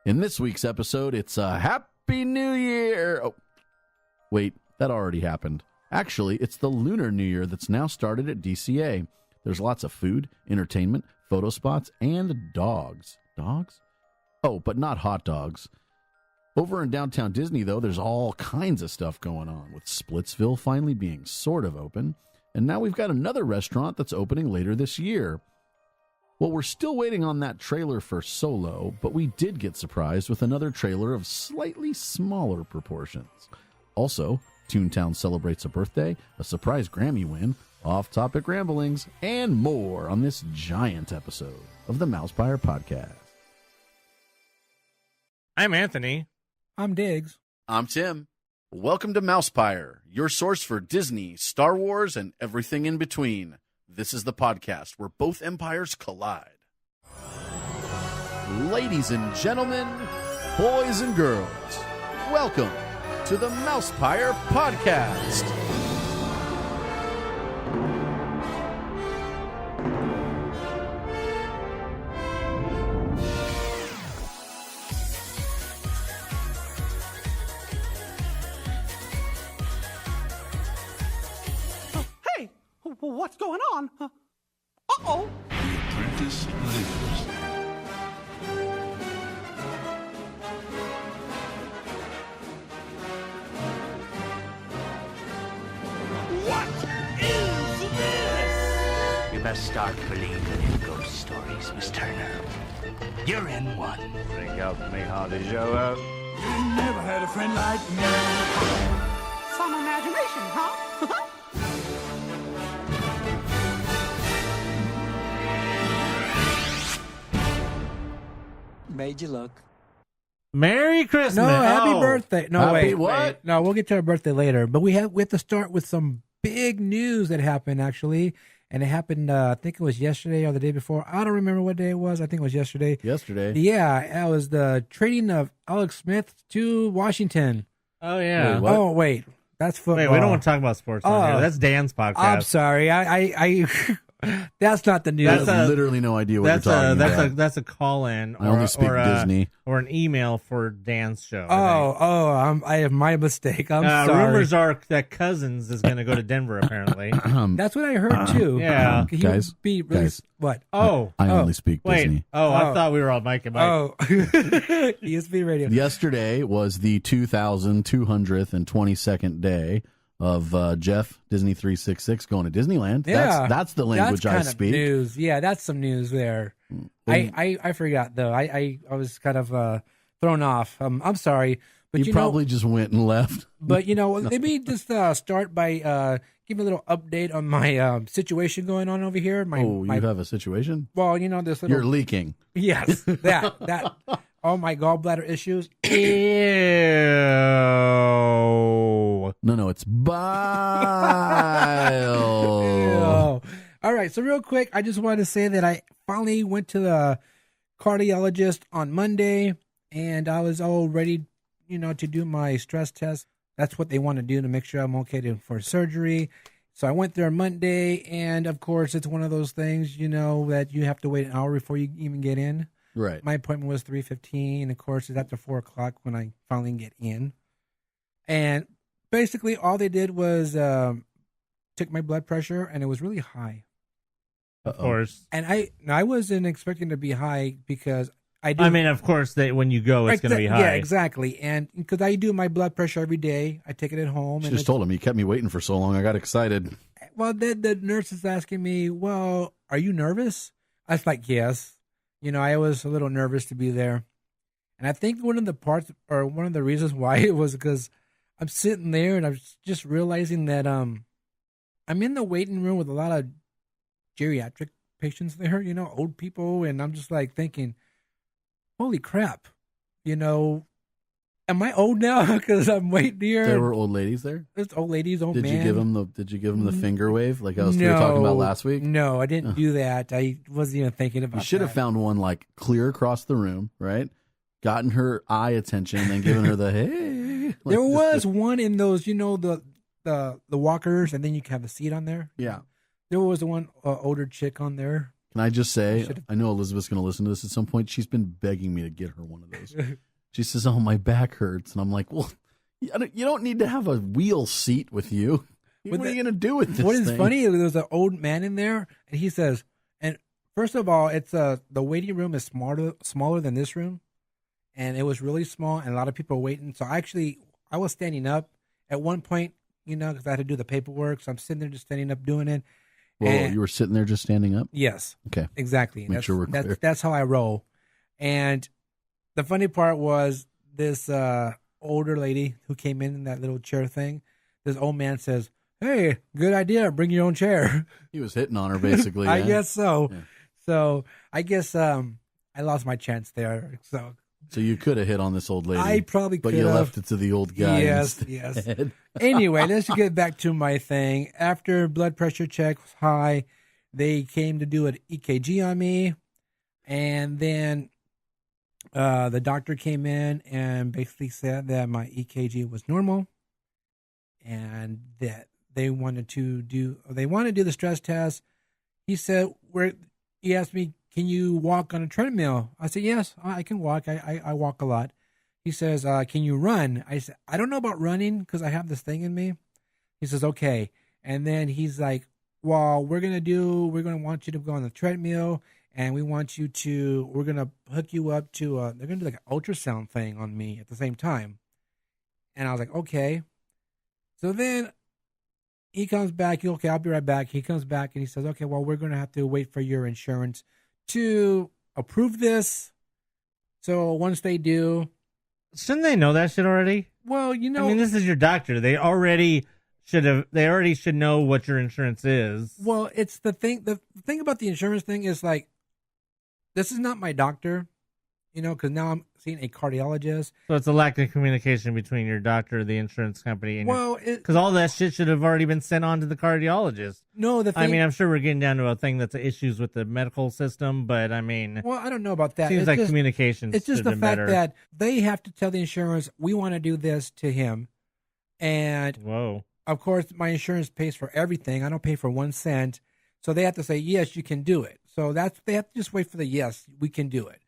In this week's episode, it's a Happy New Year. Oh, wait, that already happened. Actually, it's the Lunar New Year that's now started at DCA. There's lots of food, entertainment, photo spots, and dogs. Dogs? Oh, but not hot dogs. Over in downtown Disney, though, there's all kinds of stuff going on, with Splitsville finally being sort of open. And now we've got another restaurant that's opening later this year. Well, we're still waiting on that trailer for Solo, but we did get surprised with another trailer of slightly smaller proportions. Also, Toon Town celebrates a birthday, a surprise Grammy win, off-topic ramblings, and more on this giant episode of the MousePIRE Podcast. I'm Anthony. I'm Diggs. I'm Tim. Welcome to MousePIRE, your source for Disney, Star Wars, and everything in between. This is the podcast where both empires collide. Ladies and gentlemen, boys and girls, welcome to the MousePIRE Podcast. What's going on? Uh-oh. The Apprentice lives. What is this? You best start believing in ghost stories, Miss Turner. You're in one. Think up me how to show up. You never had a friend like me. Some imagination, huh? Made you look. Merry Christmas. No, happy Oh. birthday. No, Happy wait. what? No, we'll get to our birthday later. But we have to start with some big news that happened, actually. And it happened, I think it was yesterday or the day before. I don't remember what day it was. I think it was yesterday. Yesterday. Yeah, it was the trading of Alex Smith to Washington. Oh, yeah. Wait, what? Oh, wait. That's football. Wait, we don't want to talk about sports on Oh. here. That's Dan's podcast. I'm sorry. I that's not the news. I have literally no idea what That's you're talking about. that's a call-in I only speak Disney. or an email for Dan's show. I think. I have my mistake. I'm sorry. Rumors are that Cousins is going to go to Denver, apparently. That's what I heard too. Yeah. He Guys, would be really, guys. what? Oh, I only speak wait. Disney. Oh, I Oh. thought we were on Mike and Mike. Oh, ESP Radio. Yesterday was the 2,222nd day of Jeff Disney 366 going to Disneyland. Yeah, that's the language that's I kind of speak. news. Yeah, that's some news there. I forgot though. I was kind of thrown off. I'm sorry, but You probably just went and left. But let me just start by giving a little update on my situation going on over here. You have a situation? Well, this little. You're leaking. Yes, that. All my gallbladder issues. Ew. No, it's bile. Ew. All right, so real quick, I just wanted to say that I finally went to the cardiologist on Monday, and I was all ready, to do my stress test. That's what they want to do to make sure I'm okay for surgery. So I went there on Monday, and of course, it's one of those things, that you have to wait an hour before you even get in. Right. My appointment was 3:15. Of course, it's after 4 o'clock when I finally get in. And basically, all they did was took my blood pressure, and it was really high. Of course. And I wasn't expecting to be high because I do. I mean, of course, when you go, it's going to be high. Yeah, exactly. And because I do my blood pressure every day, I take it at home. She and just told him. You kept me waiting for so long. I got excited. Well, then the nurse is asking me, well, are you nervous? I was like, yes. I was a little nervous to be there. And I think one of the reasons why it was because I'm sitting there and I was just realizing that I'm in the waiting room with a lot of geriatric patients there, old people. And I'm just like thinking, holy crap, am I old now because I'm waiting here? There were old ladies there? There's old ladies, old Did man. you give them the finger wave like we were talking about last week? No, I didn't do that. I wasn't even thinking about You should have found one like clear across the room, right? Gotten her eye attention and then given her the hey. Like, There was one in those, the walkers, and then you can have a seat on there. Yeah. There was one older chick on there. Can I just say, I know Elizabeth's going to listen to this at some point. She's been begging me to get her one of those. She says, "Oh, my back hurts," and I'm like, "Well, you don't need to have a wheel seat with you. What are you going to do with this?" What is funny? There's an old man in there, and he says, "And first of all, it's the waiting room is smaller than this room, and it was really small, and a lot of people were waiting. So I was standing up at one point, because I had to do the paperwork. So I'm sitting there just standing up doing it." Well, you were sitting there just standing up? Yes. Okay. Exactly. Make sure we're clear. That's how I roll. And the funny part was this older lady who came in that little chair thing. This old man says, "Hey, good idea. Bring your own chair." He was hitting on her, basically. I yeah? guess so. Yeah. So I guess I lost my chance there. So you could have hit on this old lady. I probably could But have. you left it to the old guy. Yes. Anyway, let's get back to my thing. After blood pressure check was high, they came to do an EKG on me. And then the doctor came in and basically said that my EKG was normal and that they wanted to do the stress test. He said, he asked me, "Can you walk on a treadmill?" I said, "Yes, I can walk. I walk a lot." He says, "Can you run?" I said, "I don't know about running because I have this thing in me." He says, "Okay." And then he's like, "Well, we're going to want you to go on the treadmill, and we're going to hook you up to, they're going to do like an ultrasound thing on me at the same time." And I was like, "Okay." So then he comes back. "Okay, I'll be right back." He comes back and he says, "Okay, well, we're going to have to wait for your insurance to approve this." So once they do, shouldn't they know that shit already? well, I mean, this is your doctor. They already should know what your insurance is. well, it's the thing about the insurance thing is like, this is not my doctor, because now I'm seeing a cardiologist. So it's a lack of communication between your doctor, the insurance company, and Well, because all that shit should have already been sent on to the cardiologist. no, the thing. I mean, I'm sure we're getting down to a thing that's issues with the medical system, but I mean, well, I don't know about that. seems It's like just, communication. It's just should the have been fact better. that they have to tell the insurance, we want to do this to him, and Whoa. of course, my insurance pays for everything. I don't pay for 1 cent. So they have to say, "Yes, you can do it." So they have to just wait for the "yes, we can do it."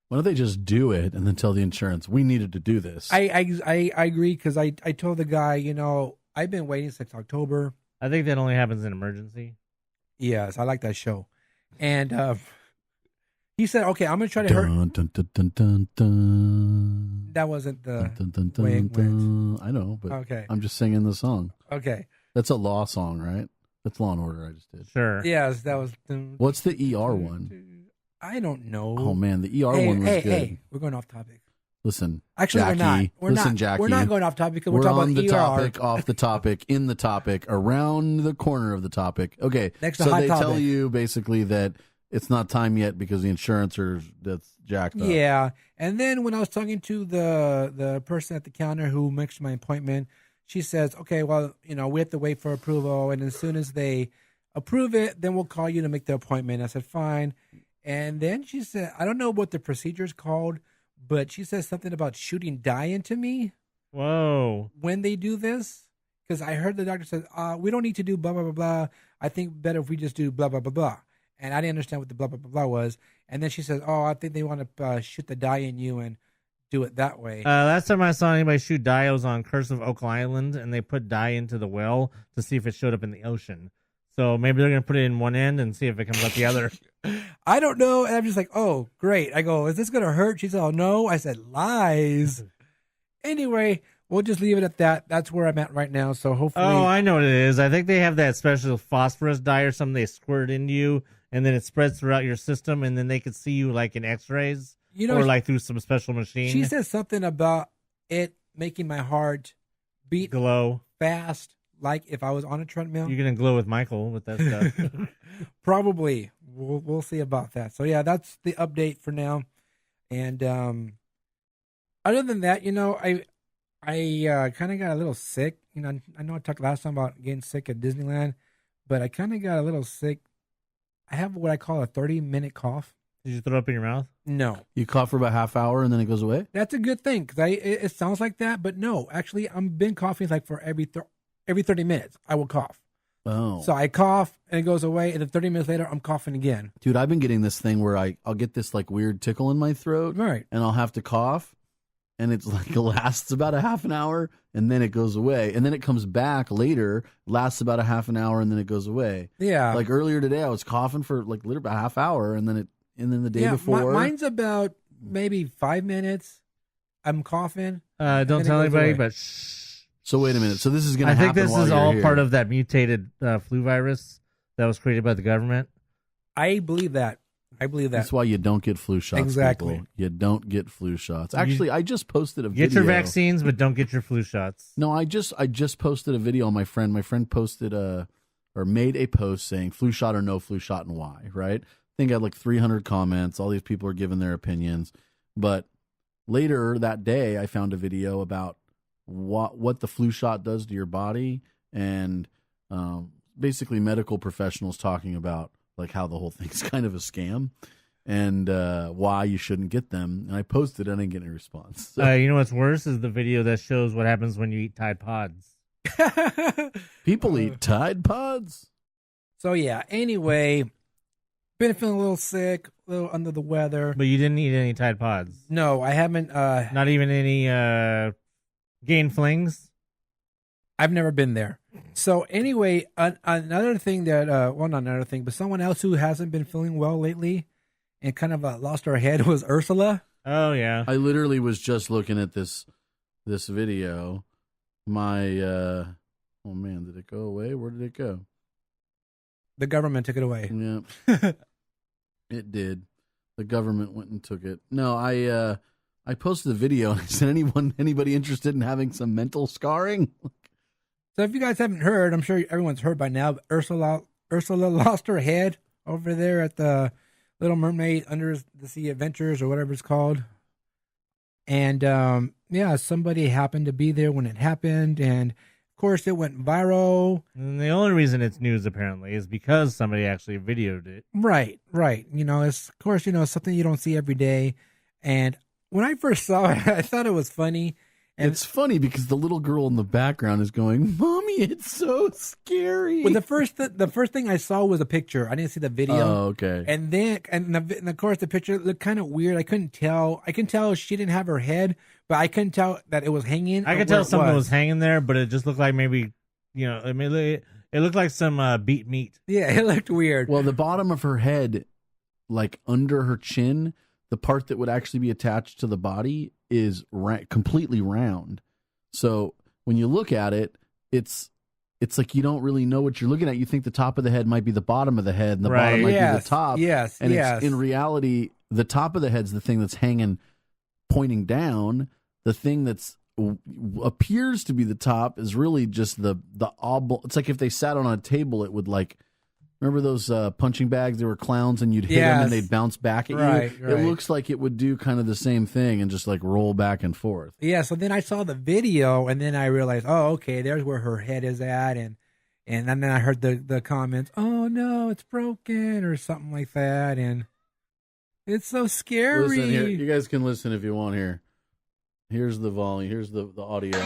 Why don't they just do it and then tell the insurance, "We needed to do this"? I agree because I told the guy, I've been waiting since October. I think that only happens in emergency. Yes, I like that show. And he said, "Okay, I'm going to try to hurt." Dun, dun, dun, dun, dun, dun. That wasn't the Dun, dun, dun, way it dun. went. I know, but Okay. I'm just singing the song. Okay. That's a Law song, right? That's Law and Order I just did. Sure. Yes, that was. What's the ER one? I don't know. Oh, man, the ER hey, one was hey, good. hey, we're going off topic. Listen, Actually, Jackie, we're not. We're listen, not. Jackie. We're not going off topic because we're We're talking on about the ER. topic, off the topic, in the topic, around the corner of the topic. Okay, Next to so hot they topic. tell you basically that it's not time yet because the insurance that's jacked up. Yeah, and then when I was talking to the person at the counter who makes my appointment, she says, "Okay, well, we have to wait for approval, and as soon as they approve it, then we'll call you to make the appointment." I said, "Fine." And then she said, I don't know what the procedure is called, but she says something about shooting dye into me Whoa. when they do this. Because I heard the doctor says, "We don't need to do blah, blah, blah, blah. I think better if we just do blah, blah, blah, blah." And I didn't understand what the blah, blah, blah, blah was. And then she says, "Oh, I think they want to shoot the dye in you and do it that way." Last time I saw anybody shoot dye, I was on Curse of Oak Island, and they put dye into the well to see if it showed up in the ocean. So maybe they're going to put it in one end and see if it comes out the other. I don't know. And I'm just like, "Oh, great." I go, "Is this going to hurt?" She said, "Oh, no." I said, "Lies." Anyway, we'll just leave it at that. That's where I'm at right now. So hopefully. Oh, I know what it is. I think they have that special phosphorus dye or something they squirt into you, and then it spreads throughout your system, and then they could see you like in x-rays or like through some special machine. She said something about it making my heart beat glow fast, like if I was on a treadmill. You're going to glow with Michael with that stuff. Probably. We'll see about that. So, yeah, that's the update for now. And other than that, I kind of got a little sick. I know I talked last time about getting sick at Disneyland, but I kind of got a little sick. I have what I call a 30-minute cough. Did you throw up in your mouth? No. You cough for about half hour and then it goes away? That's a good thing because it sounds like that, but no. Actually, I've been coughing like for every 30 minutes. I will cough. Oh. So I cough and it goes away, and then 30 minutes later, I'm coughing again. Dude, I've been getting this thing where I'll get this like weird tickle in my throat, Right. and I'll have to cough, and it's like it lasts about a half an hour, and then it goes away, and then it comes back later, lasts about a half an hour, and then it goes away. Yeah. Like earlier today, I was coughing for like literally about a half hour, and then the day before, mine's about maybe 5 minutes. I'm coughing. Don't tell anybody, but shh. So wait a minute. So this is going to happen. I think this while is you're all here. part of that mutated flu virus that was created by the government. I believe that. That's why you don't get flu shots. Exactly. People. You don't get flu shots. Actually, I just posted a video. Get your vaccines, but don't get your flu shots. No, I just posted a video on my friend. My friend posted made a post saying flu shot or no flu shot and why, right? I think I had like 300 comments. All these people are giving their opinions. But later that day, I found a video about what the flu shot does to your body, and basically medical professionals talking about like how the whole thing's kind of a scam, and why you shouldn't get them. And I posted it, and I didn't get any response. So, you know what's worse is the video that shows what happens when you eat Tide Pods. people eat Tide Pods. So yeah, anyway, been feeling a little sick, a little under the weather. But you didn't eat any Tide Pods. No, I haven't. Not even any Gain Flings. I've never been there. So anyway, another thing that, well, not another thing, but someone else who hasn't been feeling well lately and kind of lost her head was Ursula. Oh, yeah. I literally was just looking at this video. My, oh man, did it go away? Where did it go? The government took it away. Yeah, it did. The government went and took it. No, I posted a video and I said, anybody interested in having some mental scarring? So if you guys haven't heard, I'm sure everyone's heard by now, but Ursula lost her head over there at the Little Mermaid Under the Sea Adventures or whatever it's called. And yeah, somebody happened to be there when it happened, and of course it went viral. And the only reason it's news apparently is because somebody actually videoed it. Right. You know, it's of course, you know, something you don't see every day. And when I first saw it, I thought it was funny. And it's funny because the little girl in the background is going, "Mommy, it's so scary." Well, the first thing I saw was a picture. I didn't see the video. Oh, okay. And then, and of course, the picture looked kind of weird. I couldn't tell. I can tell she didn't have her head, but I couldn't tell that it was hanging. I could tell something was hanging there, but it just looked like maybe, you know, I mean, it looked like some beat meat. Yeah, it looked weird. Well, the bottom of her head, like under her chin, the part that would actually be attached to the body is completely round. So when you look at it, it's like you don't really know what you're looking at. You think the top of the head might be the bottom of the head, and the bottom might be the top. Yes, and it's, in reality, the top of the head's the thing that's hanging, pointing down. The thing that's appears to be the top is really just the oblong. It's like if they sat on a table, it would like. Remember those punching bags? They were clowns, and you'd hit them, and they'd bounce back at you. Right. It looks like it would do kind of the same thing and just like roll back and forth. Yeah. So then I saw the video, and then I realized, oh, okay, there's where her head is at, and then I heard the comments, oh no, it's broken or something like that, and it's so scary. Listen here, you guys can listen if you want. Here's the volume. Here's the audio.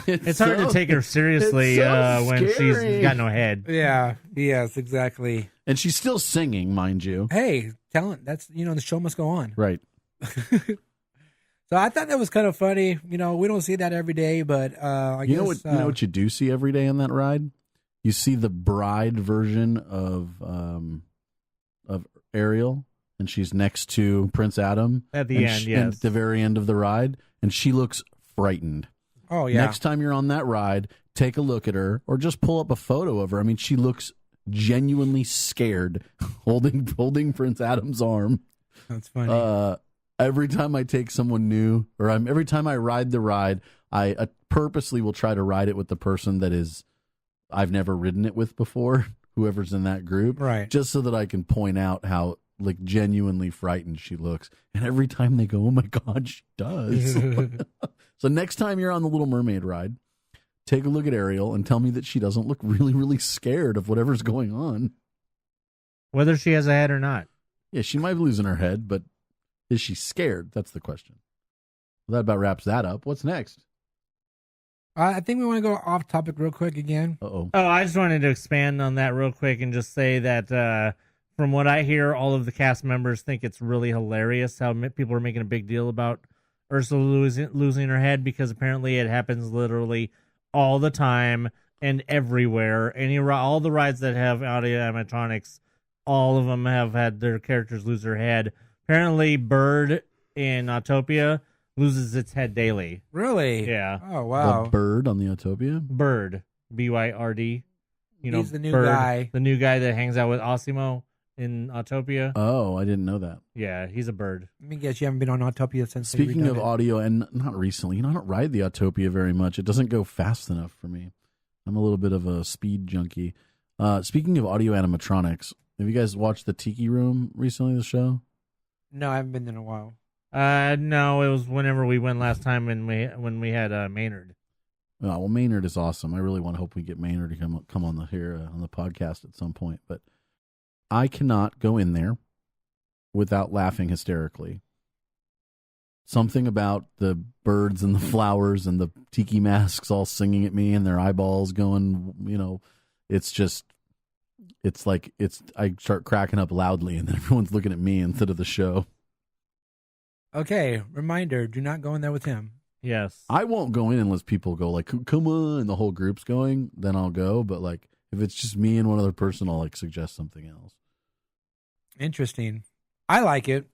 It's hard to take her seriously when she's got no head. Yeah. Yes. Exactly. And she's still singing, mind you. Hey, talent. That's, you know, the show must go on. Right. So I thought that was kind of funny. You know, we don't see that every day, but I guess you know what you do see every day on that ride? You see the bride version of Ariel, and she's next to Prince Adam at the end. And at the very end of the ride, and she looks frightened. Oh, yeah. Next time you're on that ride, take a look at her or just pull up a photo of her. I mean, she looks genuinely scared holding Prince Adam's arm. That's funny. Every time I take someone new or every time I ride the ride, I purposely will try to ride it with the person that is I've never ridden it with before, whoever's in that group. Right. Just so that I can point out how like genuinely frightened she looks. And every time they go, oh my God, she does. So next time you're on the Little Mermaid ride, take a look at Ariel and tell me that she doesn't look really, really scared of whatever's going on. Whether she has a head or not. Yeah, she might be losing her head, but is she scared? That's the question. Well, that about wraps that up. What's next? I think we want to go off topic real quick again. Uh-oh. Oh, I just wanted to expand on that real quick and just say that from what I hear, all of the cast members think it's really hilarious how people are making a big deal about Ursula losing her head, because apparently it happens literally all the time and everywhere. All the rides that have audio animatronics, all of them have had their characters lose their head. Apparently, Bird in Autopia loses its head daily. Really? Yeah. Oh, wow. The bird on the Autopia? Bird. Byrd. He's the new Bird, guy. The new guy that hangs out with Osimo in Autopia. Oh, I didn't know that. Yeah, he's a bird. Let me guess, you haven't been on Autopia since. Speaking of audio, and not recently, I don't ride the Autopia very much. It doesn't go fast enough for me. I'm a little bit of a speed junkie. Speaking of audio animatronics, have you guys watched the Tiki Room recently, the show? No, I haven't been in a while. No, it was whenever we went last time when we had Maynard. Oh, well, Maynard is awesome. I really want to hope we get Maynard to come on the podcast at some point. But I cannot go in there without laughing hysterically. Something about the birds and the flowers and the tiki masks all singing at me and their eyeballs going, I start cracking up loudly and then everyone's looking at me instead of the show. Okay, reminder, do not go in there with him. Yes. I won't go in unless people go like, come on, and the whole group's going, then I'll go. But like, if it's just me and one other person, I'll like suggest something else. Interesting. I like it.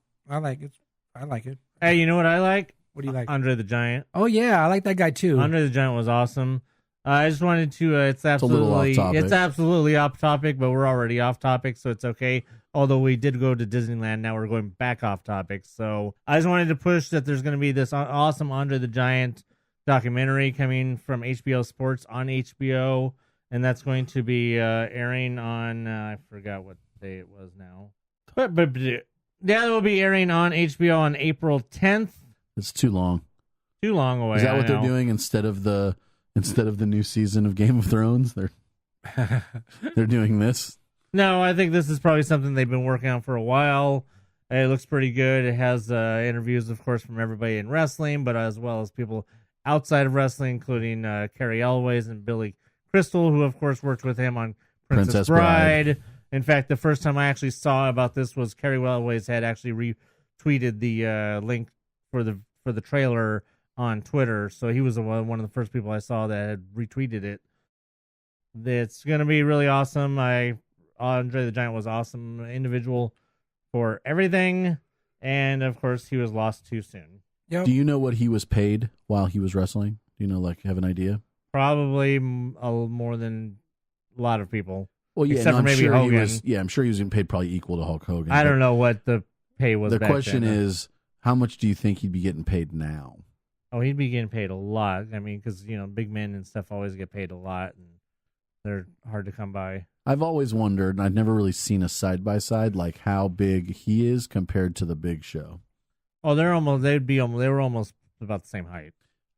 Hey, you know what I like? What do you like? Andre the Giant. Oh, yeah, I like that guy too. Andre the Giant was awesome. I just wanted to, it's a little off topic. It's absolutely off topic, but we're already off topic, so it's okay. Although we did go to Disneyland, now we're going back off topic. So I just wanted to push that there's going to be this awesome Andre the Giant documentary coming from HBO Sports on HBO, and that's going to be airing on, I forgot what day it was now. But yeah, it will be airing on HBO on April 10th. It's too long. Too long away. Is that what they're doing instead of the new season of Game of Thrones? They're doing this. No, I think this is probably something they've been working on for a while. It looks pretty good. It has interviews, of course, from everybody in wrestling, but as well as people outside of wrestling, including Carrie Elways and Billy Crystal, who, of course, worked with him on Princess Bride. In fact, the first time I actually saw about this was Carrie Elways had actually retweeted the link for the trailer on Twitter, so he was one of the first people I saw that had retweeted it. It's going to be really awesome. Andre the Giant was awesome individual for everything, and of course he was lost too soon. Yep. Do you know what he was paid while he was wrestling? Do you know, like, have an idea? Probably more than a lot of people. Well, yeah, except for maybe sure Hogan. I'm sure he was getting paid probably equal to Hulk Hogan. I don't know what the pay was. The back question then. is, how much do you think he'd be getting paid now? Oh, he'd be getting paid a lot. I mean, because big men and stuff always get paid a lot, and they're hard to come by. I've always wondered, and I've never really seen a side-by-side, like how big he is compared to the Big Show. Oh, they were almost about the same height.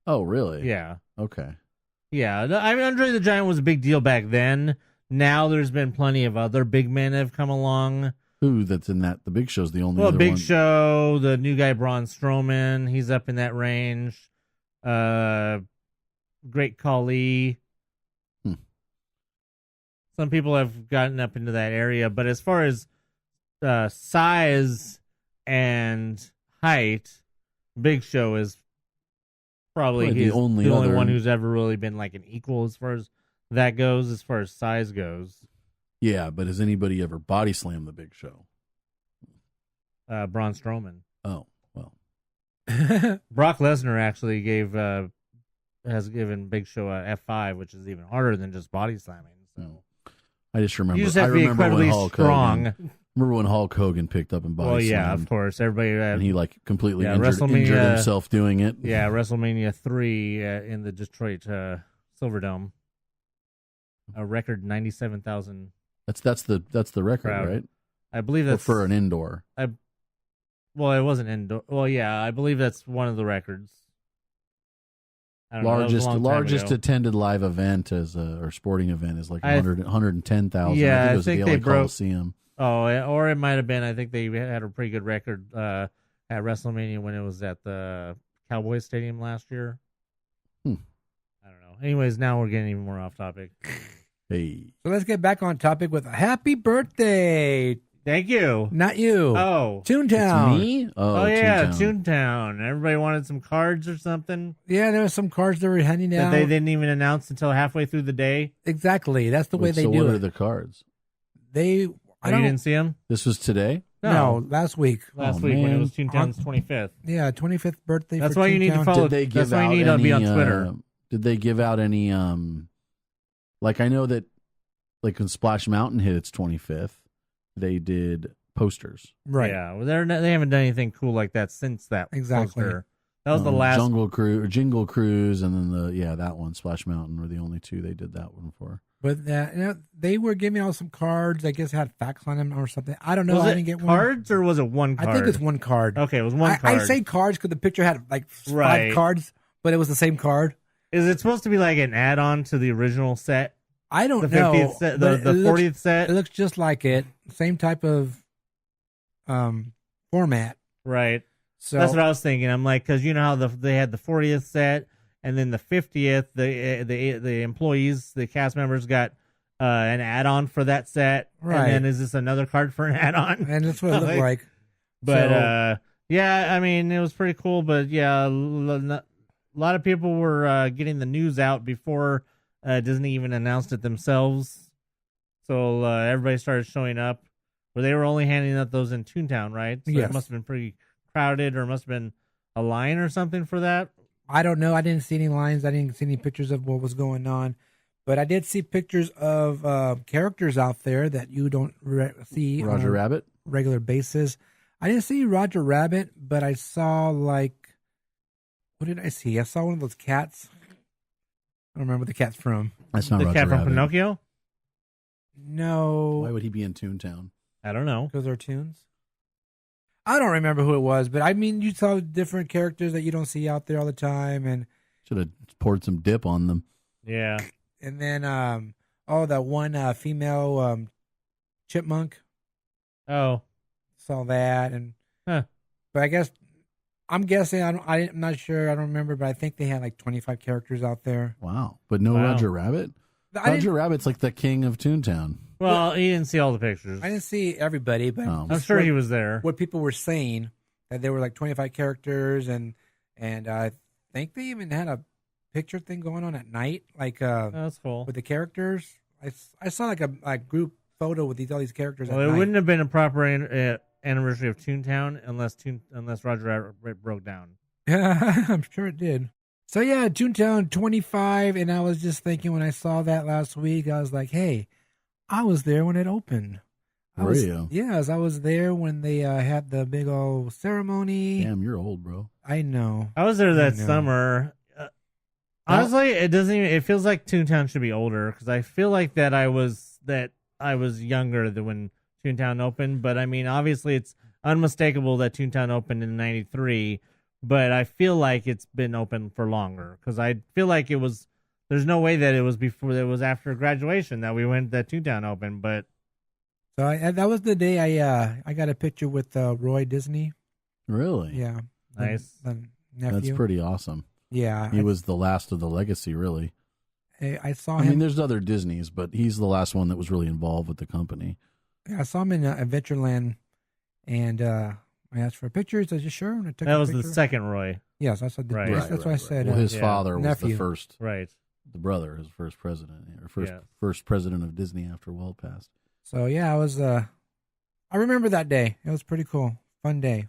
Oh, really? Yeah. Okay. Yeah. I mean, Andre the Giant was a big deal back then. Now there's been plenty of other big men that have come along. Who that's in that? The Big Show's the only other Big one. Show, the new guy Braun Strowman, he's up in that range. Great Khali. Some people have gotten up into that area, but as far as size and height, Big Show is probably the only one who's ever really been like an equal as far as that goes, as far as size goes. Yeah, but has anybody ever body slammed the Big Show? Braun Strowman. Oh, well. Brock Lesnar actually has given Big Show a F5, which is even harder than just body slamming. So I just remember. You just have to be incredibly strong. Remember when Hulk Hogan picked up and body slammed? Well, yeah, of course. Everybody and he like completely injured himself doing it. Yeah, WrestleMania 3 in the Detroit Silverdome. A record 97,000. That's the record, crowd. Right? I believe that's for an indoor. Well, it wasn't indoor. Well, yeah, I believe that's one of the records. I don't know, largest attended live event or sporting event is like 110,000. Yeah, I think it was the LA Coliseum. Oh, or it might have been. I think they had a pretty good record at WrestleMania when it was at the Cowboys Stadium last year. Hmm. I don't know. Anyways, now we're getting even more off topic. Hey. So let's get back on topic with a happy birthday. Thank you. Not you. Oh. Toon Town. It's me? Oh yeah, Toontown. Toon Town. Everybody wanted some cards or something Yeah, there were some cards they were handing that out. they didn't even announce until halfway through the day. Exactly. That's the way they so do what it. are the cards? They. Oh, I you don't. didn't see them? This was today? No, last week. Last Oh, week when it man. was Toontown's 25th. Yeah, 25th birthday. That's for why you need to Toontown. follow. Did they That's give why you out need to any, be on Twitter. Did they give out any, like I know that, like when Splash Mountain hit its 25th, they did posters. Right. Yeah, well, they haven't done anything cool like that since that. Exactly. Poster. That was the last. Jingle Cruise, and then that one, Splash Mountain, were the only two they did that one for. But they were giving out some cards. I guess had facts on them or something. I don't know. Was I it didn't get cards or was it one card? I think it's one card. Okay, it was one I card. say cards because the picture had like Right. 5 cards, but it was the same card. Is it supposed to be like an add-on to the original set? I don't The know. 50th set, but the it looks- 40th set? It looks just like it. Same type of format. Right. So That's what I was thinking. I'm like, because you know how they had the 40th set, and then the 50th. The employees, the cast members got an add-on for that set. Right. And then is this another card for an add-on? and that's what it looked like. But So- yeah, I mean, it was pretty cool. But yeah, a lot of people were getting the news out before Disney even announced it themselves. So everybody started showing up. Where they were only handing out those in Toontown, right? So Yes. it must have been pretty crowded, or must have been a line or something for that. I don't know. I didn't see any lines. I didn't see any pictures of what was going on. But I did see pictures of characters out there that you don't see on Roger a Rabbit? regular basis. I didn't see Roger Rabbit, but I saw what did I see? I saw one of those cats. I don't remember the cat's from. That's not The Roger cat from Rabbit. Pinocchio? No, Why would he be in Toontown? I don't know. because they're tunes. I don't remember who it was, but I mean, you saw different characters that you don't see out there all the time, and Should have poured some dip on them. Yeah. then that one female chipmunk. Oh. Saw that, and Huh. but I guess I'm guessing. I'm not sure. I don't remember, but I think they had like 25 characters out there. Wow. But no Wow. Roger Rabbit? I Roger didn't, Rabbit's like the king of Toontown. Well, he didn't see all the pictures. I didn't see everybody, but Oh. I'm sure he was there. what people were saying that there were like 25 characters, and I think they even had a picture thing going on at night, like Oh, that's cool. with the characters. I saw like a group photo with all these characters. Well, at it night. wouldn't have been a proper anniversary of Toontown unless Roger Rabbit broke down. I'm sure it did. So yeah, Toontown 25, and I was just thinking when I saw that last week, I was like, hey, I was there when it opened. Were you? Yes, I was there when they had the big old ceremony. Damn, you're old, bro. I know. I was there that know. summer. Honestly, it doesn't even. It feels like Toontown should be older because I feel like that I was younger than when Toontown opened. But I mean, obviously, it's unmistakable that Toontown opened in '93. But I feel like it's been open for longer because I feel like it was. There's no way that it was before. It was after graduation that we went that Toontown opened. But So that was the day I got a picture with Roy Disney. Really? Yeah, Nice. the nephew. That's pretty awesome. Yeah, He was the last of the legacy, really. I saw I him. mean, there's other Disneys, but he's the last one that was really involved with the company. I saw him in Adventureland, and I asked for a picture. He said, "You sure?" And I took that a was the picture. second Roy. Yes, I said. Right. That's what I said. Well, his yeah. father was Nephew. the first, Right. the brother, his first president, or Yeah. first president of Disney after Walt passed. So yeah, I was. I remember that day. It was pretty cool, fun day.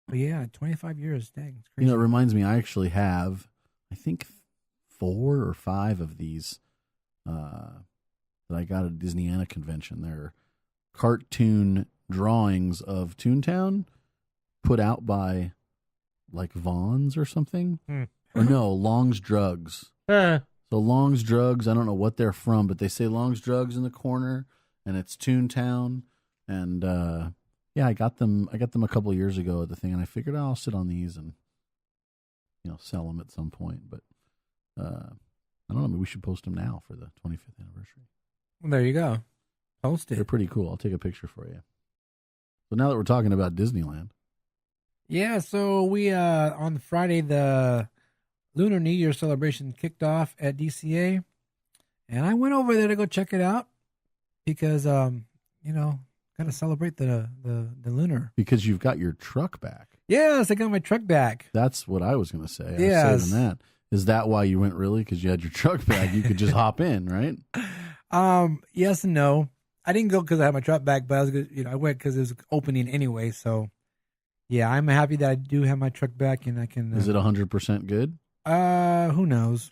But yeah, 25 years. Dang, it's You crazy. know, it reminds me, I actually have, I think, 4 or 5 of these that I got at a Disneyana convention. They're cartoon drawings of Toontown put out by, like, Vaughn's or something. Or no, Long's Drugs. Uh, So Long's Drugs, I don't know what they're from, but they say Long's Drugs in the corner, and it's Toontown. And yeah, I got them a couple of years ago at the thing, and I figured I'll sit on these and sell them at some point. But I don't know, maybe we should post them now for the 25th anniversary. Well, there you go. Post They're it. pretty cool. I'll take a picture for you. So now that we're talking about Disneyland, Yeah, so we on Friday the Lunar New Year celebration kicked off at DCA, and I went over there to go check it out because gotta celebrate the lunar. Because you've got your truck back. Yes, I got my truck back. That's what I was going to say. Yes. I was saving that. Is that why you went really? Because you had your truck back. You could just hop in, right? Yes and no. I didn't go because I had my truck back, but I was good. I went because it was opening anyway. So, yeah, I'm happy that I do have my truck back and I can. Is it 100% good? Who knows?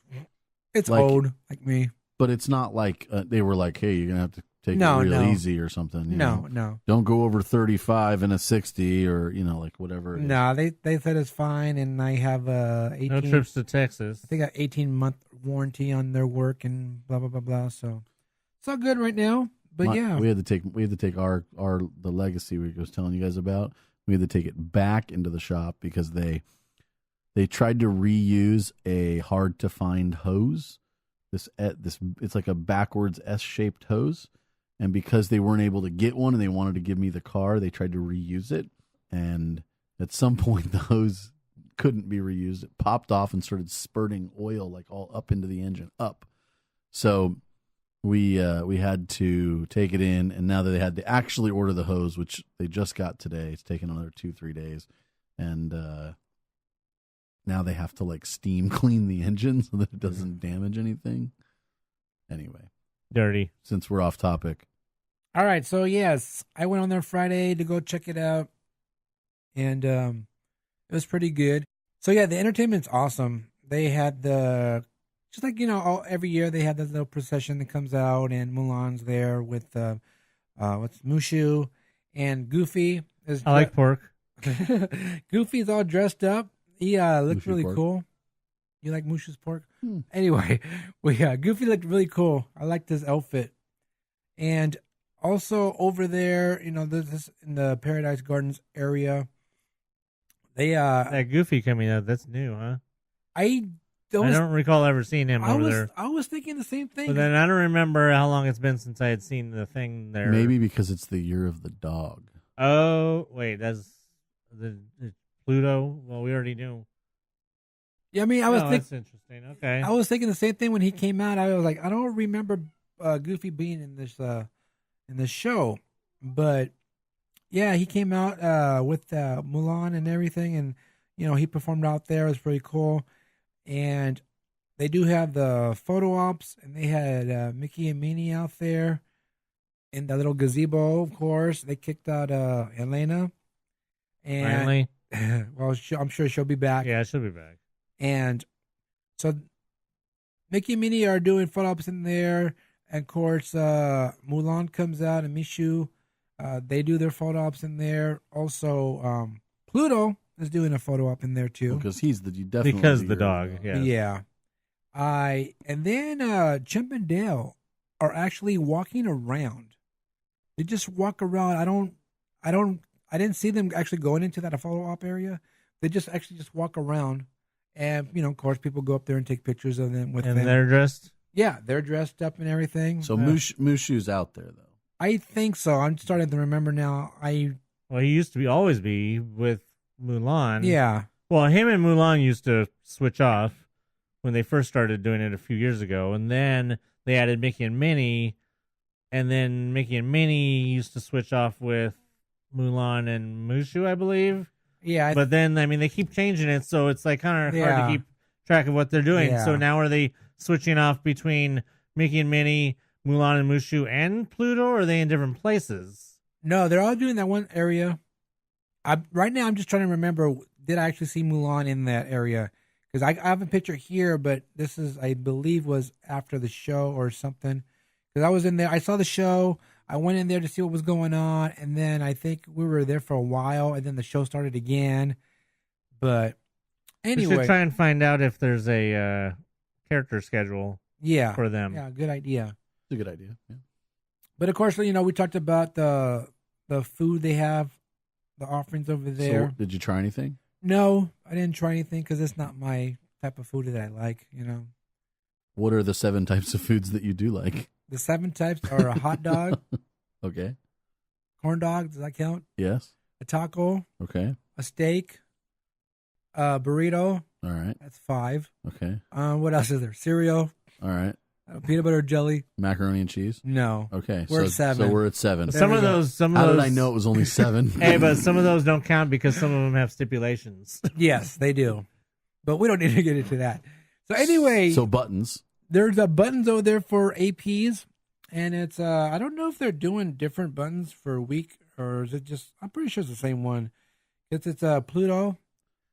It's Like- old, like me. But it's not like they were like, hey, you're going to have to take No, it real no. easy or something. You know? No. Don't go over 35 and a 60 or, like whatever. It is. No, they said it's fine, and I have 18. No trips to Texas. I think I got 18-month warranty on their work and blah blah blah blah. So it's all good right now. But yeah, we had to take our the legacy we was telling you guys about. We had to take it back into the shop because they tried to reuse a hard to find hose. This it's like a backwards S-shaped hose, and because they weren't able to get one and they wanted to give me the car, they tried to reuse it, and at some point the hose couldn't be reused. It popped off and started spurting oil like all up into the engine up. So we had to take it in, and now that they had to actually order the hose, which they just got today, it's taken another 2-3 days, and now they have to like steam clean the engine so that it doesn't damage anything. Anyway, Dirty. since we're off topic, all right. So yes, I went on there Friday to go check it out, and it was pretty good. So yeah, the entertainment's awesome. They had just like every year they had the little procession that comes out, and Mulan's there with what's Mushu and Goofy. I like pork. Goofy's all dressed up. He looked Mushu really pork. cool. You like Mushu's pork? Anyway, Goofy looked really cool. I liked his outfit. And also over there, this in the Paradise Gardens area, they That Goofy coming out, that's new, huh? I don't recall ever seeing him over there. I was thinking the same thing. But then I don't remember how long it's been since I had seen the thing there. maybe because it's the year of the dog. Oh, wait, that's the Pluto? Well, we already knew. Yeah, I mean, I was that's interesting. Okay. I was thinking the same thing when he came out. I was like, I don't remember Goofy being in this show, but yeah, he came out with Mulan and everything, and he performed out there. It was pretty cool, and they do have the photo ops, and they had Mickey and Minnie out there in the little gazebo. Of course, they kicked out Elena, and Finally. well, I'm sure she'll be back. Yeah, she'll be back. And so Mickey and Minnie are doing photo ops in there. And of course, Mulan comes out and Mishu. They do their photo ops in there. Also, Pluto is doing a photo op in there too. Because he's definitely Because the year dog, of yeah. Yeah. And then Chip and Dale are actually walking around. They just walk around. I didn't see them actually going into that photo op area. They just walk around. And, of course, people go up there and take pictures of them with them. And they're dressed? Yeah, they're dressed up and everything. So Mushu's out there, though. I think so. I'm starting to remember now. Well, he used to always be with Mulan. Yeah. Well, him and Mulan used to switch off when they first started doing it a few years ago. And then they added Mickey and Minnie. And then Mickey and Minnie used to switch off with Mulan and Mushu, I believe. Yeah. But then, they keep changing it, so it's like kind of hard Yeah. to keep track of what they're doing. Yeah. So now are they switching off between Mickey and Minnie, Mulan and Mushu, and Pluto, or are they in different places? No, they're all doing that one area. Right now, I'm just trying to remember, did I actually see Mulan in that area? Because I have a picture here, but this is, I believe, was after the show or something. Because I was in there. I saw the show. I went in there to see what was going on, and then I think we were there for a while, and then the show started again. But We anyway, should try and find out if there's a character schedule yeah, for them. yeah, good idea. It's a good idea. Yeah. But of course, we talked about the food they have, the offerings over there. So, did you try anything? No, I didn't try anything because it's not my type of food that I like. What are the 7 types of foods that you do like? The 7 types are a hot dog, Okay. corn dog. Does that count? Yes. A taco, Okay. a steak, Burrito. All right. That's 5. Okay. What else is there? Cereal. All right. Peanut butter jelly. Macaroni and cheese. No. Okay. We're at 7. So we're at 7. There Some we of go. those. How did I know it was only 7? Hey, but some of those don't count because some of them have stipulations. Yes, they do. But we don't need to get into that. So anyway, So buttons. there's buttons over there for APs, and it's I don't know if they're doing different buttons for a week or is it just? I'm pretty sure it's the same one. It's Pluto,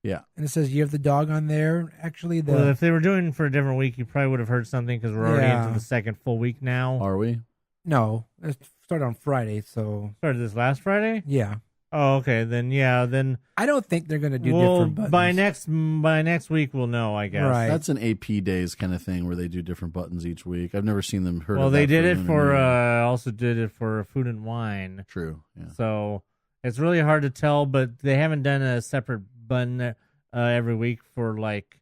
Yeah. and it says you have the dog on there. Actually, Well, if they were doing for a different week, you probably would have heard something because we're already Yeah. into the second full week now. Are we? no, it started on Friday, so Started this last Friday. yeah. Oh, okay. Then I don't think they're going to do well, different buttons. by next week we'll know, I guess. Right. That's an AP days kind of thing where they do different buttons each week. I've never seen them heard Well, of they that did it Lunar for New Year. also did it for Food and Wine. True. Yeah. So it's really hard to tell, but they haven't done a separate button every week for like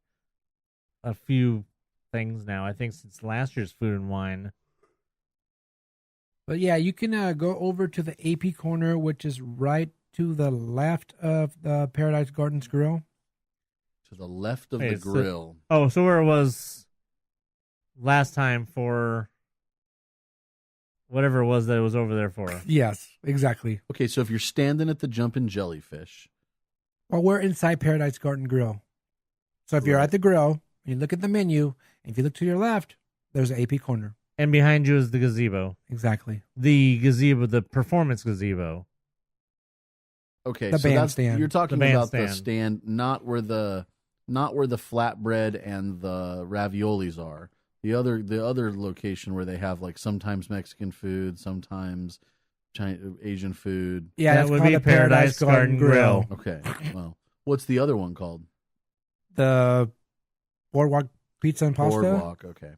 a few things now. I think since last year's Food and Wine. But yeah, you can go over to the AP corner, which is right to the left of the Paradise Gardens Grill. To the left of Hey, the so- grill. Oh, so where it was last time for whatever it was that it was over there for. Yes, exactly. Okay, so if you're standing at the Jumpin' Jellyfish, Well, we're inside Paradise Garden Grill. So if you're Right. at the grill, you look at the menu, and if you look to your left, there's an AP corner. And behind you is the gazebo. Exactly. The gazebo, the performance gazebo. okay, The so that's bandstand. you're talking The about the bandstand. stand, not where the flatbread and the raviolis are. The other location where they have like sometimes Mexican food, sometimes Asian food. Yeah, That that's would called be the Paradise Garden Grill. Okay, well, what's the other one called? The Boardwalk Pizza and Pasta. Boardwalk. Okay,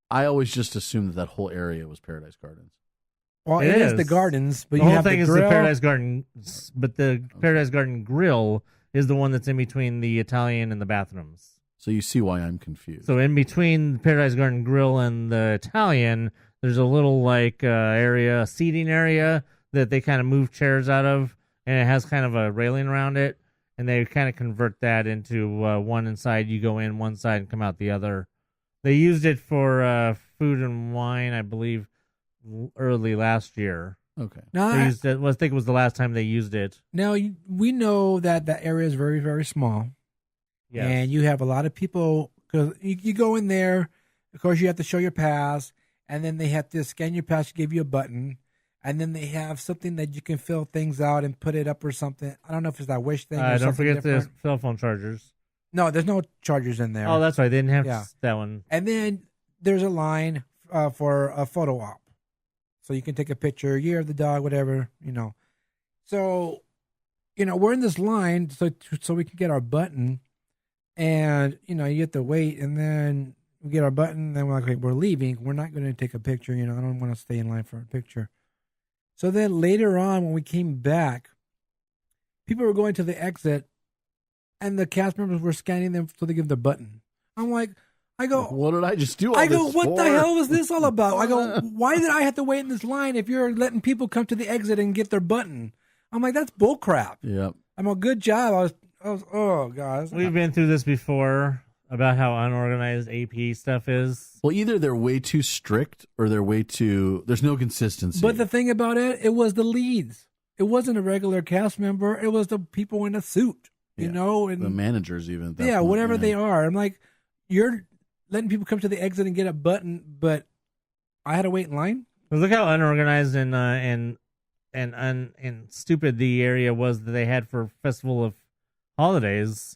I always just assumed that whole area was Paradise Gardens. Well, It it is the is. gardens, but The you whole have thing the is grill. the Paradise Garden, but the Paradise Garden Grill is the one that's in between the Italian and the bathrooms. So you see why I'm confused. So in between the Paradise Garden Grill and the Italian, there's a little like area, seating area that they kind of move chairs out of, and it has kind of a railing around it, and they kind of convert that into one inside. You go in one side and come out the other. They used it for Food and Wine, I believe, early last year. Okay. Now, They used it. Well, I think it was the last time they used it. now we know that that area is very, very small. Yes. And you have a lot of people because you go in there. Of course, you have to show your pass, and then they have to scan your pass to give you a button, and then they have something that you can fill things out and put it up or something. I don't know if it's that wish thing. Or Don't something forget different. the cell phone chargers. No, there's no chargers in there. Oh, that's right. They didn't have Yeah. that one. And then there's a line for a photo op, so you can take a picture, year of the dog, whatever, So, we're in this line so we can get our button. And, you have to wait, and then we get our button, and then we're like, okay, we're leaving. We're not going to take a picture. I don't want to stay in line for a picture. So then later on, when we came back, people were going to the exit, and the cast members were scanning them so they give the button. I go, What did I just do? what for? the hell was this all about? I go, why did I have to wait in this line if you're letting people come to the exit and get their button? I'm like, that's bull crap. Yep. I'm a good job. I was, oh, guys. We've been through this before about how unorganized AP stuff is. Well, either they're way too strict or they're way too. There's no consistency. But the thing about it was the leads. It wasn't a regular cast member. It was the people in a suit, and the managers even. At that point, whatever they are. I'm like, you're letting people come to the exit and get a button, but I had to wait in line. Look how unorganized and stupid the area was that they had for Festival of Holidays,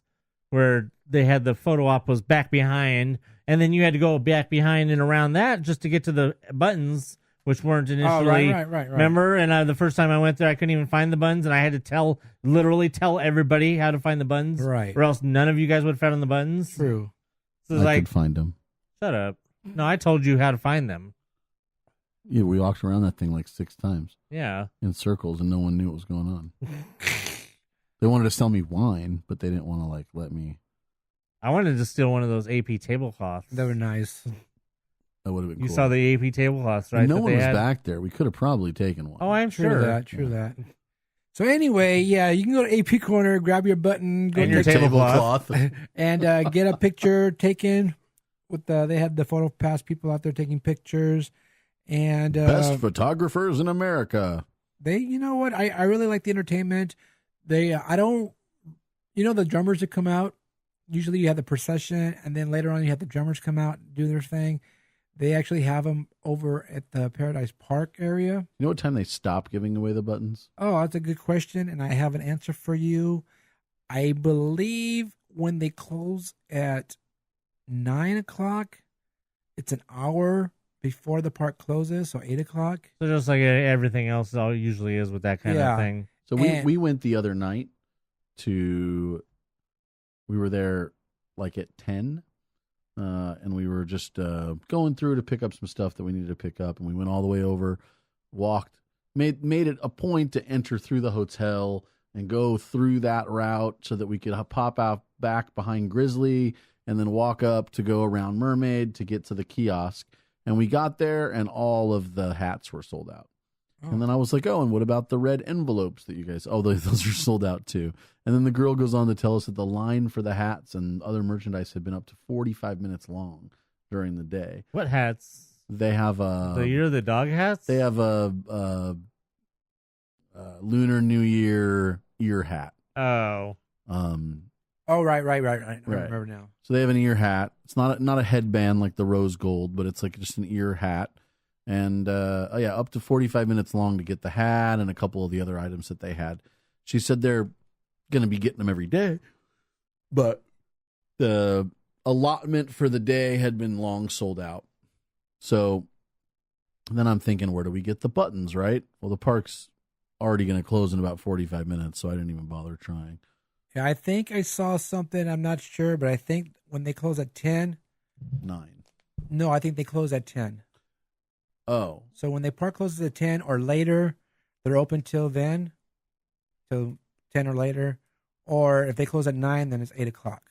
where they had the photo op was back behind, and then you had to go back behind and around that just to get to the buttons, which weren't initially. Right. Remember? And the first time I went there, I couldn't even find the buttons, and I had to literally tell everybody how to find the buttons, Right. or else none of you guys would have found the buttons. True. So it's I like, could find them. shut up. No, I told you how to find them. Yeah, we walked around that thing like 6 times Yeah. in circles, and no one knew what was going on. They wanted to sell me wine, but they didn't want to let me. I wanted to steal one of those AP tablecloths. They were nice. That would have been. You cool. saw the AP tablecloths, right? And no that one they was had? back there. We could have probably taken one. Oh, I'm True sure. that. So anyway, yeah, you can go to AP Corner, grab your button, go And your take- tablecloth. and get a picture taken. They had the photo pass people out there taking pictures, and Best photographers in America. you know what? I really like the entertainment. The drummers that come out. Usually you have the procession, and then later on you have the drummers come out and do their thing. They actually have them over at the Paradise Park area. You know what time they stop giving away the buttons? Oh, that's a good question, and I have an answer for you. I believe when they close at 9 o'clock, it's an hour before the park closes, so 8 o'clock. So just like everything else usually is with that kind of thing. So we went the other night we were there like at 10, and we were just going through to pick up some stuff that we needed to pick up, and we went all the way over, made it a point to enter through the hotel and go through that route so that we could pop out back behind Grizzly and then walk up to go around Mermaid to get to the kiosk. And we got there, and all of the hats were sold out. Oh. And then I was like, and what about the red envelopes that you guys... Oh, those are sold out too. And then the girl goes on to tell us that the line for the hats and other merchandise had been up to 45 minutes long during the day. What hats? They have the Year of the Dog hats? They have a Lunar New Year ear hat. Oh. Oh, right. I remember now. So they have an ear hat. It's not a headband like the rose gold, but it's like just an ear hat. And up to 45 minutes long to get the hat and a couple of the other items that they had. She said they're going to be getting them every day, but the allotment for the day had been long sold out. So then I'm thinking, where do we get the buttons, right? Well, the park's already going to close in about 45 minutes, so I didn't even bother trying. Yeah, I think I saw something. I'm not sure, but I think when they close at 10. 9. No, I think they close at 10. Oh. So when the park closes at 10 or later, they're open till then, till 10 or later. Or if they close at 9, then it's 8 o'clock.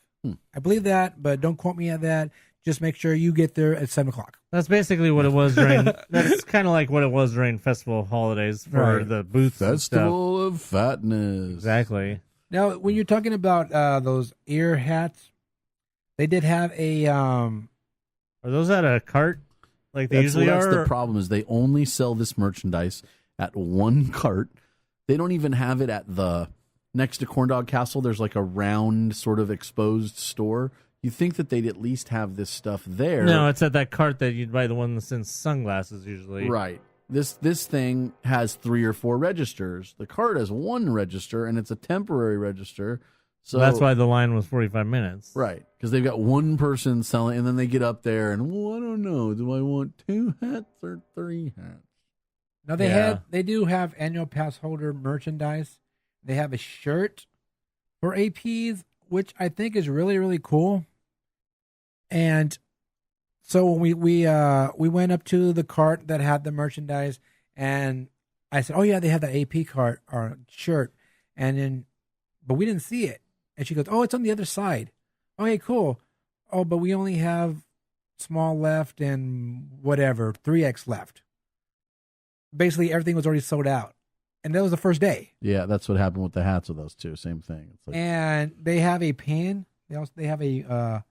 I believe that, but don't quote me on that. Just make sure you get there at 7 o'clock. That's basically what it was during. That's kind of like what it was during festival holidays for the booths. Festival of Fatness. Exactly. Now, when you're talking about those ear hats, they did have a. Are those at a cart? Like they usually are? That's the problem, is they only sell this merchandise at one cart. They don't even have it at the next to Corn Dog Castle. There's like a round sort of exposed store. You think that they'd at least have this stuff there. No, it's at that cart that you'd buy the one that's in sunglasses usually. Right. This thing has 3 or 4 registers. The cart has 1 register, and it's a temporary register. So that's why the line was 45 minutes. Right, because they've got one person selling, and then they get up there, and, I don't know, do I want 2 hats or 3 hats? Now, they do have annual pass holder merchandise. They have a shirt for APs, which I think is really, really cool. And so when we went up to the cart that had the merchandise, and I said, "Oh yeah, they have the AP cart or shirt," but we didn't see it. And she goes, "Oh, it's on the other side." Okay, cool. Oh, but we only have small left and whatever 3X left. Basically, everything was already sold out, and that was the first day. Yeah, that's what happened with the hats with those two. Same thing. It's like, and they have a pin. They have a.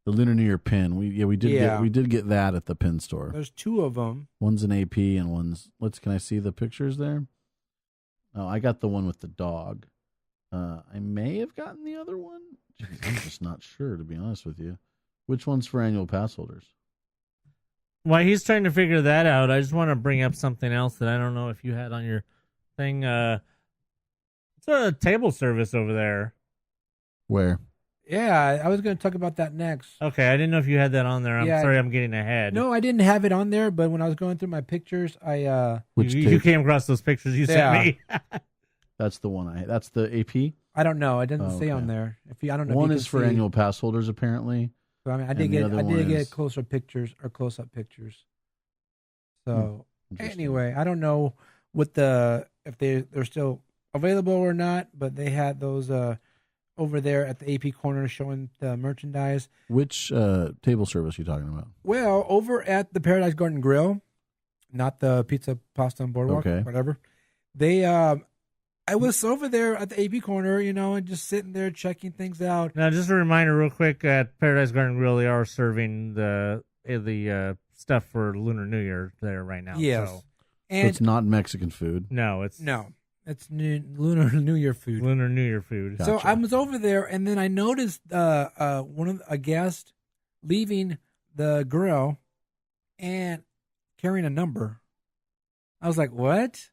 The Lunar New Year pin. We did get that at the pin store. There's 2 of them. One's an AP and one's can I see the pictures there? Oh, I got the one with the dog. I may have gotten the other one. Jeez, I'm just not sure, to be honest with you. Which one's for annual pass holders? While he's trying to figure that out, I just want to bring up something else that I don't know if you had on your thing. It's a table service over there. Where? Yeah, I was going to talk about that next. Okay, I didn't know if you had that on there. I'm sorry, I'm getting ahead. No, I didn't have it on there, but when I was going through my pictures, you came across those pictures you sent me. That's the one that's the AP? I don't know. It doesn't say on there. I don't know. One is for annual pass holders, apparently. So, I did get closer pictures or close-up pictures. So anyway, I don't know if they're still available or not, but they had those over there at the AP corner showing the merchandise. Which table service are you talking about? Well, over at the Paradise Garden Grill, not the Pizza Pasta and Boardwalk, whatever. They I was over there at the AP corner, and just sitting there checking things out. Now, just a reminder, real quick, at Paradise Garden Grill, they are serving the stuff for Lunar New Year there right now. Yes. So, And it's not Mexican food. no, it's Lunar New Year food. Lunar New Year food. So Gotcha. I was over there, and then I noticed a guest leaving the grill and carrying a number. I was like, "What?"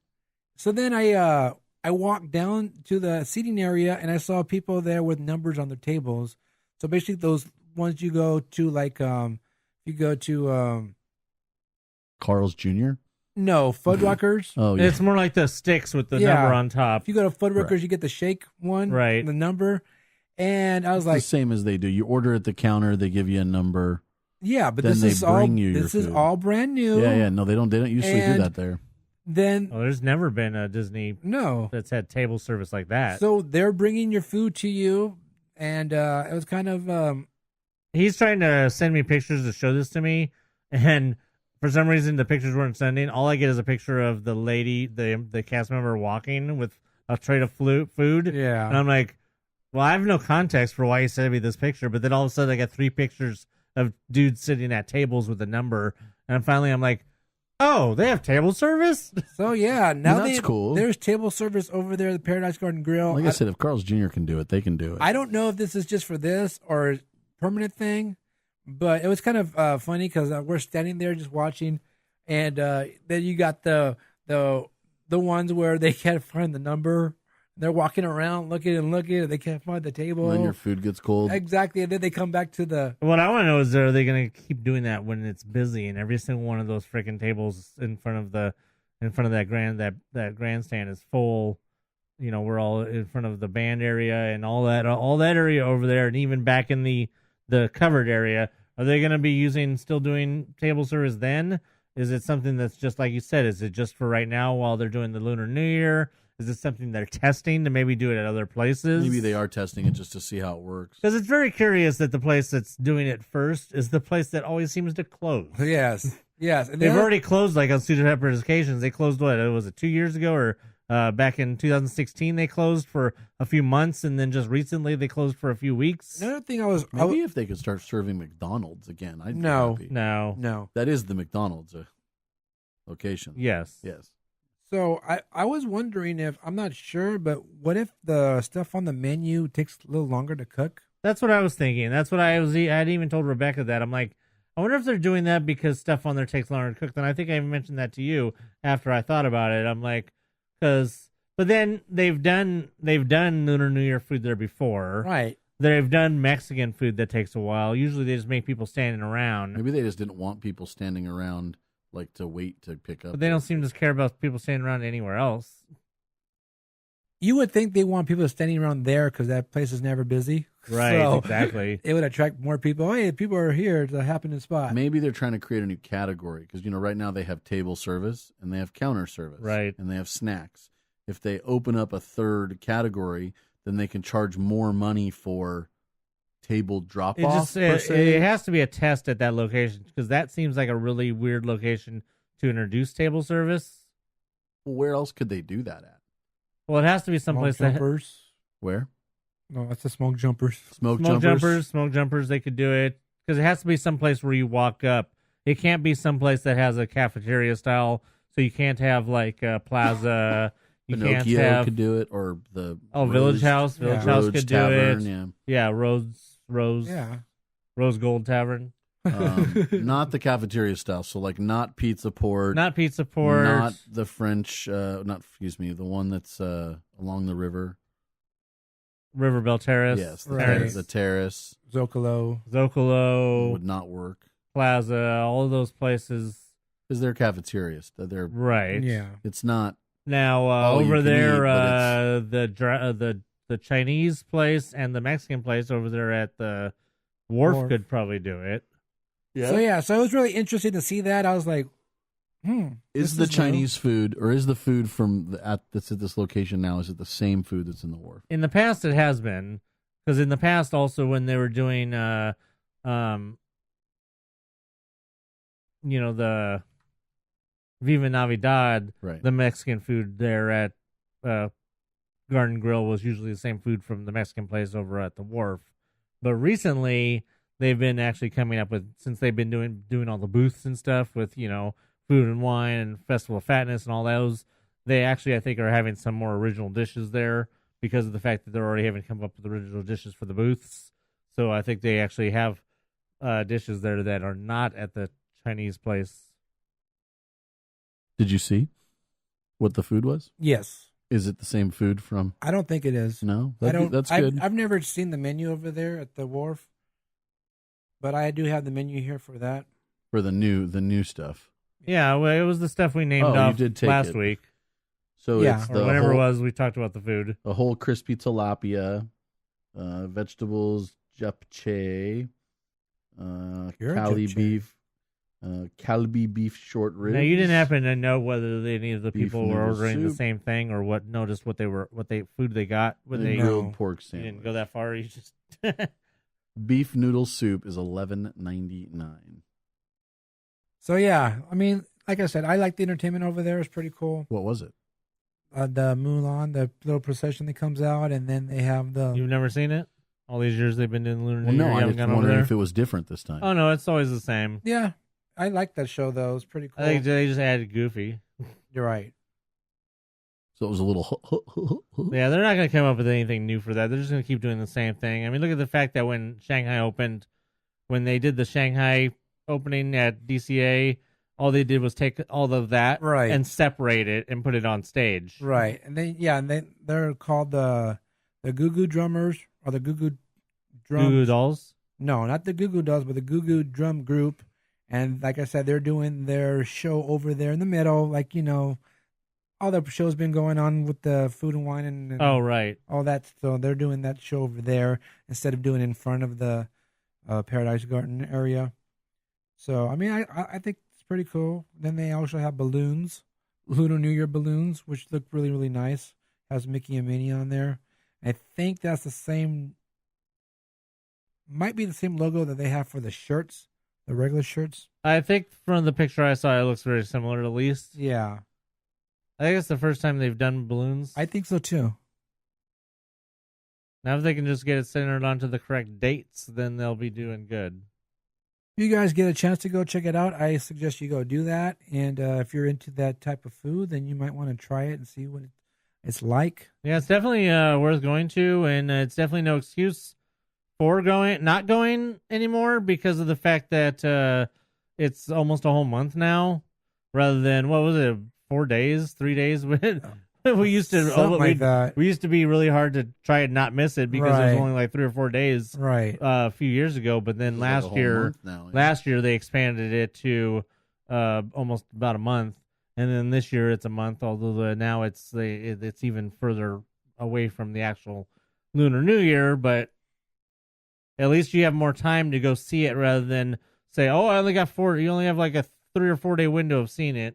So then I walked down to the seating area, and I saw people there with numbers on their tables. So basically, those ones you go to, like Carl's Jr.? no Fuddruckers. Oh, yeah. It's more like the sticks with the Yeah. number on top. If you go to Fuddruckers, Right. you get the shake one, Right. The number, and I was It's like, the same as they do. You order at the counter, they give you a number. "Yeah, but Then this they is all bring you your this is food. all brand new." Yeah. No, they don't usually And- do that there. Then Oh, there's never been a Disney no, that's had table service like that. so they're bringing your food to you, and it was kind of He's trying to send me pictures to show this to me, and for some reason the pictures weren't sending. All I get is a picture of the lady, the cast member walking with a tray of food. yeah. And I'm like, well, I have no context for why he sent me this picture, but then all of a sudden I got 3 pictures of dudes sitting at tables with a number, and finally I'm like, oh, they have table service? So yeah, now That's cool. There's table service over there at the Paradise Garden Grill. Like I said, if Carl's Jr. can do it, they can do it. I don't know if this is just for this or a permanent thing, but it was kind of funny because we're standing there just watching, and then you got the ones where they can't find the number. They're walking around looking and they can't find the table. And then your food gets cold. Exactly, and then they come back to the. What I want to know is, are they going to keep doing that when it's busy and every single one of those freaking tables in front of that grandstand is full? We're all in front of the band area and all that area over there, and even back in the covered area. Are they going to be still doing table service then? Is it something that's just like you said? Is it just for right now while they're doing the Lunar New Year? Is it something they're testing to maybe do it at other places? Maybe they are testing it just to see how it works. Because it's very curious that the place that's doing it first is the place that always seems to close. Yes. And They've already closed, like on student separate occasions. They closed, was it 2 years ago or back in 2016 they closed for a few months, and then just recently they closed for a few weeks? Another thing Maybe if they could start serving McDonald's again, I'd be No. happy. No. That is the McDonald's location. Yes. Yes. So I was wondering if, I'm not sure, but what if the stuff on the menu takes a little longer to cook? That's what I was thinking. That's what I'd even told Rebecca that. I'm like, I wonder if they're doing that because stuff on there takes longer to cook. And I think I even mentioned that to you after I thought about it. I'm like, but then they've done Lunar New Year food there before. Right. They've done Mexican food that takes a while. Usually they just make people standing around. Maybe they just didn't want people standing around to wait to pick up. But they don't seem to care about people standing around anywhere else. You would think they want people standing around there because that place is never busy. Right, So exactly. it would attract more people. Hey, people are here. It's a happening spot. Maybe they're trying to create a new category because right now they have table service and they have counter service, Right. and they have snacks. If they open up a third category, then they can charge more money for table drop off. It has to be a test at that location because that seems like a really weird location to introduce table service. Well, where else could they do that at? Well, it has to be someplace Smoke that jumpers. Where? No, that's the smoke jumpers. Smoke jumpers. They could do it because it has to be someplace where you walk up. It can't be someplace that has a cafeteria style. So you can't have like a plaza. You can't Pinocchio have could do it, or the Village House. Village House could do Tavern, it. Yeah, Rose Gold Tavern. Not the cafeteria style. So not Pizza Port, Not Pizza Port. not the French. The one that's along the river. Riverbell Terrace. Yes, Right. the terrace Zocalo. would not work Plaza. All of those places. because they're cafeterias. They're Right. Yeah. It's not. Now All you over can there, eat, the Chinese place and the Mexican place over there at the wharf could probably do it. Yeah. So it was really interesting to see that. I was like, this Is the new. Chinese food, or is the food that's at this location now? Is it the same food that's in the wharf? In the past, it has been because in the past, also when they were doing, the Viva Navidad, Right. the Mexican food there at Garden Grill was usually the same food from the Mexican place over at the wharf. But recently, they've been actually coming up with, since they've been doing all the booths and stuff with, food and wine and Festival of Fatness and all those, they actually, I think, are having some more original dishes there because of the fact that they're already having come up with original dishes for the booths. So I think they actually have dishes there that are not at the Chinese place. Did you see what the food was? Yes. Is it the same food from? I don't think it is. No, that's I've, good. I've never seen the menu over there at the wharf, but I do have the menu here for that. For the new stuff. Yeah, well, it was the stuff we named Oh, you off did take last it. week. So Yeah. it's Or the whenever whole, it was, we talked about the food. a whole crispy tilapia, vegetables, japchae, You're a Cali japchae. beef, Kalbi beef short ribs. Now, you didn't happen to know whether any of the Beef people were noodle ordering the soup. same thing or what? Noticed what food they got when and they grilled No. pork you sandwich. didn't go that far. You just Beef noodle soup is $11.99. So yeah, I mean, like I said, I like the entertainment over there. It's pretty cool. What was it? The Mulan, the little procession that comes out, and then they have the. You've never seen it? All these years they've been doing Lunar New Well, Year. no, You I haven't was gone over wondering there? if it was different this time. Oh no, it's always the same. Yeah, I like that show though. It's pretty cool. I think they just added Goofy. You're right. So it was a little. Yeah, they're not going to come up with anything new for that. They're just going to keep doing the same thing. I mean, look at the fact that when Shanghai opened, when they did the Shanghai opening at DCA, all they did was take all of that Right. and separate it and put it on stage. Right, and they're called the Goo Goo Drummers or the Goo Goo Drums. Goo Goo Dolls. No, not the Goo Goo Dolls, but the Goo Goo Drum Group. And like I said, they're doing their show over there in the middle. Like, all the show's been going on with the food and wine and Oh, right. all that. So they're doing that show over there instead of doing it in front of the Paradise Garden area. So, I mean, I think it's pretty cool. Then they also have balloons, Lunar New Year balloons, which look really, really nice. Has Mickey and Minnie on there. I think that's the same, might be the same logo that they have for the shirts, the regular shirts. I think from the picture I saw, it looks very similar at least. Yeah, I think it's the first time they've done balloons. I think so too. Now, if they can just get it centered onto the correct dates, then they'll be doing good. You guys get a chance to go check it out, I suggest you go do that. And if you're into that type of food, then you might want to try it and see what it's like. Yeah, it's definitely worth going to, and it's definitely no excuse for not going anymore because of the fact that it's almost a whole month now, rather than what was it, 4 days, 3 days? We used to Something like that. We used to be really hard to try and not miss it because it was Right. only like 3 or 4 days Right. a few years ago. But then It's like a last whole year, month now, yeah. last year they expanded it to almost about a month, and then this year it's a month. Although now it's even further away from the actual Lunar New Year, but at least you have more time to go see it rather than say, "Oh, I only got 4." You only have like a 3 or 4 day window of seeing it,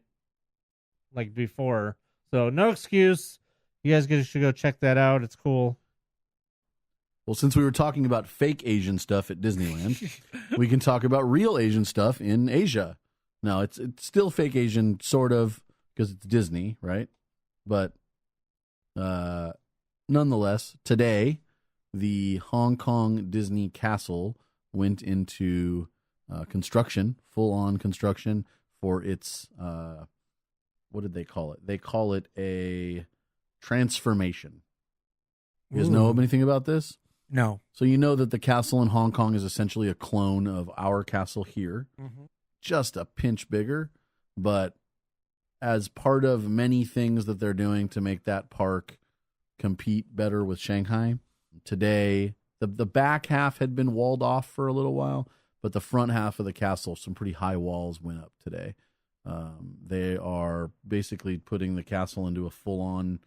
like before. So no excuse. You guys should go check that out. It's cool. Well, since we were talking about fake Asian stuff at Disneyland, we can talk about real Asian stuff in Asia. Now, it's still fake Asian, sort of, because it's Disney, right? But nonetheless, today, the Hong Kong Disney Castle went into construction, full-on construction for its, what did they call it? They call it a transformation. You guys know Ooh. anything about this? No. So you know that the castle in Hong Kong is essentially a clone of our castle here, just a pinch bigger. But as part of many things that they're doing to make that park compete better with Shanghai, today the back half had been walled off for a little while, but the front half of the castle, some pretty high walls went up today. They are basically putting the castle into a full-on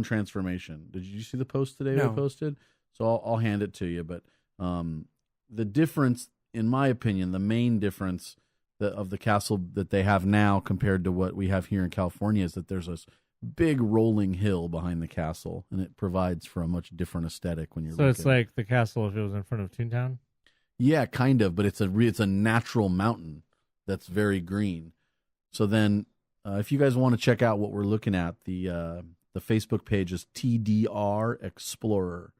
transformation. Did you see the post today No. they posted? So I'll hand it to you. But the difference, in my opinion, the main difference of the castle that they have now compared to what we have here in California is that there's this big rolling hill behind the castle, and it provides for a much different aesthetic when you're So looking. it's like the castle if it was in front of Toon Town. Yeah, kind of, but it's a natural mountain that's very green. So then, if you guys want to check out what we're looking at, the The Facebook page is TDR Explorer.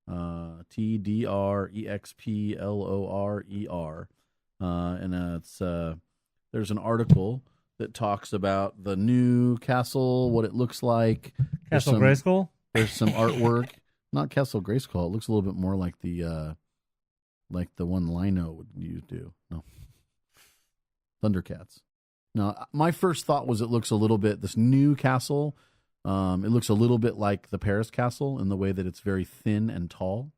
TDREXPLORER. And there's an article that talks about the new castle, what it looks like. Castle Grayskull? There's some artwork. Not Castle Grayskull. It looks a little bit more like the one Lino would do. No. Thundercats. Now, my first thought was it looks a little bit, this new castle, it looks a little bit like the Paris castle in the way that it's very thin and tall.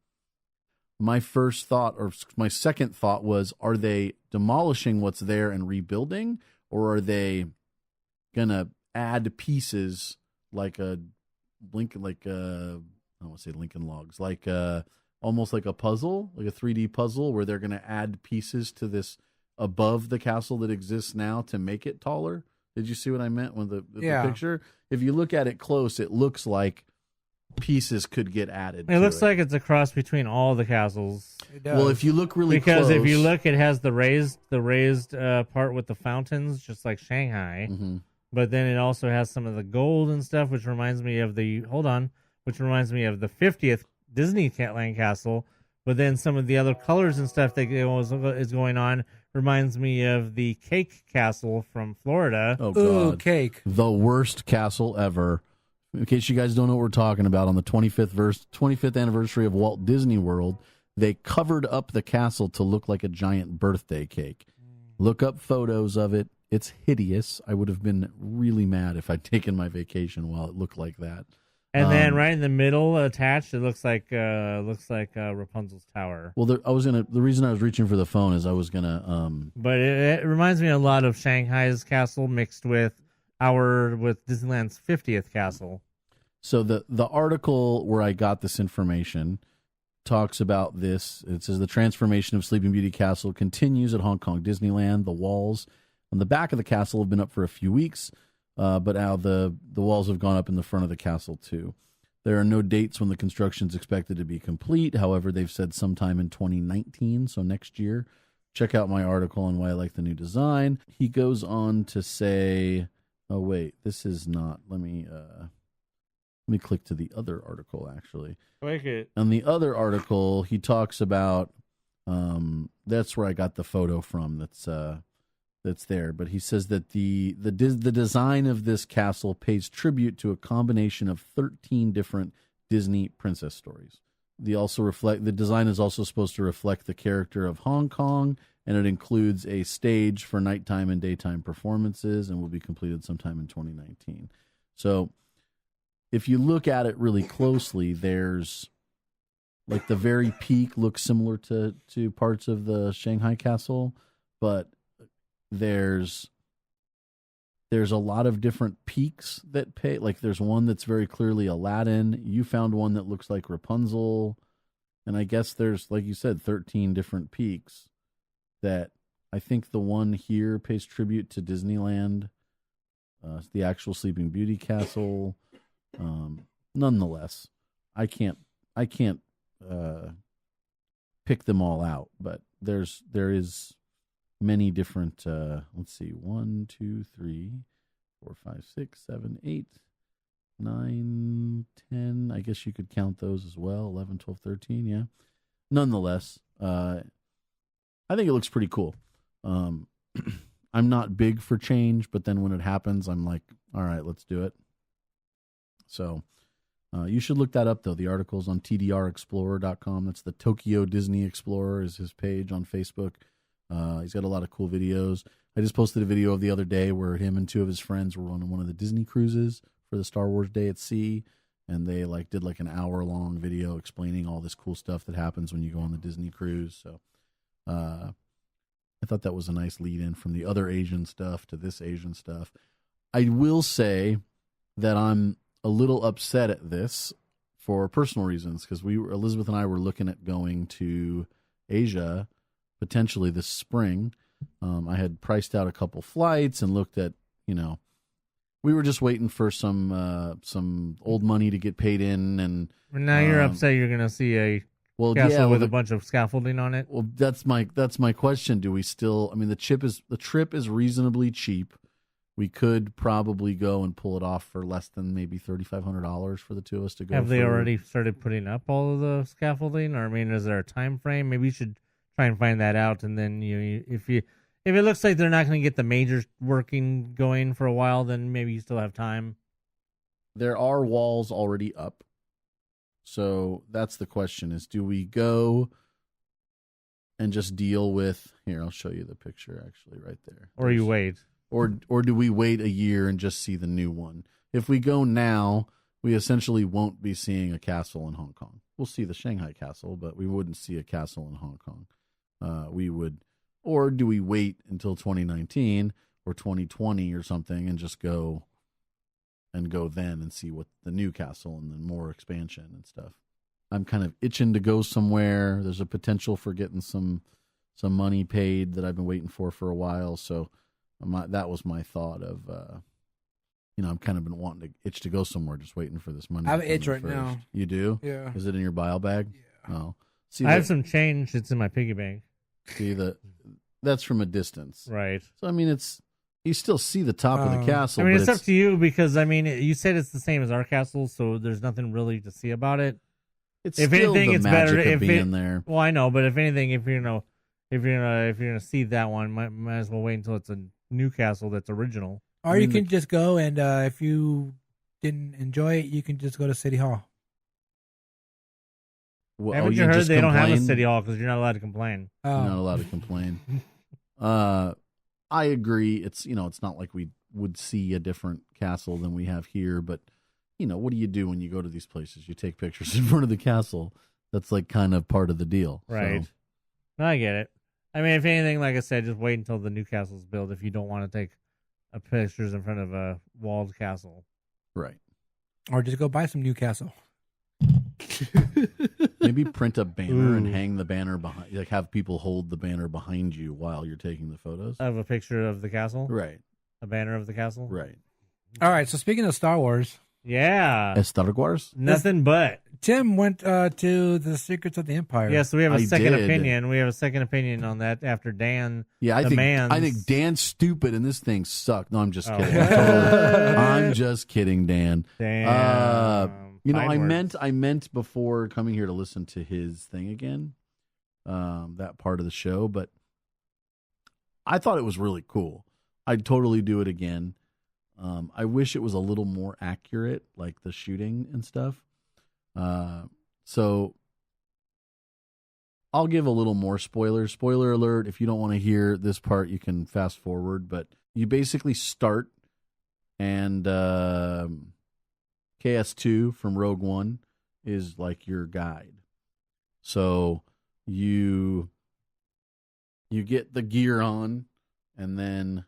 My first thought, or my second thought was, are they demolishing what's there and rebuilding? Or are they going to add pieces like I don't want to say Lincoln Logs, almost like a puzzle, like a 3D puzzle, where they're going to add pieces to this above the castle that exists now to make it taller? Did you see what I meant with the picture? If you look at it close, it looks like pieces could get added. It looks like it's a cross between all the castles. It does. Well, if you look really because close, if you look, it has the raised part with the fountains, just like Shanghai. Mm-hmm. But then it also has some of the gold and stuff, which reminds me of the 50th Disneyland castle. But then some of the other colors and stuff that is going on reminds me of the Cake Castle from Florida. Oh, God. Ooh, cake. The worst castle ever. In case you guys don't know what we're talking about, on the 25th anniversary of Walt Disney World, they covered up the castle to look like a giant birthday cake. Look up photos of it. It's hideous. I would have been really mad if I'd taken my vacation while it looked like that. And then right in the middle, attached, it looks like Rapunzel's tower. Well, the reason I was reaching for the phone is I was gonna. But it reminds me a lot of Shanghai's castle mixed with Disneyland's 50th castle. So the article where I got this information talks about this. It says the transformation of Sleeping Beauty Castle continues at Hong Kong Disneyland. The walls on the back of the castle have been up for a few weeks. But now the walls have gone up in the front of the castle too. There are no dates when the construction is expected to be complete. However, they've said sometime in 2019, so next year. Check out my article on why I like the new design. He goes on to say, oh wait, this is not. Let me click to the other article actually. Click it. On the other article, he talks about that's where I got the photo from. That's there, but he says that the design of this castle pays tribute to a combination of 13 different Disney princess stories. The design is also supposed to reflect the character of Hong Kong, and it includes a stage for nighttime and daytime performances, and will be completed sometime in 2019. So, if you look at it really closely, there's like the very peak looks similar to parts of the Shanghai castle, but there's a lot of different peaks that pay. Like there's one that's very clearly Aladdin. You found one that looks like Rapunzel. And I guess there's, like you said, 13 different peaks that I think the one here pays tribute to Disneyland. The actual Sleeping Beauty Castle. Nonetheless, I can't pick them all out, but there is many different, let's see, 1, 2, 3, 4, 5, 6, 7, 8, 9, 10. I guess you could count those as well. 11, 12, 13, yeah. Nonetheless, I think it looks pretty cool. I'm not big for change, but then when it happens, I'm like, all right, let's do it. So you should look that up, though. The article's on tdrexplorer.com. That's the Tokyo Disney Explorer is his page on Facebook. He's got a lot of cool videos. I just posted a video of the other day where him and 2 of his friends were on one of the Disney cruises for the Star Wars Day at Sea, and they did an hour-long video explaining all this cool stuff that happens when you go on the Disney cruise. So I thought that was a nice lead-in from the other Asian stuff to this Asian stuff. I will say that I'm a little upset at this for personal reasons, because Elizabeth and I were looking at going to Asia potentially this spring. I had priced out a couple flights and looked at, we were just waiting for some old money to get paid in, and now you're upset you're going to see a castle with a bunch of scaffolding on it. Well, that's my question. Do we still? I mean, the trip is reasonably cheap. We could probably go and pull it off for less than maybe $3,500 for the two of us to go. Have they already started putting up all of the scaffolding? Or, I mean, is there a time frame? Maybe you should try and find that out. And then if it looks like they're not going to get the major working going for a while, then maybe you still have time. There are walls already up. So that's the question is, do we go and just deal with, here, I'll show you the picture actually right there. Or you wait. Or do we wait a year and just see the new one? If we go now, we essentially won't be seeing a castle in Hong Kong. We'll see the Shanghai castle, but we wouldn't see a castle in Hong Kong. Or do we wait until 2019 or 2020 or something and just go then and see what the new castle and then more expansion and stuff. I'm kind of itching to go somewhere. There's a potential for getting some money paid that I've been waiting for a while. So that was my thought of, I've kind of been wanting to itch to go somewhere, just waiting for this money. I have an itch right now. You do? Yeah. Is it in your bio bag? Yeah. Oh. See, I have some change. It's in my piggy bank. See, that's from a distance. Right. So, I mean, you still see the top of the castle. I mean, but it's up to you because, I mean, you said it's the same as our castle, so there's nothing really to see about it. It's if still anything, the it's magic better of being there. Well, I know, but if anything, if you're gonna see that one, might as well wait until it's a new castle that's original. Or you can just go and if you didn't enjoy it, you can just go to City Hall. Well, Haven't you heard they don't have a City Hall because you're not allowed to complain? You're not allowed to complain. I agree. It's not like we would see a different castle than we have here, but what do you do when you go to these places? You take pictures in front of the castle. That's like kind of part of the deal. Right. So. I get it. I mean, if anything, like I said, just wait until the new castle's built if you don't want to take pictures in front of a walled castle. Right. Or just go buy some new castle. Maybe print a banner and hang the banner behind, like have people hold the banner behind you while you're taking the photos. Of a picture of the castle? Right. A banner of the castle? Right. All right, so speaking of Star Wars. Yeah. Star Wars? Nothing but. Tim went to the Secrets of the Empire. Yeah, so we have a I second did. opinion. We have a second opinion on that after Dan. Yeah, I think Dan's stupid and this thing sucked. No, I'm just kidding. I'm just kidding, Dan. Damn. I meant before coming here to listen to his thing again, that part of the show, but I thought it was really cool. I'd totally do it again. I wish it was a little more accurate, like the shooting and stuff. So I'll give a little more spoilers. Spoiler alert, if you don't want to hear this part, you can fast forward, but you basically start and KS2 from Rogue One is like your guide. So you get the gear on and then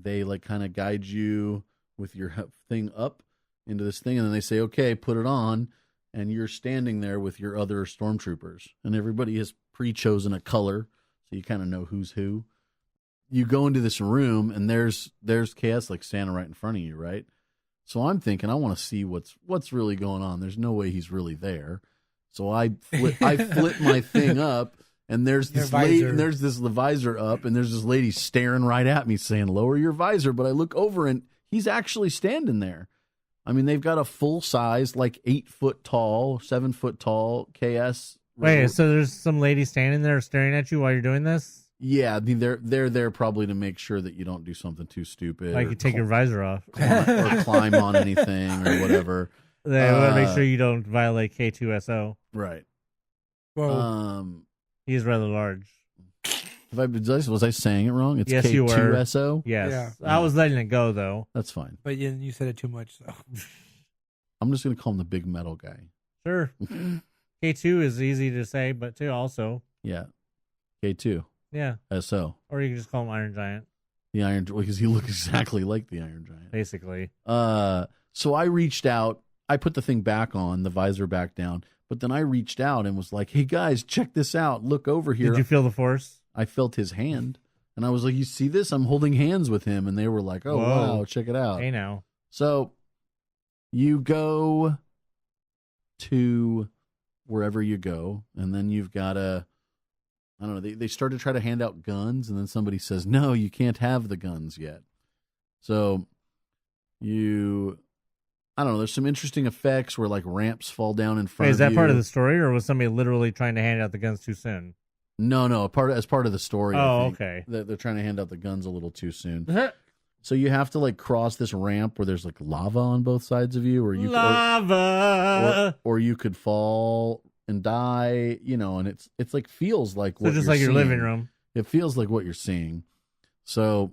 they like kind of guide you with your thing up into this thing, and then they say, okay, put it on, and you're standing there with your other stormtroopers, and everybody has pre-chosen a color, so you kind of know who's who. You go into this room, and there's KS like standing right in front of you, right? So I'm thinking, I want to see what's really going on. There's no way he's really there. So I flip my thing up, and there's this lady, and there's this visor up, and there's this lady staring right at me saying, lower your visor. But I look over, and he's actually standing there. I mean, they've got a full size, like 8 foot tall, 7 foot tall KS. Wait, so there's some lady standing there staring at you while you're doing this? Yeah, I mean, they're there probably to make sure that you don't do something too stupid. Like you take your visor off. Or climb on anything or whatever. They want to make sure you don't violate K2SO. Right. Well, he's rather large. Was I saying it wrong? It's yes, you were. K2SO? Yes. Yeah. I was letting it go, though. That's fine. but you said it too much, so. I'm just going to call him the big metal guy. Sure. K2 is easy to say, but 2 also. Yeah. K2. Yeah. SO. Or you can just call him Iron Giant. The Iron, because he looks exactly like the Iron Giant. Basically. So I reached out. I put the thing back on, the visor back down. But then I reached out and was like, hey, guys, check this out. Look over here. Did you feel the force? I felt his hand. And I was like, you see this? I'm holding hands with him. And they were like, oh, Whoa. wow, check it out. Hey, now. So you go to wherever you go. And then you've got I don't know, they start to try to hand out guns. And then somebody says, no, you can't have the guns yet. So I don't know, there's some interesting effects where like ramps fall down in front Wait, of you. is that part of the story, or was somebody literally trying to hand out the guns too soon? No, as part of the story. Oh, I think, okay. They're trying to hand out the guns a little too soon. So you have to like cross this ramp where there's like lava on both sides of you, or you lava, or you could fall and die, and it's like feels like what so just you're like your seeing. living room. It feels like what you're seeing. So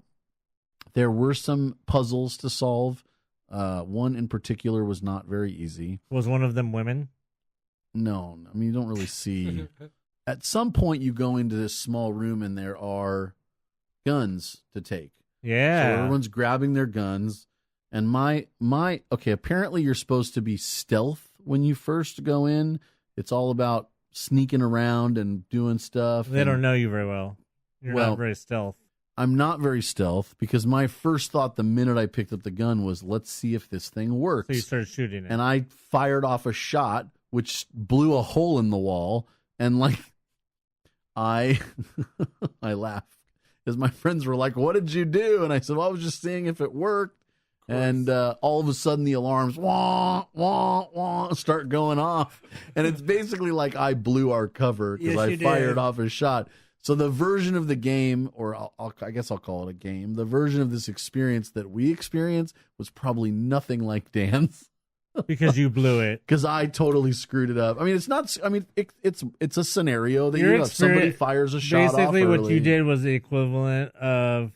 there were some puzzles to solve. One in particular was not very easy. Was one of them women? No, I mean you don't really see. At some point, you go into this small room and there are guns to take. Yeah. So everyone's grabbing their guns. And okay, apparently you're supposed to be stealth when you first go in. It's all about sneaking around and doing stuff. They don't know you very well. You're not very stealth. I'm not very stealth because my first thought the minute I picked up the gun was, let's see if this thing works. So you started shooting it. And I fired off a shot, which blew a hole in the wall. And like, I laughed because my friends were like, what did you do? And I said, well, I was just seeing if it worked. And all of a sudden the alarms wah, wah, wah, start going off. And it's basically like I blew our cover because I fired off a shot. So the version of the game, or I guess I'll call it a game, the version of this experience that we experienced was probably nothing like Dan's. Because you blew it. Because I totally screwed it up. I mean, it's not. I mean, it's a scenario that if somebody fires a shot off basically, early. what you did was the equivalent of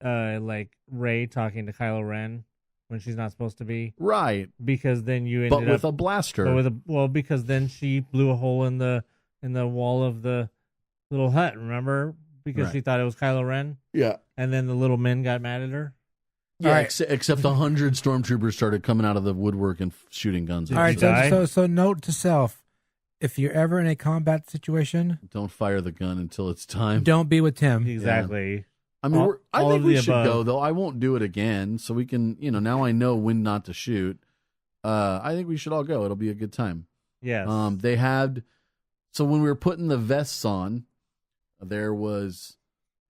like Rey talking to Kylo Ren when she's not supposed to be. Right. Because then you ended but with a blaster. Because then she blew a hole in the wall of the little hut. Remember? Because she thought it was Kylo Ren. Yeah. And then the little men got mad at her. Yeah, right. Except 100 stormtroopers started coming out of the woodwork and shooting guns. All right, so note to self: if you're ever in a combat situation, don't fire the gun until it's time. Don't be with Tim. Exactly. Yeah. I mean, I think we should go though. I won't do it again, so we can. Now I know when not to shoot. I think we should all go. It'll be a good time. Yes. They had. So when we were putting the vests on, there's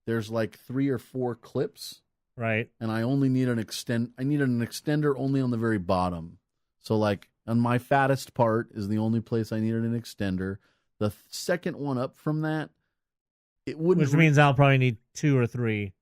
like 3 or 4 clips. Right. And I only need an extender only on the very bottom. So like on my fattest part is the only place I needed an extender. The second one up from that, it wouldn't. Which means I'll probably need 2 or 3.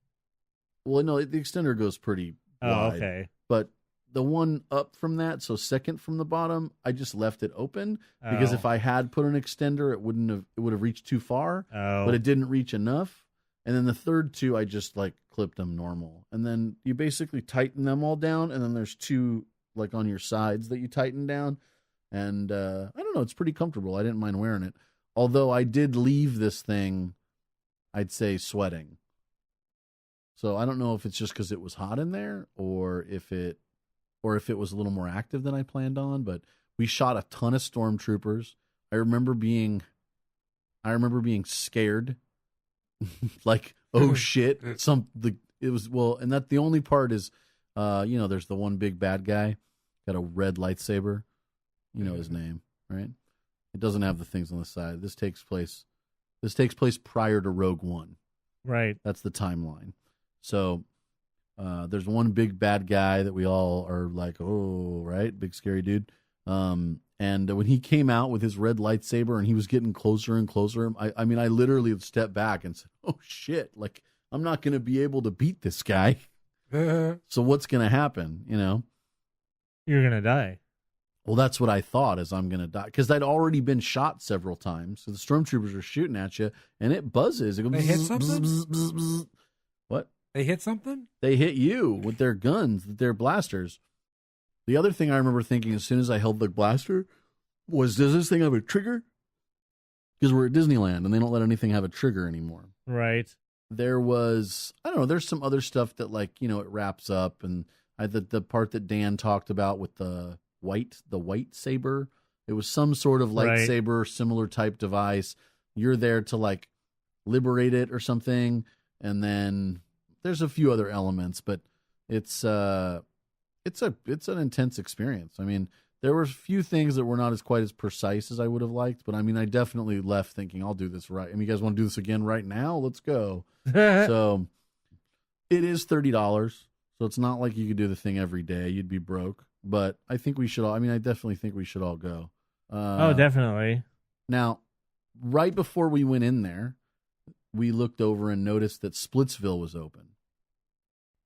Well, no, the extender goes pretty wide. Oh, okay. But the one up from that, so second from the bottom, I just left it open because if I had put an extender, it would have reached too far. Oh. But it didn't reach enough. And then the third 2, I just like clipped them normal. And then you basically tighten them all down. And then there's 2 like on your sides that you tighten down. And I don't know, it's pretty comfortable. I didn't mind wearing it. Although I did leave this thing, I'd say, sweating. So I don't know if it's just because it was hot in there or if it was a little more active than I planned on. But we shot a ton of stormtroopers. I remember being scared. Like, oh shit, and that the only part is there's the one big bad guy got a red lightsaber, his name, right? It doesn't have the things on the side. This takes place prior to Rogue One, right? That's the timeline. So there's one big bad guy that we all are like, oh, right, big scary dude. And when he came out with his red lightsaber and he was getting closer and closer, I mean, I literally stepped back and said, oh, shit, like, I'm not going to be able to beat this guy. So what's going to happen, You're going to die. Well, that's what I thought is I'm going to die. Because I'd already been shot several times. So the stormtroopers are shooting at you, and it buzzes. It goes, they hit something? Bzz, bzz, bzz. What? They hit something? They hit you with their guns, their blasters. The other thing I remember thinking as soon as I held the blaster was, does this thing have a trigger? Because we're at Disneyland and they don't let anything have a trigger anymore. Right. There was, I don't know, there's some other stuff that it wraps up. And the part that Dan talked about with the white saber, it was some sort of lightsaber, similar type device. You're there to liberate it or something. And then there's a few other elements, but it's an intense experience. I mean, there were a few things that were not quite as precise as I would have liked, but I mean, I definitely left thinking, I'll do this right. I mean, you guys want to do this again right now? Let's go. So it is $30. So it's not like you could do the thing every day. You'd be broke. But I think we should all, I mean, I definitely think we should all go. Oh, definitely. Now, right before we went in there, we looked over and noticed that Splitsville was open.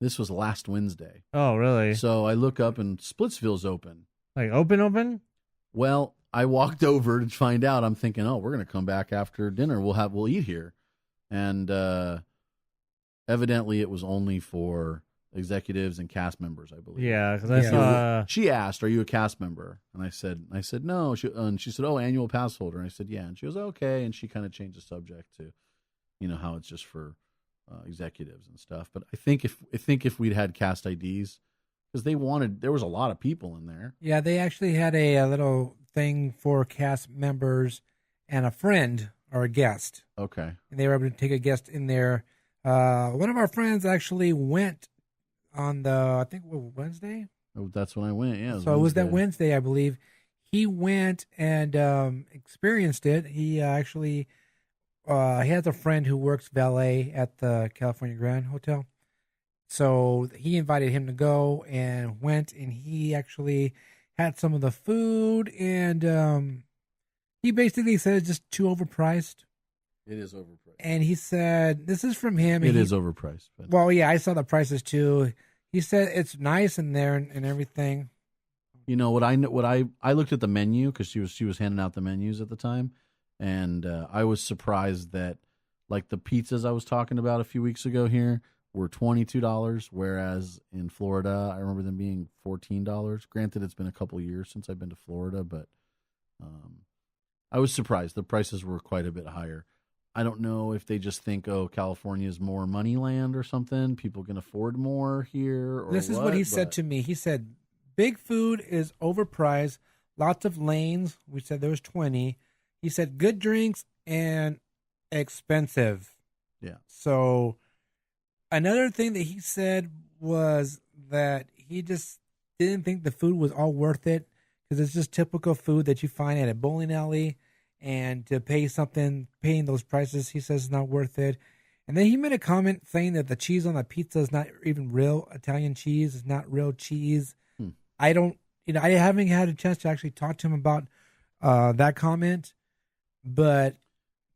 This was last Wednesday. Oh, really? So I look up and Splitsville's open. Like open? Well, I walked over to find out. I'm thinking, oh, we're going to come back after dinner. We'll eat here. And evidently it was only for executives and cast members, I believe. Yeah, because I saw. She asked, "Are you a cast member?" And I said, "No." And she said, "Oh, annual pass holder." And I said, "Yeah." And she goes, "Okay." And she kind of changed the subject to, how it's just for executives and stuff. But I think if we'd had cast IDs, because there was a lot of people in there. Yeah, they actually had a little thing for cast members and a friend or a guest. Okay. And they were able to take a guest in there. One of our friends actually went on I think Wednesday. Oh, that's when I went. Yeah. So it was that Wednesday, I believe. He went and experienced it. He actually he has a friend who works valet at the California Grand Hotel. So he invited him to go and went, and he actually had some of the food, and he basically said it's just too overpriced. It is overpriced. And he said, this is from him. It is overpriced. But... Well, yeah, I saw the prices too. He said it's nice in there and everything. You know what I looked at the menu because she was handing out the menus at the time, and I was surprised that like the pizzas I was talking about a few weeks ago here were $22, whereas in Florida I remember them being $14. Granted, it's been a couple years since I've been to Florida, but I was surprised the prices were quite a bit higher. I don't know if they just think, oh, California is more money land or something. People can afford more here. Or this is what he said to me. He said, big food is overpriced. Lots of lanes. We said there was 20. He said good drinks and expensive. Yeah. So another thing that he said was that he just didn't think the food was all worth it because it's just typical food that you find at a bowling alley. And to paying those prices, he says is not worth it. And then he made a comment saying that the cheese on the pizza is not even real Italian cheese. It's not real cheese. I haven't had a chance to actually talk to him about that comment. But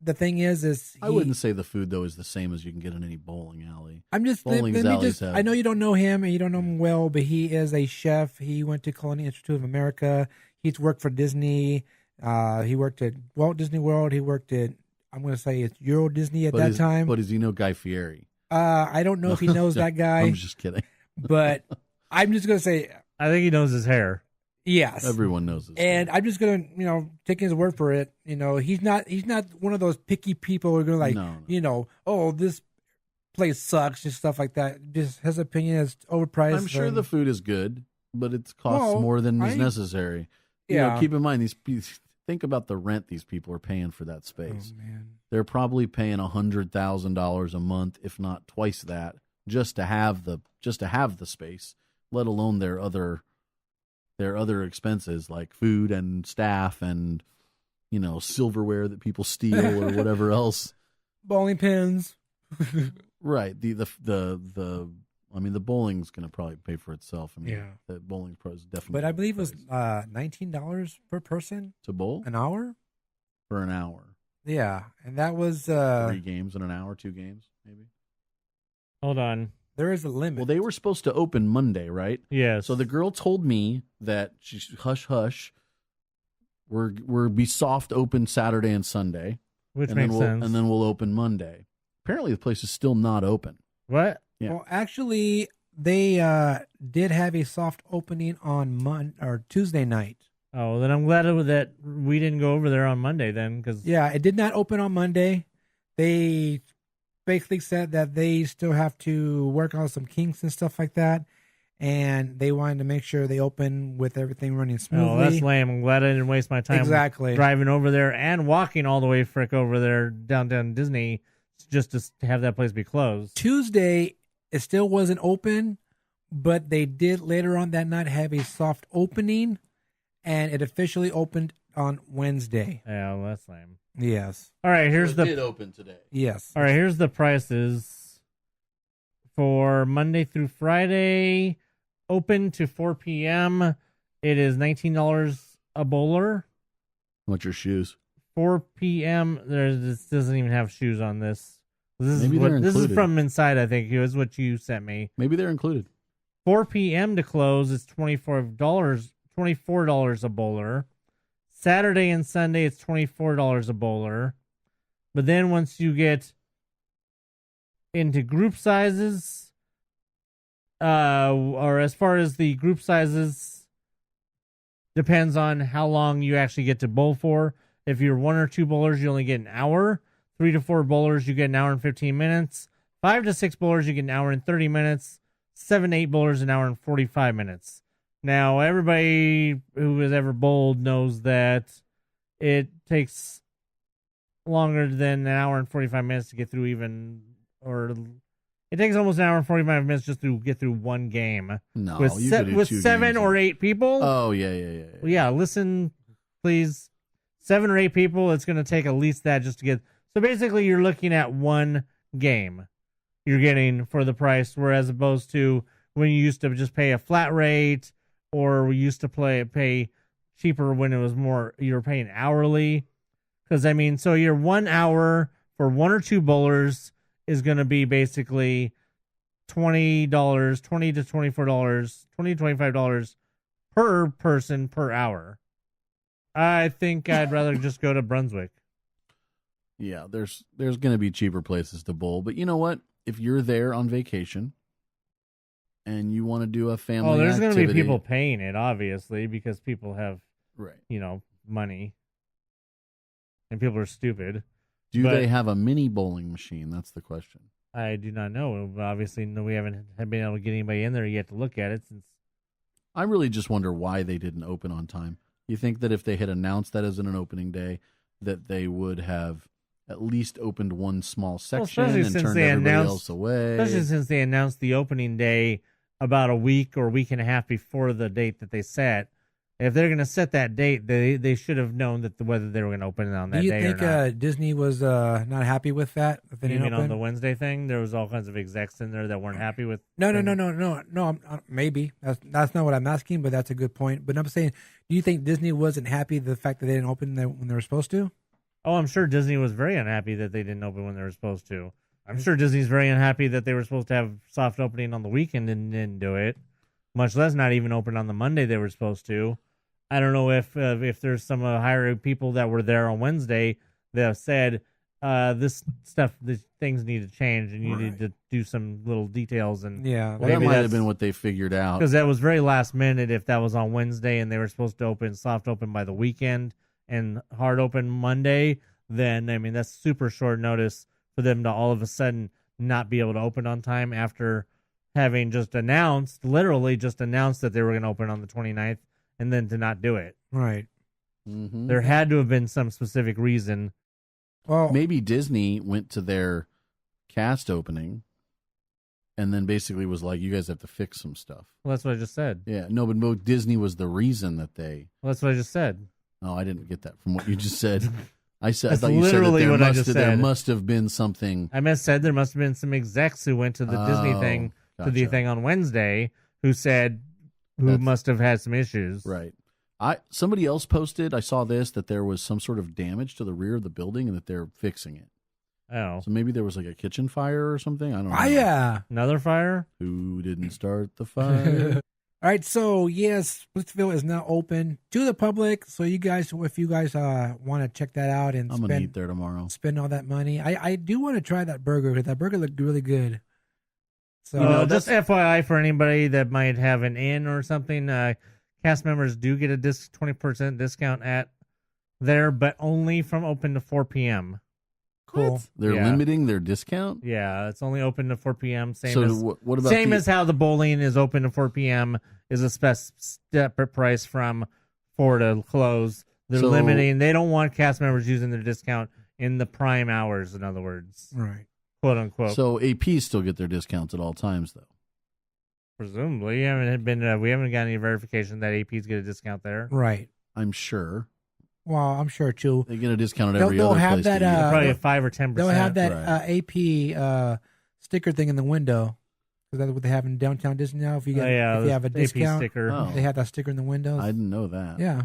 the thing is I wouldn't say the food though is the same as you can get in any bowling alley. I'm just I know you don't know him and you don't know him well, but he is a chef. He went to Culinary Institute of America. He's worked for Disney. He worked at Walt Disney World. He worked at, I'm going to say it's Euro Disney at that time. But does he know Guy Fieri? I don't know if he knows that guy. I'm just kidding. But I'm just going to say. I think he knows his hair. Yes. Everyone knows his and hair. I'm just going to, take his word for it. He's not one of those picky people who are going to No. Oh, this place sucks and stuff like that. Just his opinion is overpriced. I'm sure the food is good, but it costs more than is necessary. Keep in mind think about the rent these people are paying for that space. Oh, man. They're probably paying $100,000 a month, if not twice that, just to have the space, let alone their other expenses like food and staff and silverware that people steal or whatever else. Bowling pins. Right. The bowling's going to probably pay for itself. The bowling pro is definitely. But I believe it was $19 per person to bowl an hour for an hour. Yeah, and that was 3 games in an hour, 2 games maybe. Hold on. There is a limit. Well, they were supposed to open Monday, right? Yes. So the girl told me that she's hush. We're be soft open Saturday and Sunday, which makes sense. And then we'll open Monday. Apparently, the place is still not open. What? Yeah. Well, actually, they did have a soft opening on Tuesday night. Oh, well, then I'm glad that we didn't go over there on Monday then. Yeah, it did not open on Monday. They basically said that they still have to work on some kinks and stuff like that, and they wanted to make sure they open with everything running smoothly. Oh, that's lame. I'm glad I didn't waste my time driving over there and walking all the way over there downtown Disney just to have that place be closed. Tuesday, it still wasn't open, but they did later on that night have a soft opening, and it officially opened on Wednesday. Yeah, well, that's lame. Yes. All right, It did open today. Yes. All right, here's the prices for Monday through Friday, open to 4 p.m. It is $19 a bowler. What's your shoes? 4 p.m. This doesn't even have shoes on this. This is from inside, I think. It was what you sent me. Maybe they're included. 4 p.m. to close is $24 a bowler. Saturday and Sunday, it's $24 a bowler. But then once you get into group sizes, or as far as the group sizes, depends on how long you actually get to bowl for. If you're 1 or 2 bowlers, you only get an hour. 3 to 4 bowlers, you get an hour and 15 minutes. 5 to 6 bowlers, you get an hour and 30 minutes. 7 to 8 bowlers, an hour and 45 minutes. Now, everybody who has ever bowled knows that it takes longer than an hour and 45 minutes to get through it takes almost an hour and 45 minutes just to get through one game. No, with 7 or 8 people. Oh, yeah. Well, yeah, listen, please. 7 or 8 people, it's going to take at least that just to get. So basically, you're looking at one game you're getting for the price, whereas opposed to when you used to just pay a flat rate, or we used to pay cheaper when it was more, you were paying hourly. Because, so your 1 hour for 1 or 2 bowlers is going to be basically $20 to $24, $20 to $25 per person per hour. I think I'd rather just go to Brunswick. Yeah, there's going to be cheaper places to bowl. But you know what? If you're there on vacation and you want to do a family activity. There's going to be people paying it, obviously, because people have, money. And people are stupid. Do they have a mini bowling machine? That's the question. I do not know. Obviously, we haven't been able to get anybody in there yet to look at it. I really just wonder why they didn't open on time. You think that if they had announced that as an opening day, that they would have at least opened one small section and turned everybody else away? Especially since they announced the opening day about a week or week and a half before the date that they set. If they're going to set that date, they should have known whether they were going to open it on that day or not. Do you think Disney was not happy with that? You mean on the Wednesday thing? There was all kinds of execs in there that weren't happy with. No. Maybe that's not what I'm asking, but that's a good point. But I'm saying, do you think Disney wasn't happy the fact that they didn't open when they were supposed to? Oh, I'm sure Disney was very unhappy that they didn't open when they were supposed to. I'm sure Disney's very unhappy that they were supposed to have soft opening on the weekend and didn't do it. Much less not even open on the Monday they were supposed to. I don't know if there's some higher people that were there on Wednesday that have said these things need to change and you need to do some little details. And yeah, that might have been what they figured out. Because that was very last minute if that was on Wednesday and they were supposed to soft open by the weekend and hard open Monday, then, that's super short notice for them to all of a sudden not be able to open on time after having literally just announced that they were going to open on the 29th. And then to not do it. Right. Mm-hmm. There had to have been some specific reason. Well, maybe Disney went to their cast opening and then basically was like, you guys have to fix some stuff. Well, that's what I just said. Yeah. No, but Disney was the reason that they... Well, that's what I just said. No, I didn't get that from what you just said. I thought you said that there must have been something... I said there must have been some execs who went to the Disney thing, gotcha. to the thing on Wednesday, who said... must have had some issues. Right. Somebody else posted, I saw this, that there was some sort of damage to the rear of the building and that they're fixing it. Oh. So maybe there was like a kitchen fire or something. I don't know. Oh, yeah. Another fire? Who didn't start the fire? All right. So, yes, Splitsville is now open to the public. So, if you guys want to check that out and I'm going to eat there tomorrow. Spend all that money. I do want to try that burger because that burger looked really good. So just FYI for anybody that might have an inn or something, cast members do get a 20% discount at there, but only from open to 4 p.m. Cool. What? They're limiting their discount? Yeah, it's only open to 4 p.m. What about as how the bowling is open to 4 p.m. is a separate price from 4 to close. They're limiting. They don't want cast members using their discount in the prime hours, in other words. Right. Quote unquote. So APs still get their discounts at all times, though. Presumably, we haven't got any verification that APs get a discount there. Right. I'm sure. Well, I'm sure too. They get a discount at every other have place. That, probably a 5 or 10%. They'll have that AP sticker thing in the window. Is that what they have in downtown Disney now? If you get, yeah, if you have a AP discount, sticker. Oh. they have that sticker in the windows. I didn't know that. Yeah.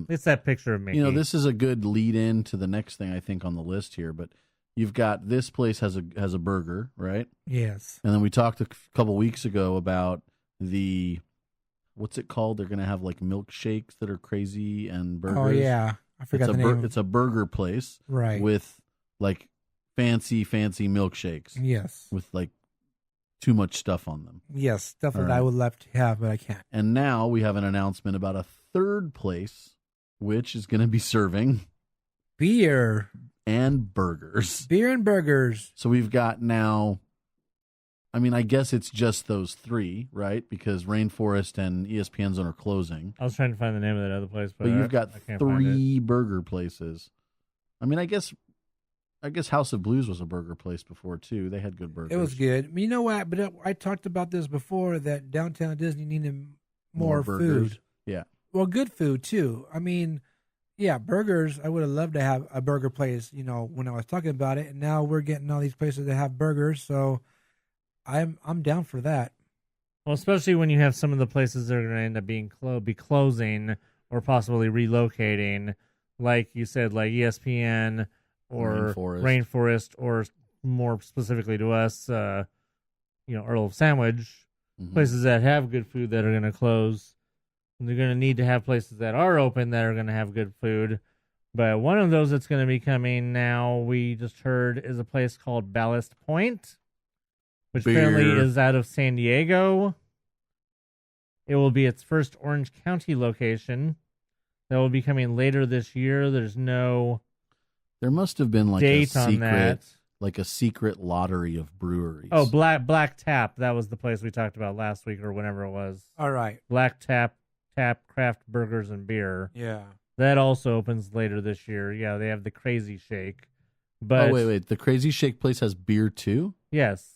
It's that picture of Mickey. You know, this is a good lead in to the next thing I think on the list here. But you've got this place has a burger, right? Yes. And then we talked a couple weeks ago about the what's it called? They're gonna have like milkshakes that are crazy and burgers. Oh yeah, I forgot the name. It's a burger place, Right. With like fancy milkshakes Yes. with like too much stuff on them. Yes. Stuff All that right. I would love to have, but I can't. And now we have an announcement about a third place, which is going to be serving Beer and burgers. and burgers. So we've got now, I mean, I guess it's just those three, right? Because Rainforest and ESPN Zone are closing. I was trying to find the name of that other place, but But you've got I can't find it. 3 burger places. I mean, I guess House of Blues was a burger place before, too. They had good burgers. It was good. You know what? But I talked about this before, that downtown Disney needed more burgers. food. Yeah. Well, good food too. I mean, yeah, burgers. I would have loved to have a burger place, you know, when I was talking about it. And now we're getting all these places that have burgers, so I'm down for that. Well, especially when you have some of the places that are going to end up being be closing or possibly relocating, like you said, like ESPN or Rainforest, or more specifically to us, Earl of Sandwich, places that have good food that are going to close. And they're going to need to have places that are open that are going to have good food. But one of those that's going to be coming now, we just heard, is a place called Ballast Point, which apparently is out of San Diego. It will be its first Orange County location. That will be coming later this year. There's no There must have been like date on that. Like a secret lottery of breweries. Oh, Black Tap. That was the place we talked about last week or whenever it was. All right. Black Tap Craft Burgers and Beer. Yeah. That also opens later this year. Yeah, they have the Crazy Shake. But oh, wait. The Crazy Shake place has beer too? Yes.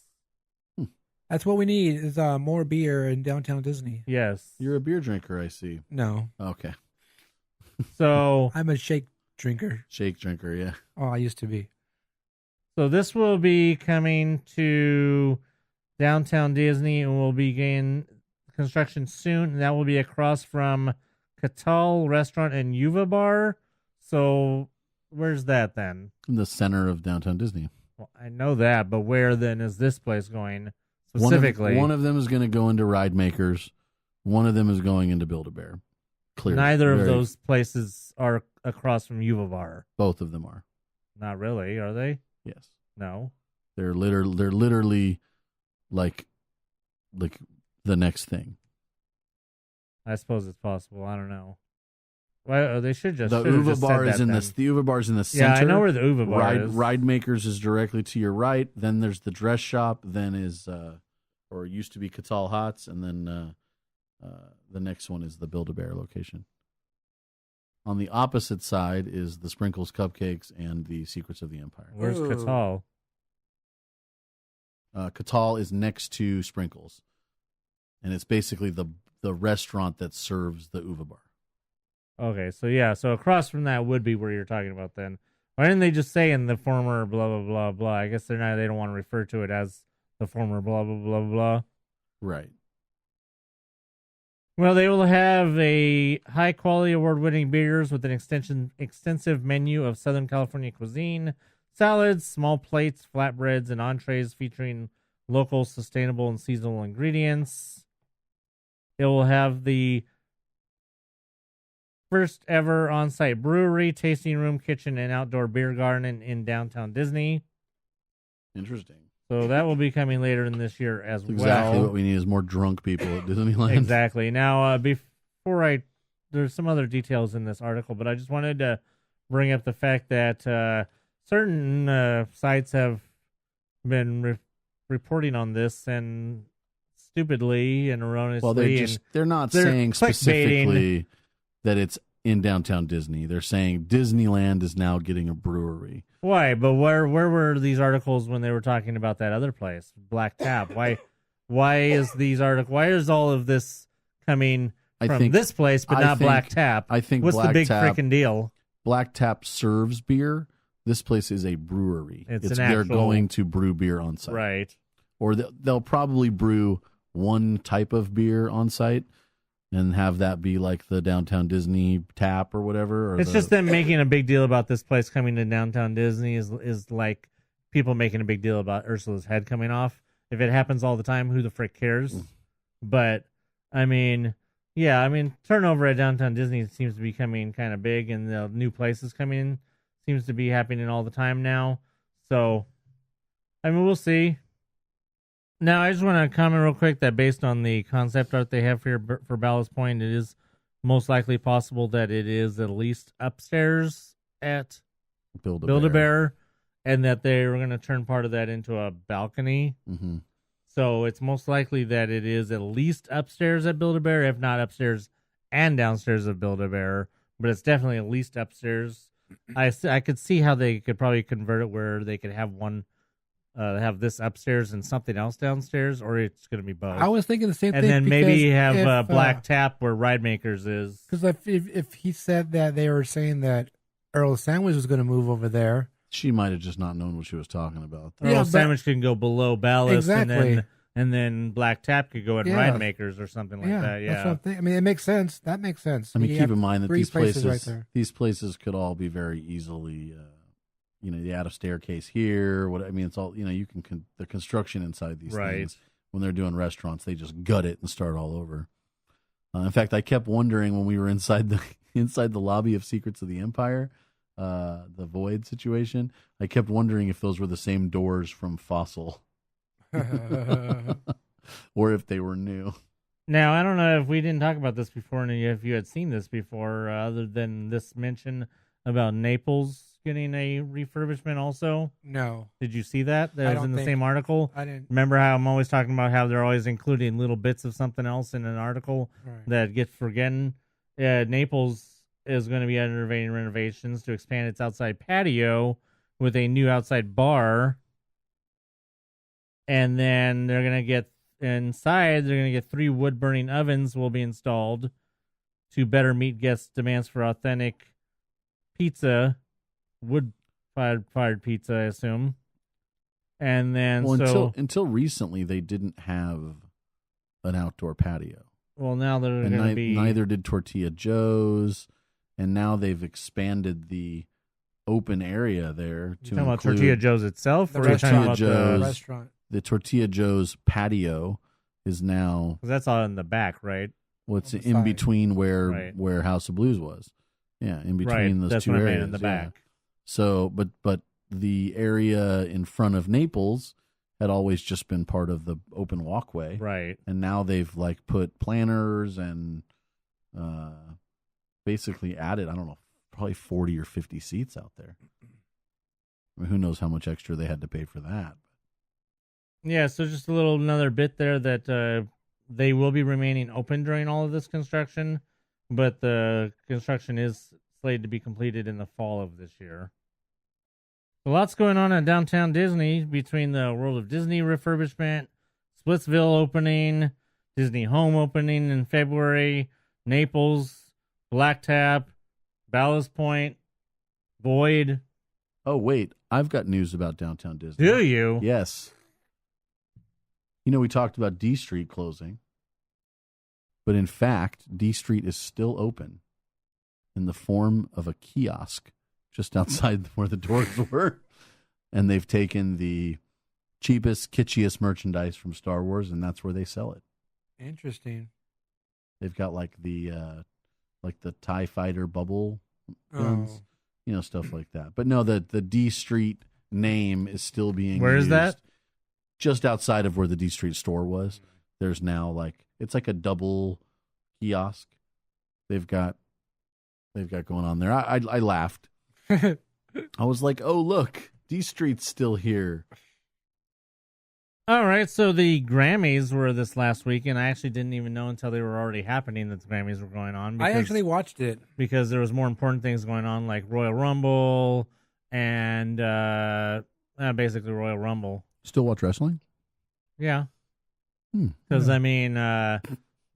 That's what we need is more beer in downtown Disney. Yes. You're a beer drinker, I see. No. Okay. So I'm a shake drinker. Shake drinker, yeah. Oh, I used to be. So this will be coming to downtown Disney and will begin construction soon. And that will be across from Catal Restaurant and Yuva Bar. So where's that then? In the center of downtown Disney. Well, I know that, but where then is this place going specifically? One of them is going to go into Ride Makers. One of them is going into Build-A-Bear. Clearly. Neither of those places are across from Yuva Bar. Both of them are. Not really, are they? Yes. No. They're literally like the next thing. I suppose it's possible. I don't know. Well, they should just. The Uva Bar is in the Uva Bar's in the center. Yeah, I know where the Uva Bar is. Ride Makers is directly to your right. Then there's the dress shop. Then is or it used to be Catal Hots, and then the next one is the Build-A-Bear location. On the opposite side is the Sprinkles Cupcakes and the Secrets of the Empire. Where's Catal? Catal is next to Sprinkles, and it's basically the restaurant that serves the Uva Bar. Okay, so yeah, so across from that would be where you're talking about then. Why didn't they just say in the former blah blah blah blah? I guess they don't want to refer to it as the former blah blah blah blah. Right. Well, they will have a high quality award winning beers with an extensive menu of Southern California cuisine, salads, small plates, flatbreads, and entrees featuring local, sustainable, and seasonal ingredients. It will have the first ever on-site brewery, tasting room, kitchen, and outdoor beer garden in downtown Disney. Interesting. So that will be coming later in this year as well. Exactly what we need is more drunk people at Disneyland. Exactly. Now, before there's some other details in this article, but I just wanted to bring up the fact that certain sites have been reporting on this and stupidly and erroneously. Well, they're not saying specifically that it's in downtown Disney. They're saying Disneyland is now getting a brewery. Why? But where were these articles when they were talking about that other place, Black Tap? Why is all of this coming from this place but not Black Tap? I think what's Black the big Tap, freaking deal? Black Tap serves beer. This place is a brewery. They're going to brew beer on site. Right. or they'll probably brew one type of beer on site and have that be like the Downtown Disney tap or whatever. Or it's just them making a big deal about this place coming to Downtown Disney is like people making a big deal about Ursula's head coming off. If it happens all the time, who the frick cares? But, I mean, turnover at Downtown Disney seems to be becoming kind of big, and the new places coming in seems to be happening all the time now. So, I mean, we'll see. Now, I just want to comment real quick that based on the concept art they have here for Ballast Point, it is most likely possible that it is at least upstairs at Build-A-Bear, and that they were going to turn part of that into a balcony. Mm-hmm. So it's most likely that it is at least upstairs at Build-A-Bear, if not upstairs and downstairs of Build-A-Bear, but it's definitely at least upstairs. I could see how they could probably convert it where they could have one. Have this upstairs and something else downstairs, or it's going to be both. I was thinking the same thing. And then maybe have Black Tap where Ride Makers is. Because if he said that they were saying that Earl Sandwich was going to move over there, she might have just not known what she was talking about. Earl Sandwich can go below Ballast, exactly. and then Black Tap could go at Ride Makers or something like that. Yeah, that's what I'm thinking. I mean, it makes sense. That makes sense. I mean, keep in mind that these right places could all be very easily. You add a staircase here. It's all, you can the construction inside these things. When they're doing restaurants, they just gut it and start all over. In fact, I kept wondering when we were inside the lobby of Secrets of the Empire, the Void situation. I kept wondering if those were the same doors from Fossil, or if they were new. Now, I don't know if we didn't talk about this before, and if you had seen this before, other than this mention about Naples getting a refurbishment also. No. Did you see that? That was in the same article? I didn't. Remember how I'm always talking about how they're always including little bits of something else in an article that gets forgotten? Naples is going to be undergoing renovations to expand its outside patio with a new outside bar. And then they're going to get inside, they're going to get 3 wood-burning ovens will be installed to better meet guests' demands for authentic pizza, wood-fired pizza, I assume. And then until recently, they didn't have an outdoor patio. Well, now they're going to be. Neither did Tortilla Joe's, and now they've expanded the open area there to talking about Tortilla Joe's itself, or the restaurant. The Tortilla Joe's patio is now. Because that's all in the back, right? What's in between where House of Blues was? Yeah, in between those two areas in the back. So, but the area in front of Naples had always just been part of the open walkway, right? And now they've put planters and basically added, I don't know, probably 40 or 50 seats out there. I mean, who knows how much extra they had to pay for that? Yeah, so just another bit there that they will be remaining open during all of this construction, but the construction is slated to be completed in the fall of this year. So lots going on at Downtown Disney between the World of Disney refurbishment, Splitsville opening, Disney Home opening in February, Naples, Black Tap, Ballast Point, Void. Oh, wait. I've got news about Downtown Disney. Do you? Yes. We talked about D Street closing. But in fact, D Street is still open in the form of a kiosk just outside where the doors were. And they've taken the cheapest, kitschiest merchandise from Star Wars, and that's where they sell it. Interesting. They've got the TIE Fighter bubble guns, stuff like that. But no, the D Street name is still being used. Where is that? Just outside of where the D Street store was. There's now it's like a double kiosk. They've got going on there. I laughed. I was like, oh, look, D Street's still here. All right, so the Grammys were this last week, and I actually didn't even know until they were already happening that the Grammys were going on. I actually watched it. Because there was more important things going on, like Royal Rumble and basically Royal Rumble. Still watch wrestling? Yeah. Because,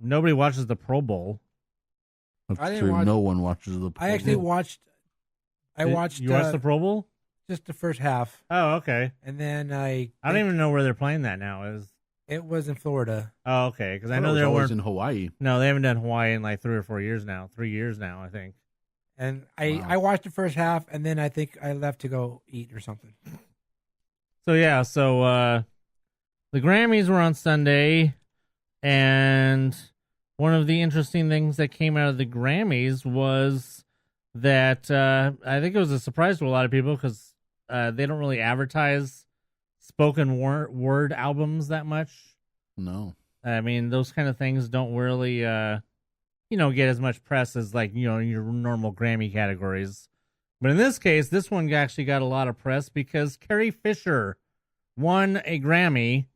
nobody watches the Pro Bowl. That's true. No one watches the Pro Bowl. I actually watched. You watched the Pro Bowl? just the first half, Oh, okay. and then I don't even know where they're playing that now. It was in Florida. Oh, okay. Because I thought know it was they always weren't. in Hawaii. No, they haven't done Hawaii in like 3 or 4 years now. 3 years now, I think. And Wow. I watched the first half, and then I think I left to go eat or something. So yeah, the Grammys were on Sunday, and one of the interesting things that came out of the Grammys was that I think it was a surprise to a lot of people because they don't really advertise spoken word albums that much. No. I mean, those kind of things don't really, get as much press as like, your normal Grammy categories. But in this case, this one actually got a lot of press because Carrie Fisher won a Grammy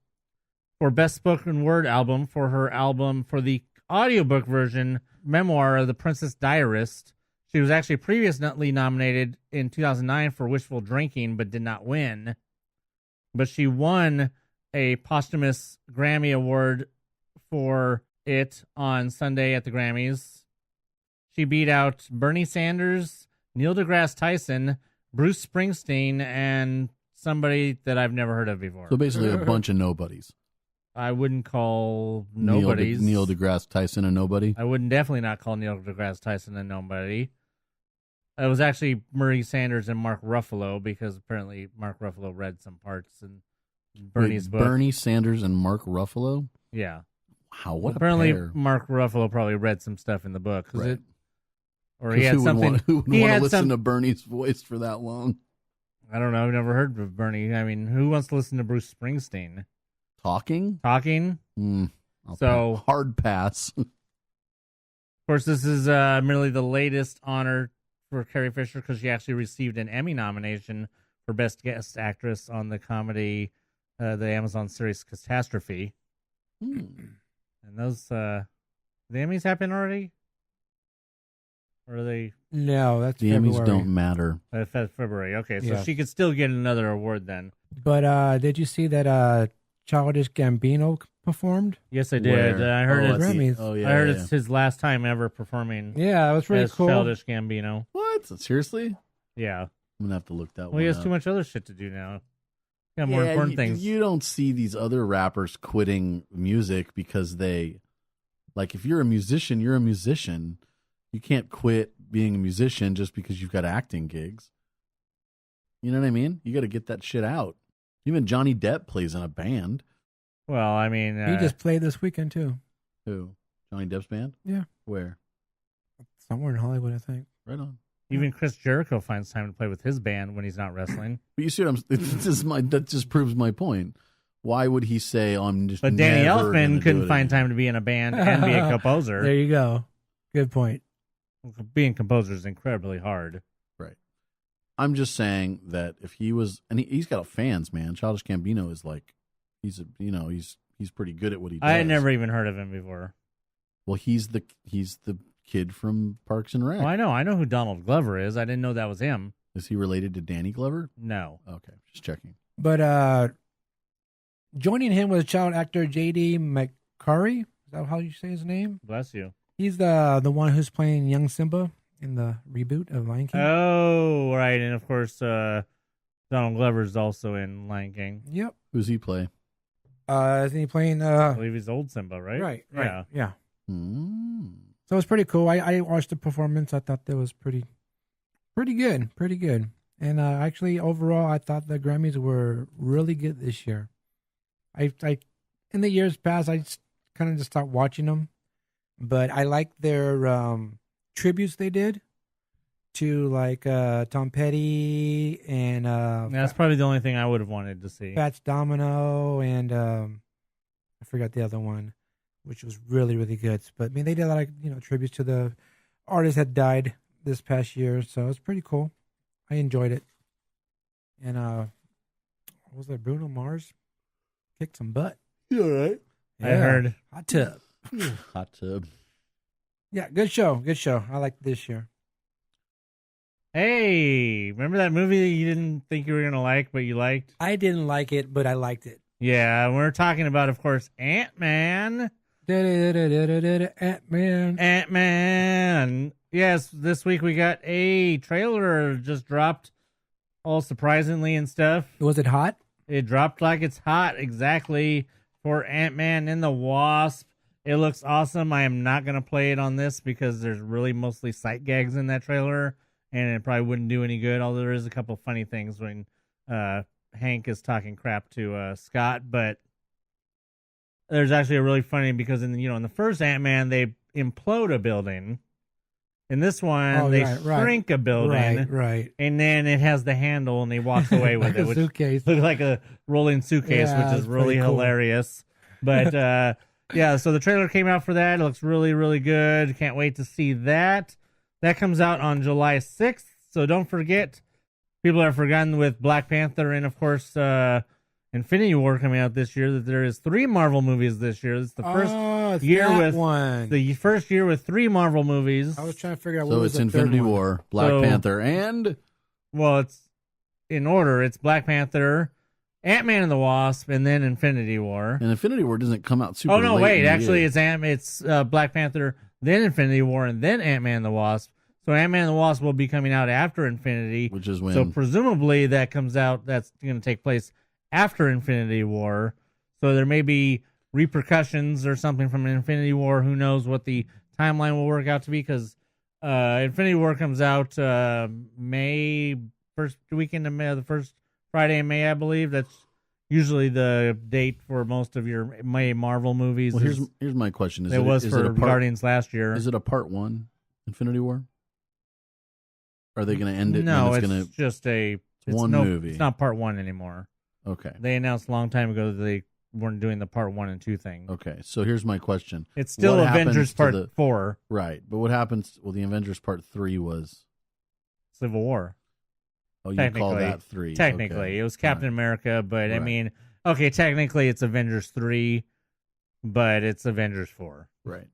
for Best Spoken Word Album for her album for the audiobook version, Memoir of the Princess Diarist. She was actually previously nominated in 2009 for Wishful Drinking, but did not win. But she won a posthumous Grammy Award for it on Sunday at the Grammys. She beat out Bernie Sanders, Neil deGrasse Tyson, Bruce Springsteen, and somebody that I've never heard of before. So basically a bunch of nobodies. I wouldn't call nobodies. Neil deGrasse Tyson a nobody? I wouldn't definitely not call Neil deGrasse Tyson a nobody. It was actually Bernie Sanders and Mark Ruffalo because apparently Mark Ruffalo read some parts in Bernie's book. Bernie Sanders and Mark Ruffalo? Yeah. Wow, what apparently a pair. Mark Ruffalo probably read some stuff in the book. Right. Or he had something. Who would he want to had listen to Bernie's voice for that long? I don't know. I've never heard of Bernie. I mean, who wants to listen to Bruce Springsteen? Talking? So hard pass. Of course, this is merely the latest honor for Carrie Fisher because she actually received an Emmy nomination for Best Guest Actress on the comedy, the Amazon series Catastrophe. And those, the Emmys happen already? Or are they? No, that's the February. Emmys don't matter. February. Okay, so Yeah. she could still get another award then. But did you see that Childish Gambino performed? Yes, I did. Where? I heard it's- it's. Grammys. Oh, yeah. I heard yeah. it's his last time ever performing. Yeah, it was really as cool. Childish Gambino. What? Seriously? Yeah. I'm going to have to look that one Well, he has up. too much other shit to do now. Got more important things. You don't see these other rappers quitting music because they, like, if you're a musician, you're a musician. You can't quit being a musician just because you've got acting gigs. You know what I mean? You got to get that shit out. Even Johnny Depp plays in a band. Well, I mean, He just played this weekend too. Who? Johnny Depp's band? Yeah. Where? Somewhere in Hollywood, I think. Right on. even Chris Jericho finds time to play with his band when he's not wrestling. But you see what that just proves my point. Why would he say, "Oh, I'm just"? But Danny never gonna Elfman do couldn't it find again"? time to be in a band and be a composer. There you go. Good point. Being a composer is incredibly hard. Right. I'm just saying that if he was, and he's got fans, man. Childish Gambino is like, he's pretty good at what he does. I had never even heard of him before. Well, he's the kid from Parks and Rec. Well, I know who Donald Glover is. I didn't know that was him. Is he related to Danny Glover? No. Okay, just checking. But joining him was child actor J.D. McCurry. Is that how you say his name? Bless you. He's the one who's playing young Simba in the reboot of Lion King. Oh, right. And of course, Donald Glover's also in Lion King. Yep. Who's he play? Isn't he playing? I believe he's old Simba, right? Right. Yeah. Yeah. Hmm. So it's pretty cool. I watched the performance. I thought that was pretty good. And actually, overall, I thought the Grammys were really good this year. I in the years past, I kind of just stopped watching them, but I like their tributes they did to like Tom Petty and That's probably the only thing I would have wanted to see. Fats Domino and I forgot the other one, which was really, really good. But I mean, they did a lot of tributes to the artists that died this past year, so it's pretty cool. I enjoyed it. And what was that? Bruno Mars kicked some butt. You all right? I heard. Hot tub. Hot tub. Yeah, good show. Good show. I liked this year. Hey, remember that movie that you didn't think you were going to like, but you liked? I didn't like it, but I liked it. Yeah, we're talking about, of course, Ant-Man. Ant-Man. Ant-Man. Yes, this week we got a trailer just dropped all surprisingly and stuff. Was it hot? It dropped like it's hot, exactly, for Ant-Man and the Wasp. It looks awesome. I am not going to play it on this because there's really mostly sight gags in that trailer, and it probably wouldn't do any good, although there is a couple funny things when Hank is talking crap to Scott, but there's actually a really funny because in the first Ant-Man, they implode a building. In this one, they shrink a building, right, and then it has the handle, and he walks away with it, which suitcase. looks like a rolling suitcase, which is really hilarious. But yeah, so the trailer came out for that. It looks really, really good. Can't wait to see that. That comes out on July 6th, so don't forget. People have forgotten with Black Panther and, of course, Infinity War coming out this year that there is 3 Marvel movies this year. It's the first year with one. The first year with 3 Marvel movies. I was trying to figure out. So it's Infinity War, Black Panther, and it's in order. It's Black Panther, Ant-Man and the Wasp, and then Infinity War. And Infinity War doesn't come out super. Oh no, late wait! Actually, it's Black Panther, then Infinity War, and then Ant-Man and the Wasp. So Ant-Man and the Wasp will be coming out after Infinity, which is when. So presumably that comes out. That's going to take place after Infinity War, so there may be repercussions or something from Infinity War. Who knows what the timeline will work out to be? Because Infinity War comes out May first weekend of May, the first Friday in May, I believe. That's usually the date for most of your May Marvel movies. Well, here's my question: It was for Guardians last year. Is it a part 1 Infinity War? Are they going to end it? No, it's just a one movie. It's not part 1 anymore. Okay. They announced a long time ago that they weren't doing the part 1 and 2 thing. Okay, so here's my question. It's still Avengers Part 4. Right, but what happens? Well, the Avengers Part 3 was Civil War. Oh, you call that 3. Technically. Okay. It was Captain America, but I mean, okay, technically it's Avengers 3, but it's Avengers 4. Right.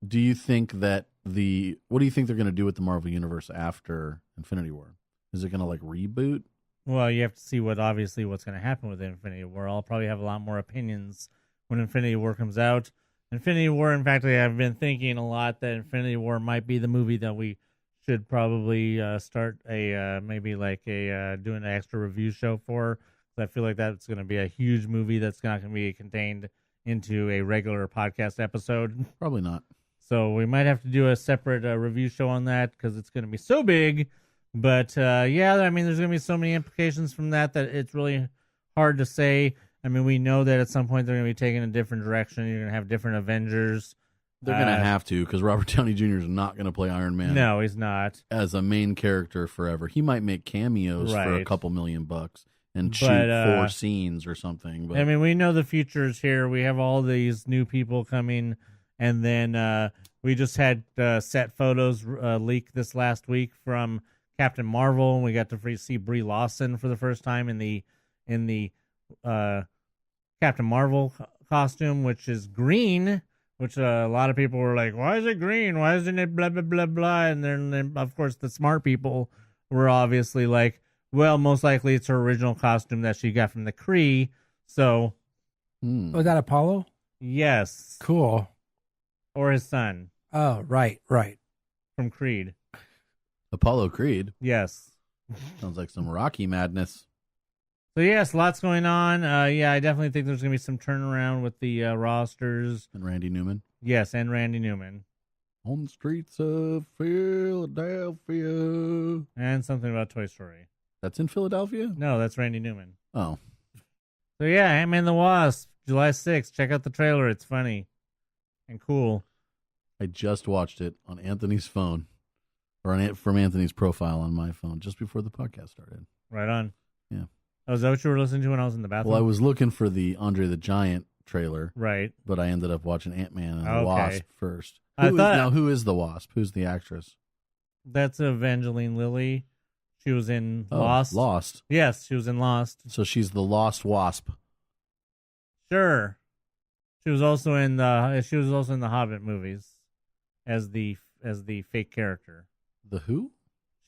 Do you think that what do you think they're going to do with the Marvel Universe after Infinity War? Is it going to like reboot? Well, you have to see what's going to happen with Infinity War. I'll probably have a lot more opinions when Infinity War comes out. Infinity War, in fact, I've been thinking a lot that Infinity War might be the movie that we should probably start doing an extra review show for. I feel like that's going to be a huge movie that's not going to be contained into a regular podcast episode. Probably not. So we might have to do a separate review show on that because it's going to be so big. But, yeah, I mean, there's going to be so many implications from that it's really hard to say. I mean, we know that at some point they're going to be taking a different direction. You're going to have different Avengers. They're going to have to because Robert Downey Jr. is not going to play Iron Man. No, he's not. As a main character forever. He might make cameos for a couple $1,000,000 and shoot 4 scenes or something. But I mean, we know the future's here. We have all these new people coming. And then we just had set photos leak this last week from Captain Marvel, and we got to see Brie Larson for the first time in the Captain Marvel costume, which is green. Which a lot of people were like, "Why is it green? Why isn't it blah blah blah blah?" And then of course the smart people were obviously like, "Well, most likely it's her original costume that she got from the Kree." So, was that Apollo? Yes, cool. Or his son. Oh, right. From Creed. Apollo Creed? Yes. Sounds like some Rocky madness. So, yes, lots going on. Yeah, I definitely think there's going to be some turnaround with the rosters. And Randy Newman? Yes, and Randy Newman. On the streets of Philadelphia. And something about Toy Story. That's in Philadelphia? No, that's Randy Newman. Oh. So, yeah, Ant-Man and the Wasp, July 6th. Check out the trailer. It's funny and cool. I just watched it on Anthony's phone, or from Anthony's profile on my phone, just before the podcast started. Right on. Yeah. Oh, is that what you were listening to when I was in the bathroom? Well, I was looking for the Andre the Giant trailer. Right. But I ended up watching Ant-Man and the Wasp first. Now, who is the Wasp? Who's the actress? That's Evangeline Lilly. She was in Lost. Lost. Yes, she was in Lost. So she's the Lost Wasp. Sure. She was also in the Hobbit movies as the fake character. The who?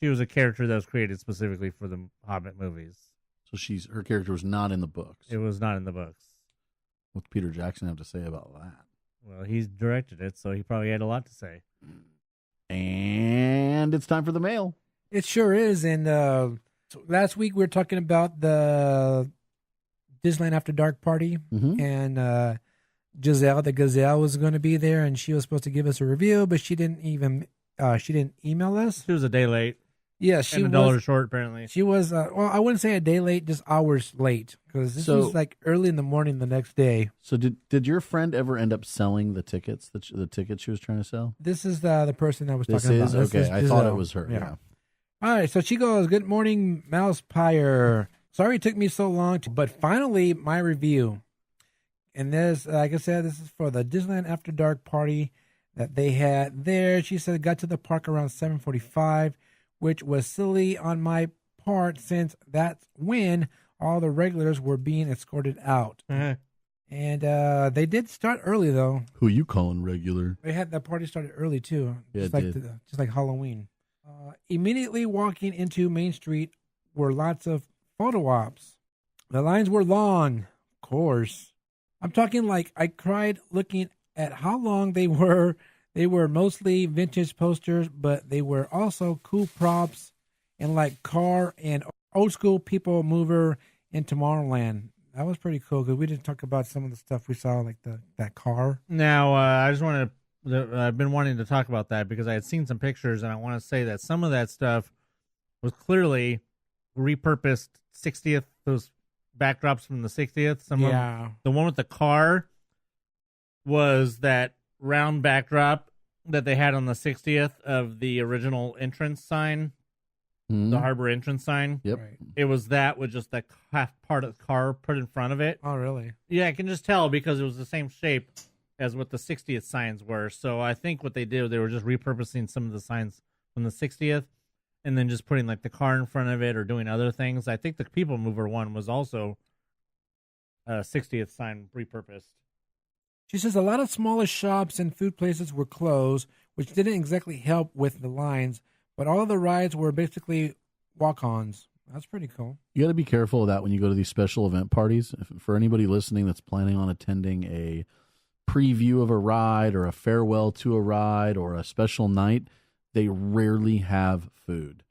She was a character that was created specifically for the Hobbit movies. So her character was not in the books. It was not in the books. What's Peter Jackson have to say about that? Well, he's directed it, so he probably had a lot to say. And it's time for the mail. It sure is, and So last week we were talking about the Disneyland After Dark party, Mm-hmm. and Giselle, the Gazelle, was going to be there, and she was supposed to give us a review, but she didn't email us. She was a day late. Yeah, she And $1 was. short, apparently. She was. Well, I wouldn't say a day late, just hours late, because this was like early in the morning the next day. So did your friend ever end up selling the tickets? The tickets she was trying to sell? This is the person I was This talking is about. okay. I thought it was her. Yeah. All right, so she goes, "Good morning, MousePIRE. Sorry it took me so long, but finally my review." And this, like I said, this is for the Disneyland After Dark party that they had there. She said, got to the park around 7:45, which was silly on my part since that's when all the regulars were being escorted out. Uh-huh. And they did start early, though. Who you calling regular? They had the party started early, too. Yeah, just it like did. just like Halloween. Immediately walking into Main Street were lots of photo ops. The lines were long, of course. I'm talking like I cried looking at how long they were. They were mostly vintage posters, but they were also cool props and like car and old school people mover in Tomorrowland. That was pretty cool because we didn't talk about some of the stuff we saw, like that car. Now, I just wanted to, I've been wanting to talk about that because I had seen some pictures, and I want to say that some of that stuff was clearly repurposed 60th, those backdrops from the 60th. The one with the car was that round backdrop that they had on the 60th of the original entrance sign, the harbor entrance sign. Yep. Right. It was that with just that half part of the car put in front of it. Oh, really? Yeah, I can just tell because it was the same shape as what the 60th signs were. So I think what they did, they were just repurposing some of the signs from the 60th and then just putting like the car in front of it or doing other things. I think the People Mover one was also a 60th sign repurposed. She says a lot of smaller shops and food places were closed, which didn't exactly help with the lines, but all of the rides were basically walk-ons. That's pretty cool. You got to be careful of that when you go to these special event parties. For anybody listening that's planning on attending a preview of a ride or a farewell to a ride or a special night, they rarely have food.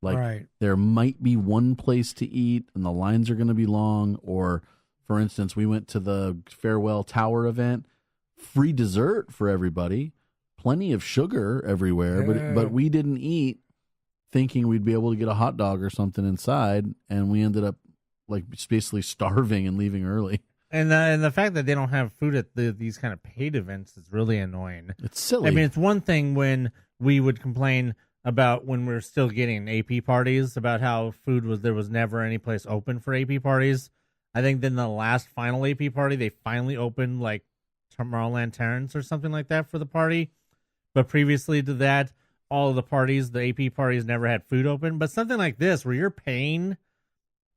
Like Right. there might be one place to eat and the lines are going to be long. Or, for instance, we went to the farewell tower event, free dessert for everybody, plenty of sugar everywhere, Yeah. but we didn't eat thinking we'd be able to get a hot dog or something inside, and we ended up like basically starving and leaving early. And the fact that they don't have food at these kind of paid events is really annoying. It's silly. I mean, it's one thing when we would complain about when we were still getting AP parties about how there was never any place open for AP parties. I think then the last final AP party, they finally opened like Tomorrowland Terrence or something like that for the party. But previously to that, all of the parties, the AP parties never had food open. But something like this where you're paying,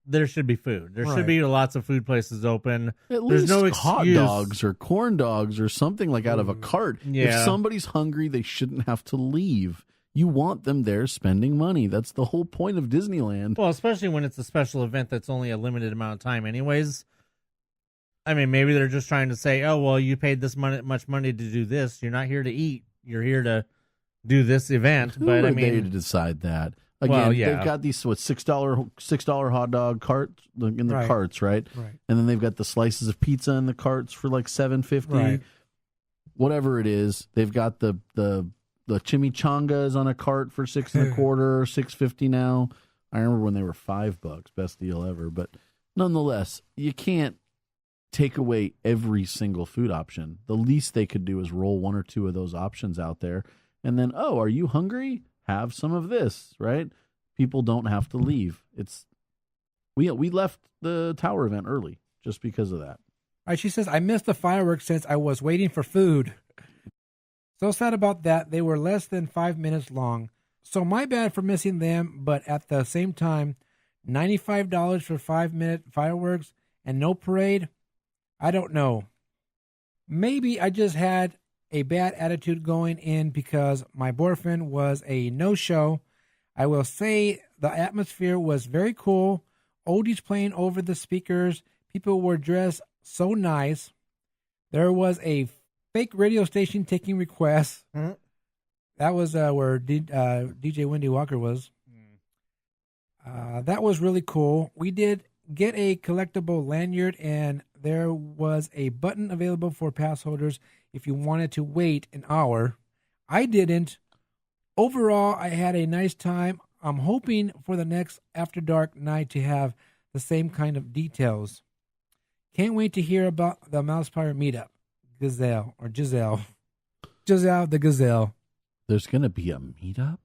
there should be food. There should be lots of food places open. At There's least no hot excuse. dogs or corn dogs or something like out of a cart. Yeah. If somebody's hungry, they shouldn't have to leave. You want them there spending money. That's the whole point of Disneyland. Well, especially when it's a special event that's only a limited amount of time anyways. I mean, maybe they're just trying to say, oh, well, you paid this much money to do this. You're not here to eat. You're here to do this event. Who But are I they to mean, decide that? Again, Well, yeah. they've got these $6 hot dog carts in the Right. carts, right? Right. And then they've got the slices of pizza in the carts for like $7.50. Right. Whatever it is, they've got the chimichangas on a cart for $6.25, $6.50 now. I remember when they were $5, best deal ever. But nonetheless, you can't take away every single food option. The least they could do is roll one or two of those options out there, and then, oh, are you hungry? Have some of this, right? People don't have to leave. We left the tower event early just because of that. All right, she says, I missed the fireworks since I was waiting for food. So sad about that. They were less than 5 minutes long. So my bad for missing them, but at the same time, $95 for 5-minute fireworks and no parade? I don't know. Maybe I just had a bad attitude going in because my boyfriend was a no-show. I will say the atmosphere was very cool. Oldies playing over the speakers. People were dressed so nice. There was a fake radio station taking requests. Mm-hmm. That was where DJ Wendy Walker was. That was really cool. We did get a collectible lanyard, and there was a button available for pass holders if you wanted to wait an hour. I didn't. Overall, I had a nice time. I'm hoping for the next After Dark night to have the same kind of details. Can't wait to hear about the MousePIRE meetup. Giselle the Gazelle. There's going to be a meetup?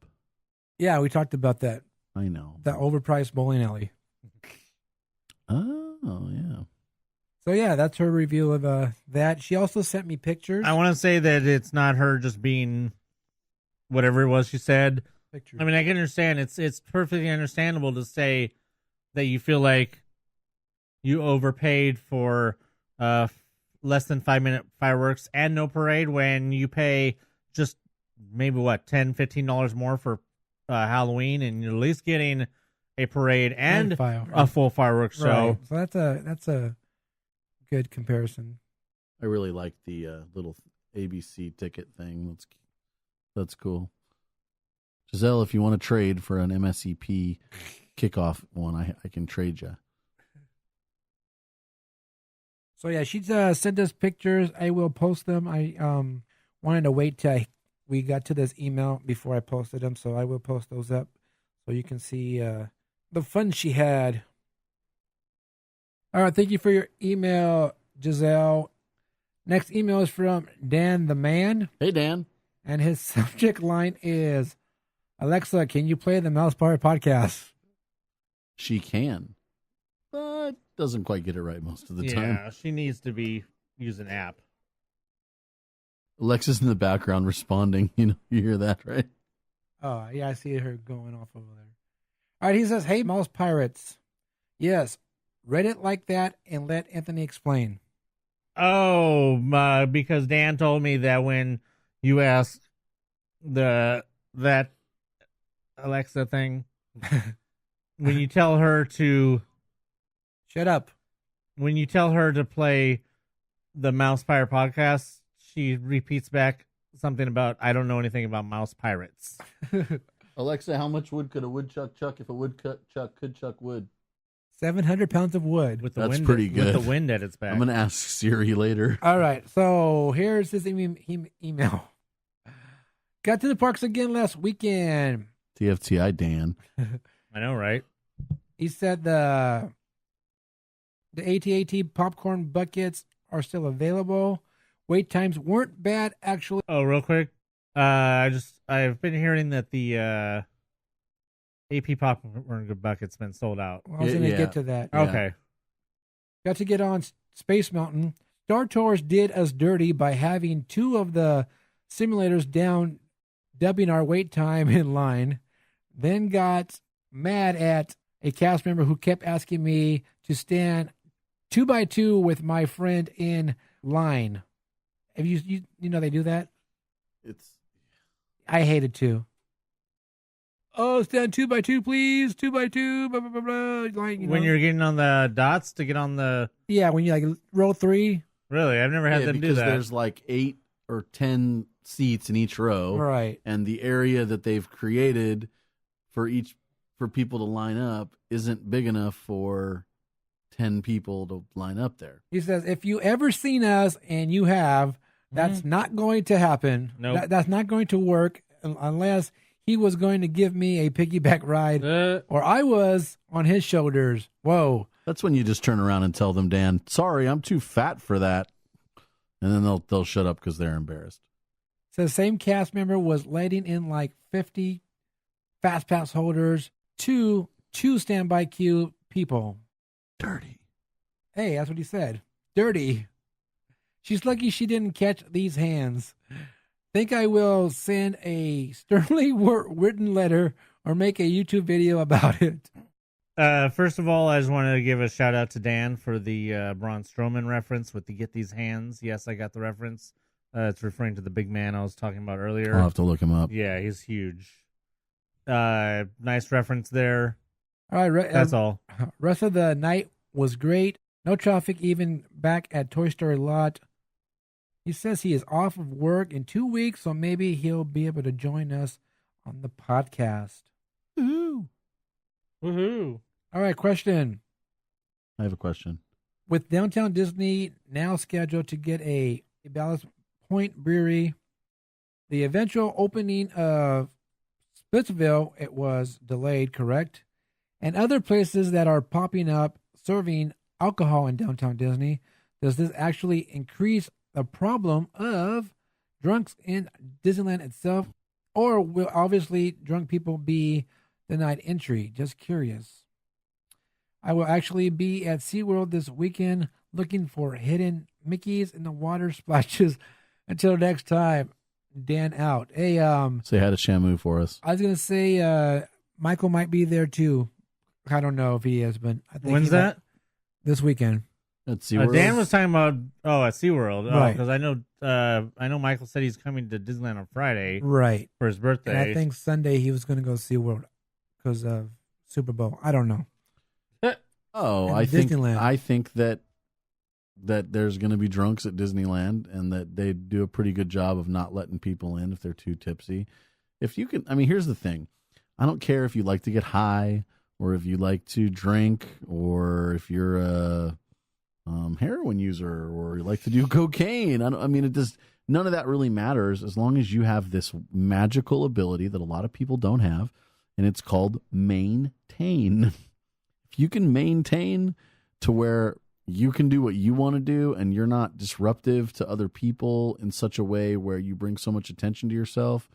Yeah, we talked about that. I know. That overpriced bowling alley. Oh, yeah. So, yeah, that's her review of that. She also sent me pictures. I want to say that it's not her just being whatever it was she said. Pictures. I mean, I can understand. It's perfectly understandable to say that you feel like you overpaid for less than 5-minute fireworks and no parade when you pay just maybe $10, $15 more for Halloween, and you're at least getting a parade and a full fireworks show. Right. So that's a good comparison. I really like the little ABC ticket thing. That's cool. Giselle, if you want to trade for an MSEP kickoff one, I can trade you. So yeah, she sent us pictures. I will post them. I wanted to wait till we got to this email before I posted them, so I will post those up so you can see the fun she had. All right, thank you for your email, Giselle. Next email is from Dan the Man. Hey, Dan. And his subject line is, Alexa, can you play the MousePIRE podcast? She can. But doesn't quite get it right most of the time. Yeah, she needs to be using app. Alexa's in the background responding. You hear that, right? Oh, yeah, I see her going off over there. All right, he says, hey, Mouse Pirates. Yes, read it like that and let Anthony explain. Oh, because Dan told me that when you asked that Alexa thing, when you tell her to... Shut up. When you tell her to play the MousePIRE podcast, she repeats back something about, I don't know anything about mouse pirates. Alexa, how much wood could a woodchuck chuck if a woodchuck could chuck wood? 700 pounds of wood. With the That's wind, pretty good. With the wind at its back. I'm going to ask Siri later. All right, so here's his email. Got to the parks again last weekend. TFTI, Dan. I know, right? He said the AT-AT popcorn buckets are still available. Wait times weren't bad, actually. Oh, real quick. I've been hearing that the AP popcorn bucket's been sold out. Well, I was going to get to that. Yeah. Okay. Got to get on Space Mountain. Star Tours did us dirty by having two of the simulators down, dubbing our wait time in line. Then got mad at a cast member who kept asking me to stand 2x2 with my friend in line. Have you know they do that? I hate it too. Oh, stand 2x2, please. 2x2. Blah, blah, blah, blah. Like, when you're getting on the dots to get on the... Yeah, when you like row 3. Really? I've never had them do that. Because there's like 8 or 10 seats in each row. Right. And the area that they've created for people to line up isn't big enough for 10 people to line up there. He says, if you ever seen us, and you have, that's not going to happen. Nope. That's not going to work unless he was going to give me a piggyback ride or I was on his shoulders. Whoa. That's when you just turn around and tell them, Dan, sorry, I'm too fat for that. And then they'll shut up because they're embarrassed. So the same cast member was letting in like 50 fast pass holders to 2 standby queue people. Dirty. Hey, that's what he said. Dirty. She's lucky she didn't catch these hands. Think I will send a sternly written letter or make a YouTube video about it. First of all, I just wanted to give a shout out to Dan for the Braun Strowman reference with the get these hands. Yes, I got the reference. It's referring to the big man I was talking about earlier. I'll have to look him up. Yeah, he's huge. Nice reference there. All right, that's all. Rest of the night was great. No traffic even back at Toy Story lot. He says he is off of work in 2 weeks, so maybe he'll be able to join us on the podcast. Ooh. Woohoo! All right, question. I have a question. With Downtown Disney now scheduled to get a Ballast Point Brewery, the eventual opening of Splitsville, it was delayed, correct? And other places that are popping up serving alcohol in Downtown Disney, does this actually increase the problem of drunks in Disneyland itself? Or will obviously drunk people be denied entry? Just curious. I will actually be at SeaWorld this weekend looking for hidden Mickeys in the water splashes. Until next time, Dan out. Hey, Say hi to Shamu for us. I was gonna say Michael might be there too. I don't know if he is, but I think When's that? This weekend. Let's see. Dan was talking about at SeaWorld. Right. Because I know Michael said he's coming to Disneyland on Friday Right. for his birthday. And I think Sunday he was gonna go SeaWorld because of Super Bowl. I don't know. Oh, And I think Disneyland. I think that there's going to be drunks at Disneyland, and that they do a pretty good job of not letting people in if they're too tipsy. If you can, I mean, here's the thing: I don't care if you like to get high, or if you like to drink, or if you're a heroin user, or you like to do cocaine. I mean, it just none of that really matters as long as you have this magical ability that a lot of people don't have, and it's called maintain. If you can maintain to where you can do what you want to do and you're not disruptive to other people in such a way where you bring so much attention to yourself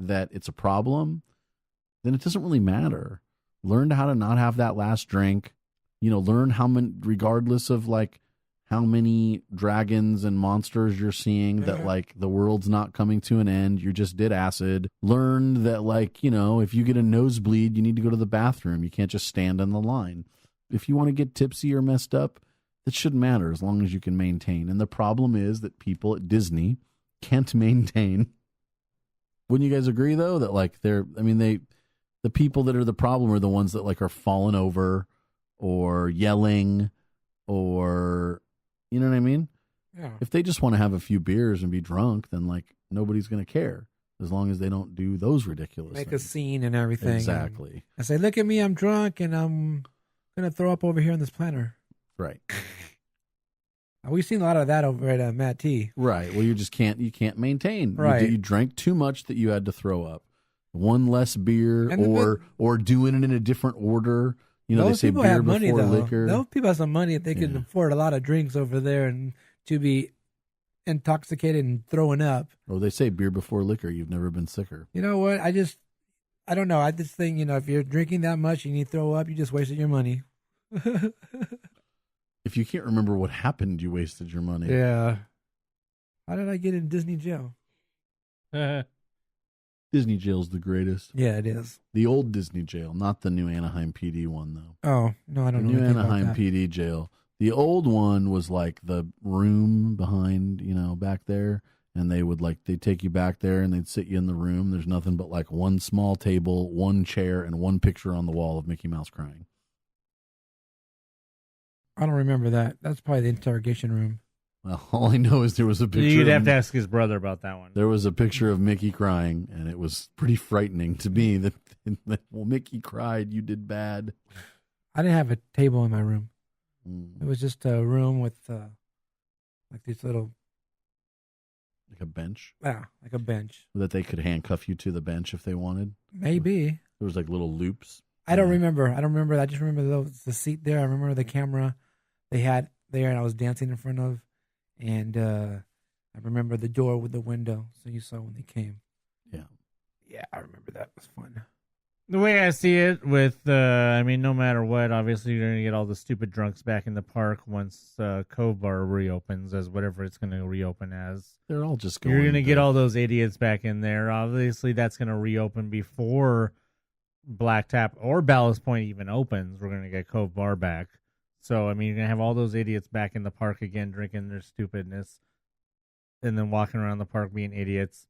that it's a problem, then it doesn't really matter. Learn how to not have that last drink. Learn how many, regardless of like how many dragons and monsters you're seeing, that like the world's not coming to an end. You just did acid. Learn that like, if you get a nosebleed, you need to go to the bathroom. You can't just stand in the line. If you want to get tipsy or messed up, it shouldn't matter as long as you can maintain. And the problem is that people at Disney can't maintain. Wouldn't you guys agree though that like the people that are the problem are the ones that like are falling over or yelling or, you know what I mean? Yeah. If they just want to have a few beers and be drunk, then like nobody's going to care as long as they don't do those ridiculous Make things. a scene and everything. Exactly. I say, look at me, I'm drunk and I'm gonna throw up over here in this planter. Right. We've seen a lot of that over at Matt T. Right. Well, you can't maintain. Right. You drank too much that you had to throw up. One less beer, And or doing it in a different order. They those say people beer have before money, though. liquor. Those people have some money if they can afford a lot of drinks over there and to be intoxicated and throwing up. Oh, they say beer before liquor. You've never been sicker. You know what? I don't know. I just think, if you're drinking that much and you throw up, you just wasted your money. If you can't remember what happened, you wasted your money. Yeah. How did I get in Disney jail? Disney jail's the greatest. Yeah, it is. The old Disney jail, not the new Anaheim PD one, though. Oh, no, I don't The know new anything about Anaheim that. PD jail. The old one was like the room behind, back there. And they'd take you back there and they'd sit you in the room. There's nothing but like one small table, one chair, and one picture on the wall of Mickey Mouse crying. I don't remember that. That's probably the interrogation room. Well, all I know is there was a picture. You'd have to ask his brother about that one. There was a picture of Mickey crying, and it was pretty frightening to me that well, Mickey cried, you did bad. I didn't have a table in my room. Mm. It was just a room with like these little, Like a bench like a bench. that they could handcuff you to the bench if they wanted. Maybe. There was like little loops. I don't remember. I just remember the seat there. I remember the camera they had there, and I was dancing in front of. And I remember the door with the window, so you saw when they came. Yeah. Yeah, I remember that. It was fun. The way I see it, no matter what, obviously you're going to get all the stupid drunks back in the park once Cove Bar reopens as whatever it's going to reopen as. They're all just going. You're going to get all those idiots back in there. Obviously, that's going to reopen before Black Tap or Ballast Point even opens. We're going to get Cove Bar back. So, you're going to have all those idiots back in the park again, drinking their stupidness, and then walking around the park being idiots.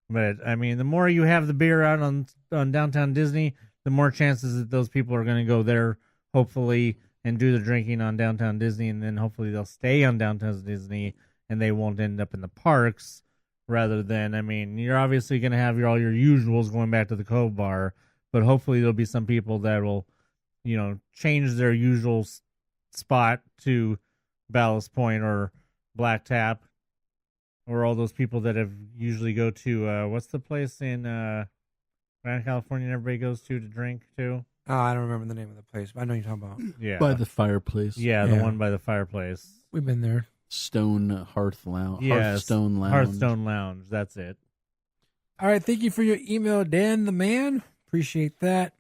But, the more you have the beer out on Downtown Disney, the more chances that those people are going to go there, hopefully, and do the drinking on Downtown Disney, and then hopefully they'll stay on Downtown Disney, and they won't end up in the parks, rather than, you're obviously going to have all your usuals going back to the Cove Bar, but hopefully there'll be some people that will change their usual spot to Ballast Point or Black Tap, or all those people that have usually go to what's the place in Grand California everybody goes to drink to? Oh, I don't remember the name of the place, but I know you're talking about. Yeah, By the fireplace. yeah, the one by the fireplace. We've been there. Stone Hearth Lounge. Yes, Hearthstone Lounge. Hearthstone Lounge. That's it. All right, thank you for your email, Dan the man. Appreciate that.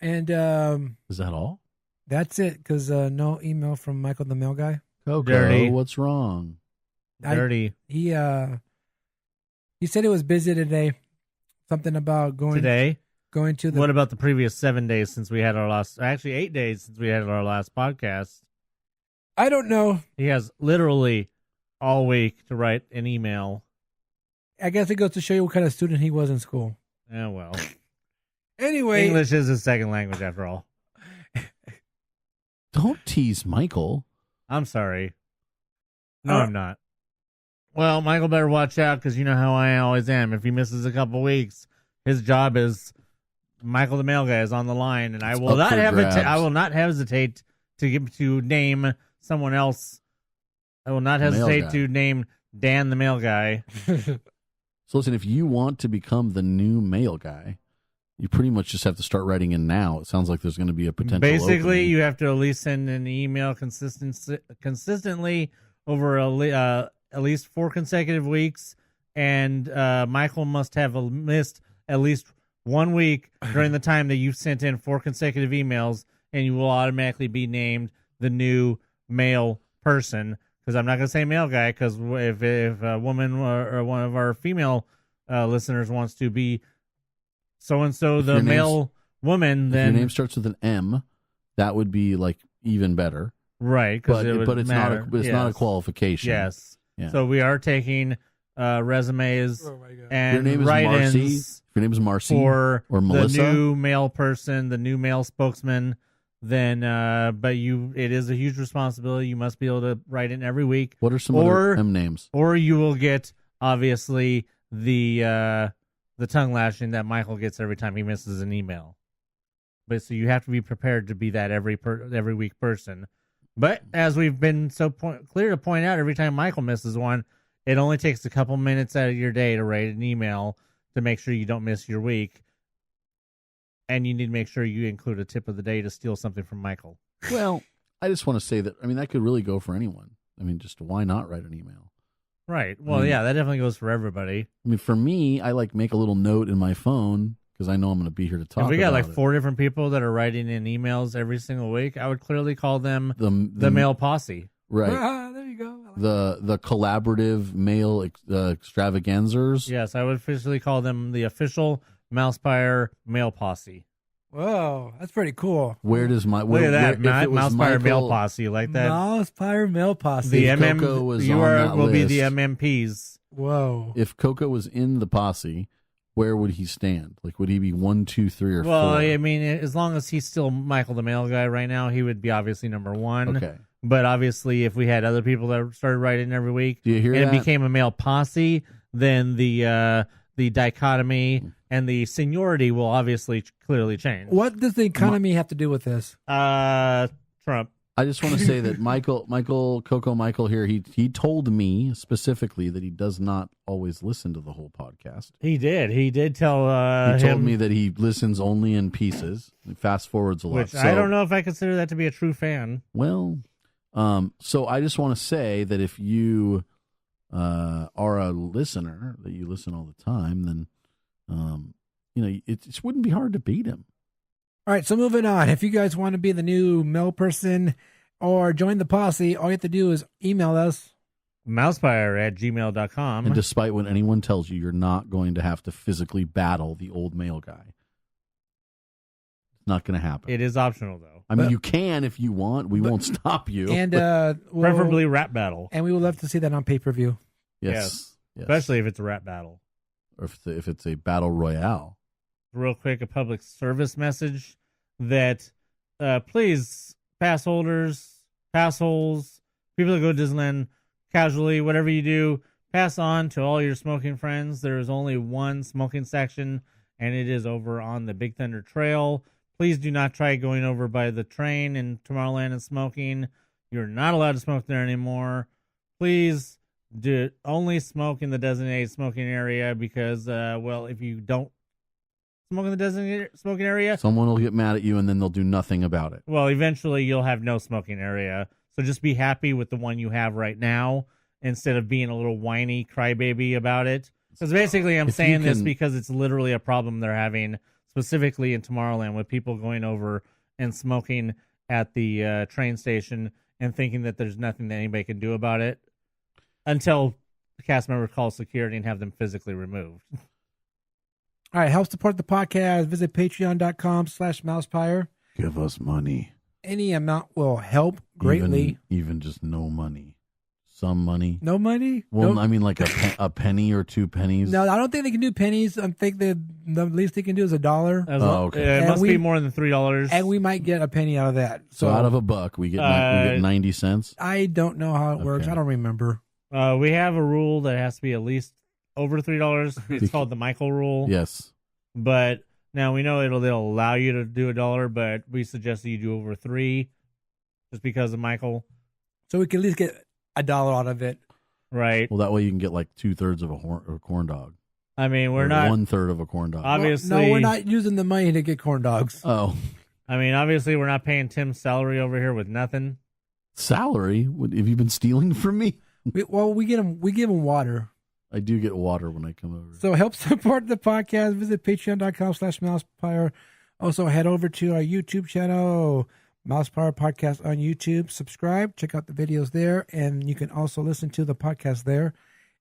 And Is that all? that's it, because no email from Michael the mail guy. Coco, Dirty. what's wrong? Dirty He said he was busy today. Something about going today. to the. What about the previous 7 days since we had our last? Actually, 8 days since we had our last podcast. I don't know. He has literally all week to write an email. I guess it goes to show you what kind of student he was in school. Oh, well. Anyway, English is his second language, after all. Don't tease Michael. I'm sorry. No, I'm not. Well, Michael better watch out, because you know how I always am. If he misses a couple weeks, his job is Michael the mail guy is on the line, and I will up not for grabs. I will not hesitate to name someone else. I will not Mail hesitate guy. to name Dan the mail guy. So listen, if you want to become the new mail guy, you pretty much just have to start writing in now. It sounds like there's going to be a potential Basically, opening. you have to at least send an email consistently over at least 4 consecutive weeks, and Michael must have missed at least 1 week during the time that you've sent in 4 consecutive emails, and you will automatically be named the new mail person. Because I'm not going to say male guy, because if a woman or one of our female listeners wants to be so-and-so the male woman, if then... your name starts with an M, that would be like even better. Right, But it's matter. not a qualification. Yes. Yeah. So we are taking resumes Oh my God. and Your name is write-ins Marcy. If your name is Marcy for or Melissa, the new male person, the new male spokesman. Then, it is a huge responsibility. You must be able to write in every week, what are some or- other M names? or you will get obviously the tongue lashing that Michael gets every time he misses an email. But so you have to be prepared to be that every week person. But as we've been so clear to point out, every time Michael misses one, it only takes a couple minutes out of your day to write an email to make sure you don't miss your week. And you need to make sure you include a tip of the day to steal something from Michael. Well, I just want to say that, that could really go for anyone. Just why not write an email? Right. Well, yeah, that definitely goes for everybody. For me, I make a little note in my phone because I know I'm going to be here to talk If we got about like it. 4 different people that are writing in emails every single week, I would clearly call them the mail posse. Right. There you go. The collaborative mail extravaganzers. Yes, I would officially call them the official MousePIRE mail posse. Whoa, that's pretty cool. Where does my Look at that, if it was MousePIRE mail Michael- posse, like that. MousePIRE mail posse. The If Coco was on that will be the list. MMPs. Whoa. If Coco was in the posse, where would he stand? Would he be 1, 2, 3, or 4? Well, as long as he's still Michael the mail guy right now, he would be obviously number 1. Okay. But obviously, if we had other people that started writing every week, Do you hear and that? it became a male posse, then the dichotomy and the seniority will obviously clearly change. What does the economy have to do with this? Trump. I just want to say that Coco Michael here, he told me specifically that he does not always listen to the whole podcast. He did tell He told him, me that he listens only in pieces. He fast forwards a lot. which I don't know if I consider that to be a true fan. Well, so I just want to say that if you are a listener, that you listen all the time, then it just wouldn't be hard to beat him. All right, so moving on. If you guys want to be the new mail person or join the posse, all you have to do is email us. MousePIRE@gmail.com. And despite what anyone tells you, you're not going to have to physically battle the old mail guy. It's not going to happen. It is optional, though. You can if you want. We won't stop you. And Preferably rap battle. And we would love to see that on pay-per-view. yes. Especially if it's a rap battle. Or if it's a battle royale. Real quick, a public service message that please, pass holders, pass holes, people that go to Disneyland casually, whatever you do, pass on to all your smoking friends. There is only one smoking section, and it is over on the Big Thunder Trail. Please do not try going over by the train in Tomorrowland and smoking. You're not allowed to smoke there anymore. Please do only smoke in the designated smoking area because, if you don't smoke in the designated smoking area, someone will get mad at you and then they'll do nothing about it. well, eventually you'll have no smoking area. So just be happy with the one you have right now instead of being a little whiny crybaby about it. Because basically I'm saying this because it's literally a problem they're having specifically in Tomorrowland with people going over and smoking at the train station and thinking that there's nothing that anybody can do about it until the cast member calls security and have them physically removed. All right, help support the podcast. Visit patreon.com/MousePIRE. Give us money. Any amount will help greatly. Even just no money. Some money. No money? Well, no. I mean, like a penny or 2 pennies. No, I don't think they can do pennies. I think that the least they can do is $1. Okay. It must be more than $3. And we might get a penny out of that. So out of $1, we get 90 cents. I don't know how it works. I don't remember. We have a rule that has to be at least over $3. It's called the Michael rule. Yes. But now we know they'll allow you to do $1, but we suggest that you do over $3 just because of Michael. So we can at least get $1 out of it. Right. Well, that way you can get like 2/3 of a corn dog. I mean, we're or not 1/3 of a corn dog. obviously. No, we're not using the money to get corn dogs. Oh, I mean, obviously, we're not paying Tim's salary over here with nothing. salary? Have you been stealing from me? We give them water. I do get water when I come over. So help support the podcast. Visit patreon.com/MousePIRE. Also head over to our YouTube channel, MousePIRE Podcast on YouTube. Subscribe, check out the videos there, and you can also listen to the podcast there.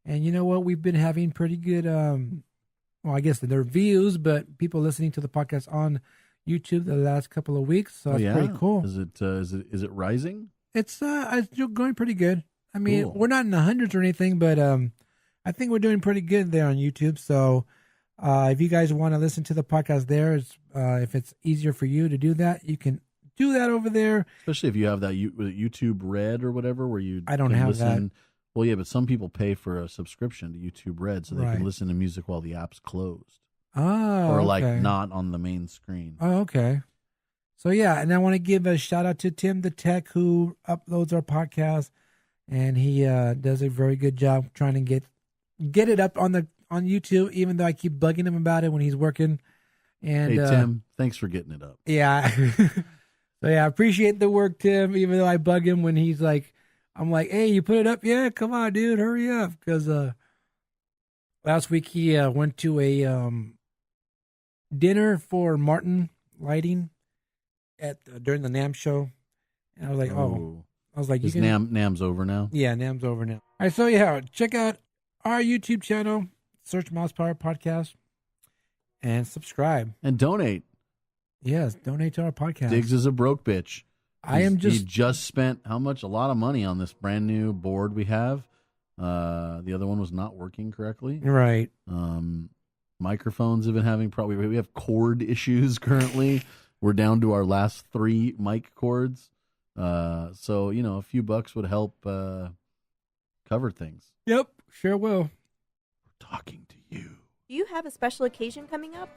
And you know what? We've been having pretty good, I guess they're views, but people listening to the podcast on YouTube the last couple of weeks. So it's pretty cool. Is it rising? It's going pretty good. I mean, Cool. We're not in the hundreds or anything, but I think we're doing pretty good there on YouTube. So if you guys want to listen to the podcast there, if it's easier for you to do that, you can do that over there. Especially if you have that YouTube Red or whatever, where you I don't can have listen. that. Well, yeah, but some people pay for a subscription to YouTube Red so they Right. can listen to music while the app's closed. Oh, Or okay. like not on the main screen. Oh, okay. So yeah, and I want to give a shout out to Tim the Tech who uploads our podcast, and he does a very good job trying to get it up on YouTube. Even though I keep bugging him about it when he's working. And Hey Tim, thanks for getting it up. yeah, so yeah, I appreciate the work, Tim. Even though I bug him when he's like, I'm like, hey, you put it up? Yeah, come on, dude, hurry up. Because last week he went to a dinner for Martin Lighting during the NAMM show, and I was like, Is NAMM's over now? yeah, NAMM's over now. All right, so yeah, check out our YouTube channel, search MousePIRE Podcast, and subscribe. And donate. Yes, donate to our podcast. Diggs is a broke bitch. He just spent how much? A lot of money on this brand new board we have. The other one was not working correctly. Right. Microphones have been having we have cord issues currently. We're down to our last 3 mic cords. So, a few bucks would help cover things. Yep, sure will. We're talking to you. Do you have a special occasion coming up?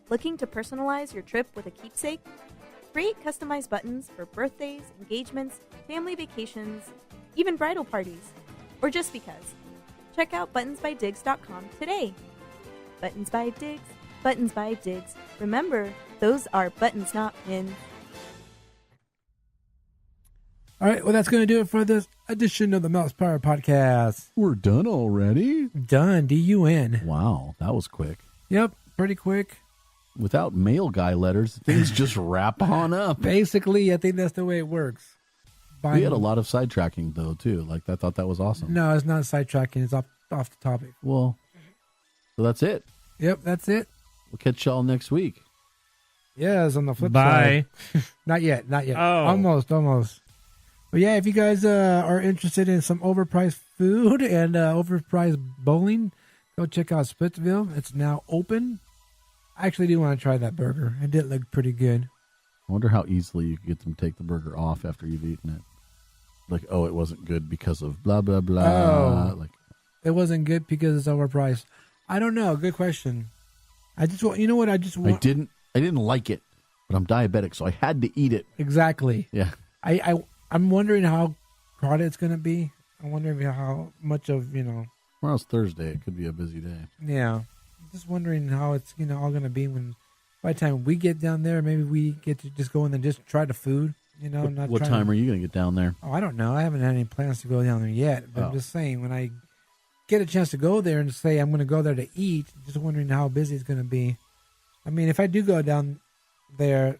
Looking to personalize your trip with a keepsake? Create customized buttons for birthdays, engagements, family vacations, even bridal parties, or just because. Check out buttonsbydiggs.com today. Buttons by Diggs, Buttons by Diggs. Remember, those are buttons, not pins. All right, well, that's going to do it for this edition of the MousePIRE Podcast. We're done already? Done. D-U-N. Wow, that was quick. Yep, pretty quick. Without mail guy letters, things just wrap on up. Basically, I think that's the way it works. We had a lot of sidetracking, though, too. Like, I thought that was awesome. No, it's not sidetracking. It's off the topic. Well, so that's it. Yep, that's it. We'll catch y'all next week. Yes, on the flip Bye. side. Not yet. Oh. Almost. But yeah, if you guys are interested in some overpriced food and overpriced bowling, go check out Splitsville. It's now open. I actually do want to try that burger. It did look pretty good. I wonder how easily you could get them to take the burger off after you've eaten it. Like, it wasn't good because of blah, blah, blah. Oh. Like, It wasn't good because it's overpriced. I don't know. Good question. I didn't like it. but I'm diabetic, so I had to eat it. Exactly. Yeah. I'm wondering how crowded it's going to be. I'm wondering how much of, Tomorrow's Thursday. It could be a busy day. Yeah. Just wondering how it's, all going to be when, by the time we get down there, maybe we get to just go in and just try the food, What time are you going to get down there? Oh, I don't know. I haven't had any plans to go down there yet. But I'm just saying, when I get a chance to go there and say I'm going to go there to eat, just wondering how busy it's going to be. I mean, if I do go down there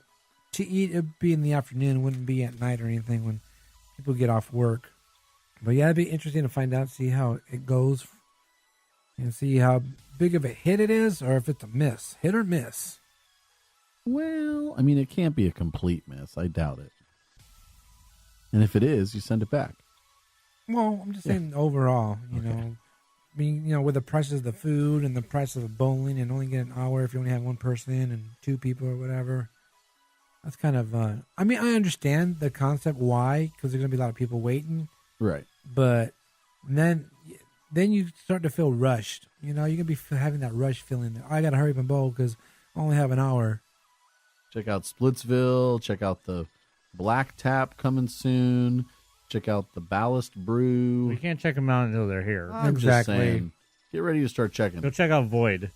to eat, it would be in the afternoon. It wouldn't be at night or anything when people get off work. But yeah, it'd be interesting to find out, see how it goes, and see how big of a hit it is, or if it's a miss. Hit or miss. Well, I mean, it can't be a complete miss. I doubt it. And if it is, you send it back. Well, I'm just saying overall, I mean, with the prices of the food and the price of the bowling and only get an hour if you only have one person and 2 people or whatever. That's kind of, I mean, I understand the concept why, because there's going to be a lot of people waiting. Right. But then you start to feel rushed. You're going to be having that rush feeling. I got to hurry up and bowl because I only have an hour. Check out Splitsville. Check out the Black Tap coming soon. Check out the Ballast Brew. We can't check them out until they're here. I'm just saying, get ready to start checking. Go check out Void.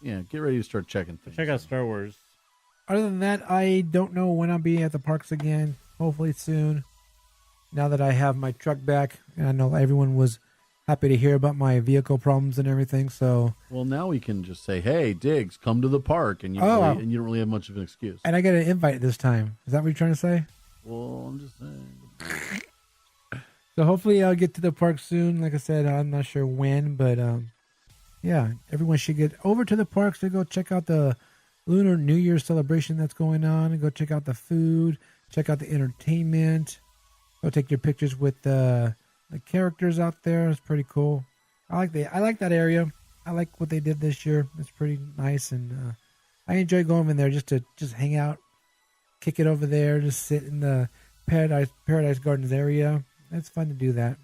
Yeah, get ready to start checking things. Check out Star Wars. Other than that, I don't know when I'll be at the parks again. Hopefully soon. Now that I have my truck back, and I know everyone was happy to hear about my vehicle problems and everything. So, well, now we can just say, "Hey, Diggs, come to the park," and you don't really have much of an excuse. And I got an invite this time. Is that what you're trying to say? Well, I'm just saying. So hopefully I'll get to the park soon. Like I said, I'm not sure when, but yeah, everyone should get over to the parks to go check out the Lunar New Year celebration that's going on, and go check out the food, check out the entertainment. Go take your pictures with the characters out there. It's pretty cool. I like that area. I like what they did this year. It's pretty nice, and I enjoy going in there just to hang out, kick it over there, just sit in the Paradise Gardens area. It's fun to do that.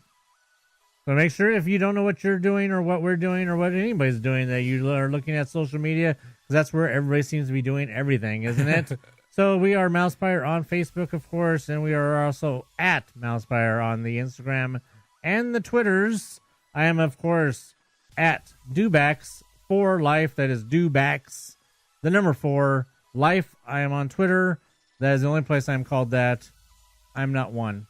So make sure if you don't know what you're doing or what we're doing or what anybody's doing, that you are looking at social media, because that's where everybody seems to be doing everything, isn't it? So we are MousePIRE on Facebook, of course, and we are also at MousePIRE on the Instagram and the Twitters. I am, of course, at Dubacks for Life. That is Dubacks, the number 4 Life. I am on Twitter. That is the only place I'm called that. I'm not one.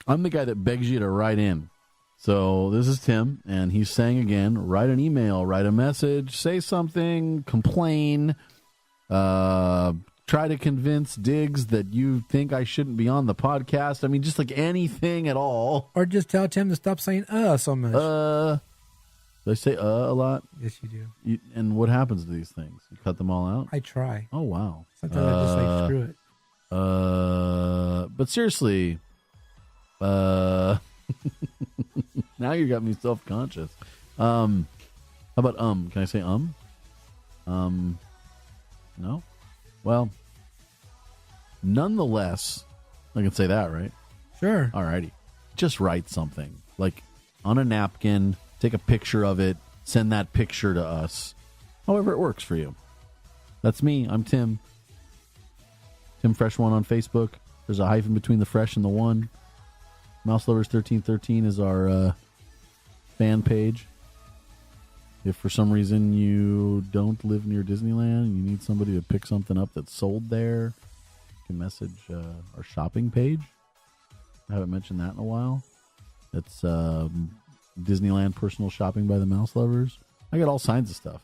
I'm the guy that begs you to write in. So this is Tim, and he's saying again, write an email, write a message, say something, complain, try to convince Diggs that you think I shouldn't be on the podcast. I mean, just like anything at all. Or just tell Tim to stop saying so much. Do I say a lot? Yes, you do. And what happens to these things? You cut them all out? I try. Oh, wow. Sometimes I just say screw it. But seriously, now you got me self-conscious. How about Can I say No? Well, nonetheless, I can say that, right? Sure. Alrighty. Just write something. Like on a napkin, take a picture of it, send that picture to us. However it works for you. That's me. I'm Tim. Tim Fresh One on Facebook. There's a hyphen between the fresh and the one. Mouse Lovers 1313 is our fan page. If for some reason you don't live near Disneyland and you need somebody to pick something up that's sold there, you can message our shopping page. I haven't mentioned that in a while. It's Disneyland Personal Shopping by the Mouse Lovers. I got all kinds of stuff.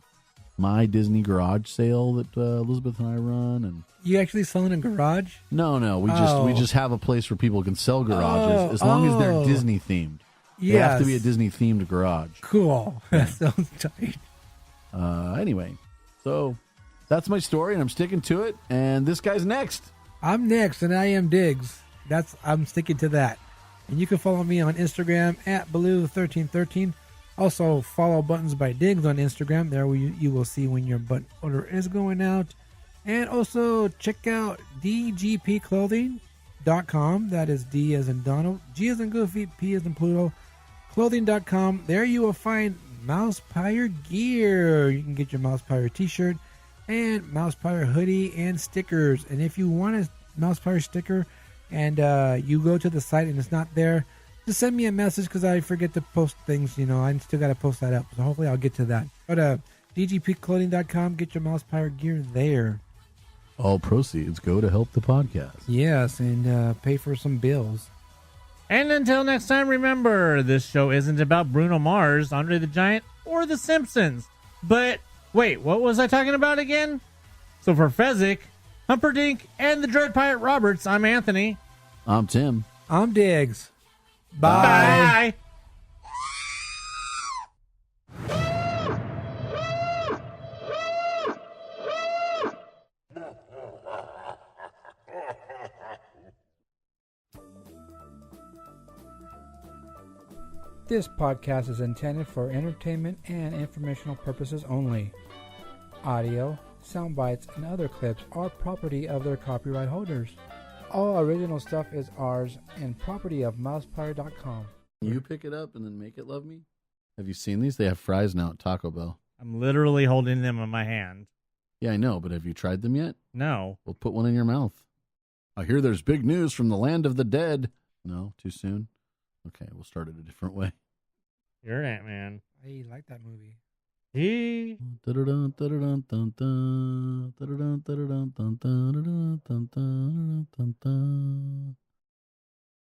My Disney garage sale that Elizabeth and I run, and you actually selling a garage? No. We just have a place where people can sell garages as long as they're Disney themed. Yes. They have to be a Disney themed garage. Cool. That sounds tight. Anyway, so that's my story, and I'm sticking to it. And this guy's next. I'm next, and I am Diggs. I'm sticking to that. And you can follow me on Instagram at Baloo1313. Also, follow Buttons by Diggs on Instagram. There you will see when your button order is going out. And also, check out dgpclothing.com. That is D as in Donald, G as in Goofy, P as in Pluto, clothing.com. There you will find MousePIRE gear. You can get your MousePIRE t-shirt, and MousePIRE hoodie and stickers. And if you want a MousePIRE sticker and you go to the site and it's not there, just send me a message because I forget to post things. I still got to post that up. So hopefully I'll get to that. Go to dgpclothing.com. Get your MousePIRE gear there. All proceeds go to help the podcast. Yes, and pay for some bills. And until next time, remember, this show isn't about Bruno Mars, Andre the Giant, or The Simpsons. But, wait, what was I talking about again? So for Fezzik, Humperdinck, and the Dread Pirate Roberts, I'm Anthony. I'm Tim. I'm Diggs. Bye. Bye. This podcast is intended for entertainment and informational purposes only. Audio, sound bites, and other clips are property of their copyright holders. All original stuff is ours and property of MousePIRE.com. You pick it up and then make it love me? Have you seen these? They have fries now at Taco Bell. I'm literally holding them in my hand. Yeah, I know, but have you tried them yet? No. Well, put one in your mouth. I hear there's big news from the land of the dead. No, too soon? Okay, we'll start it a different way. You're Ant-Man. I like that movie. He...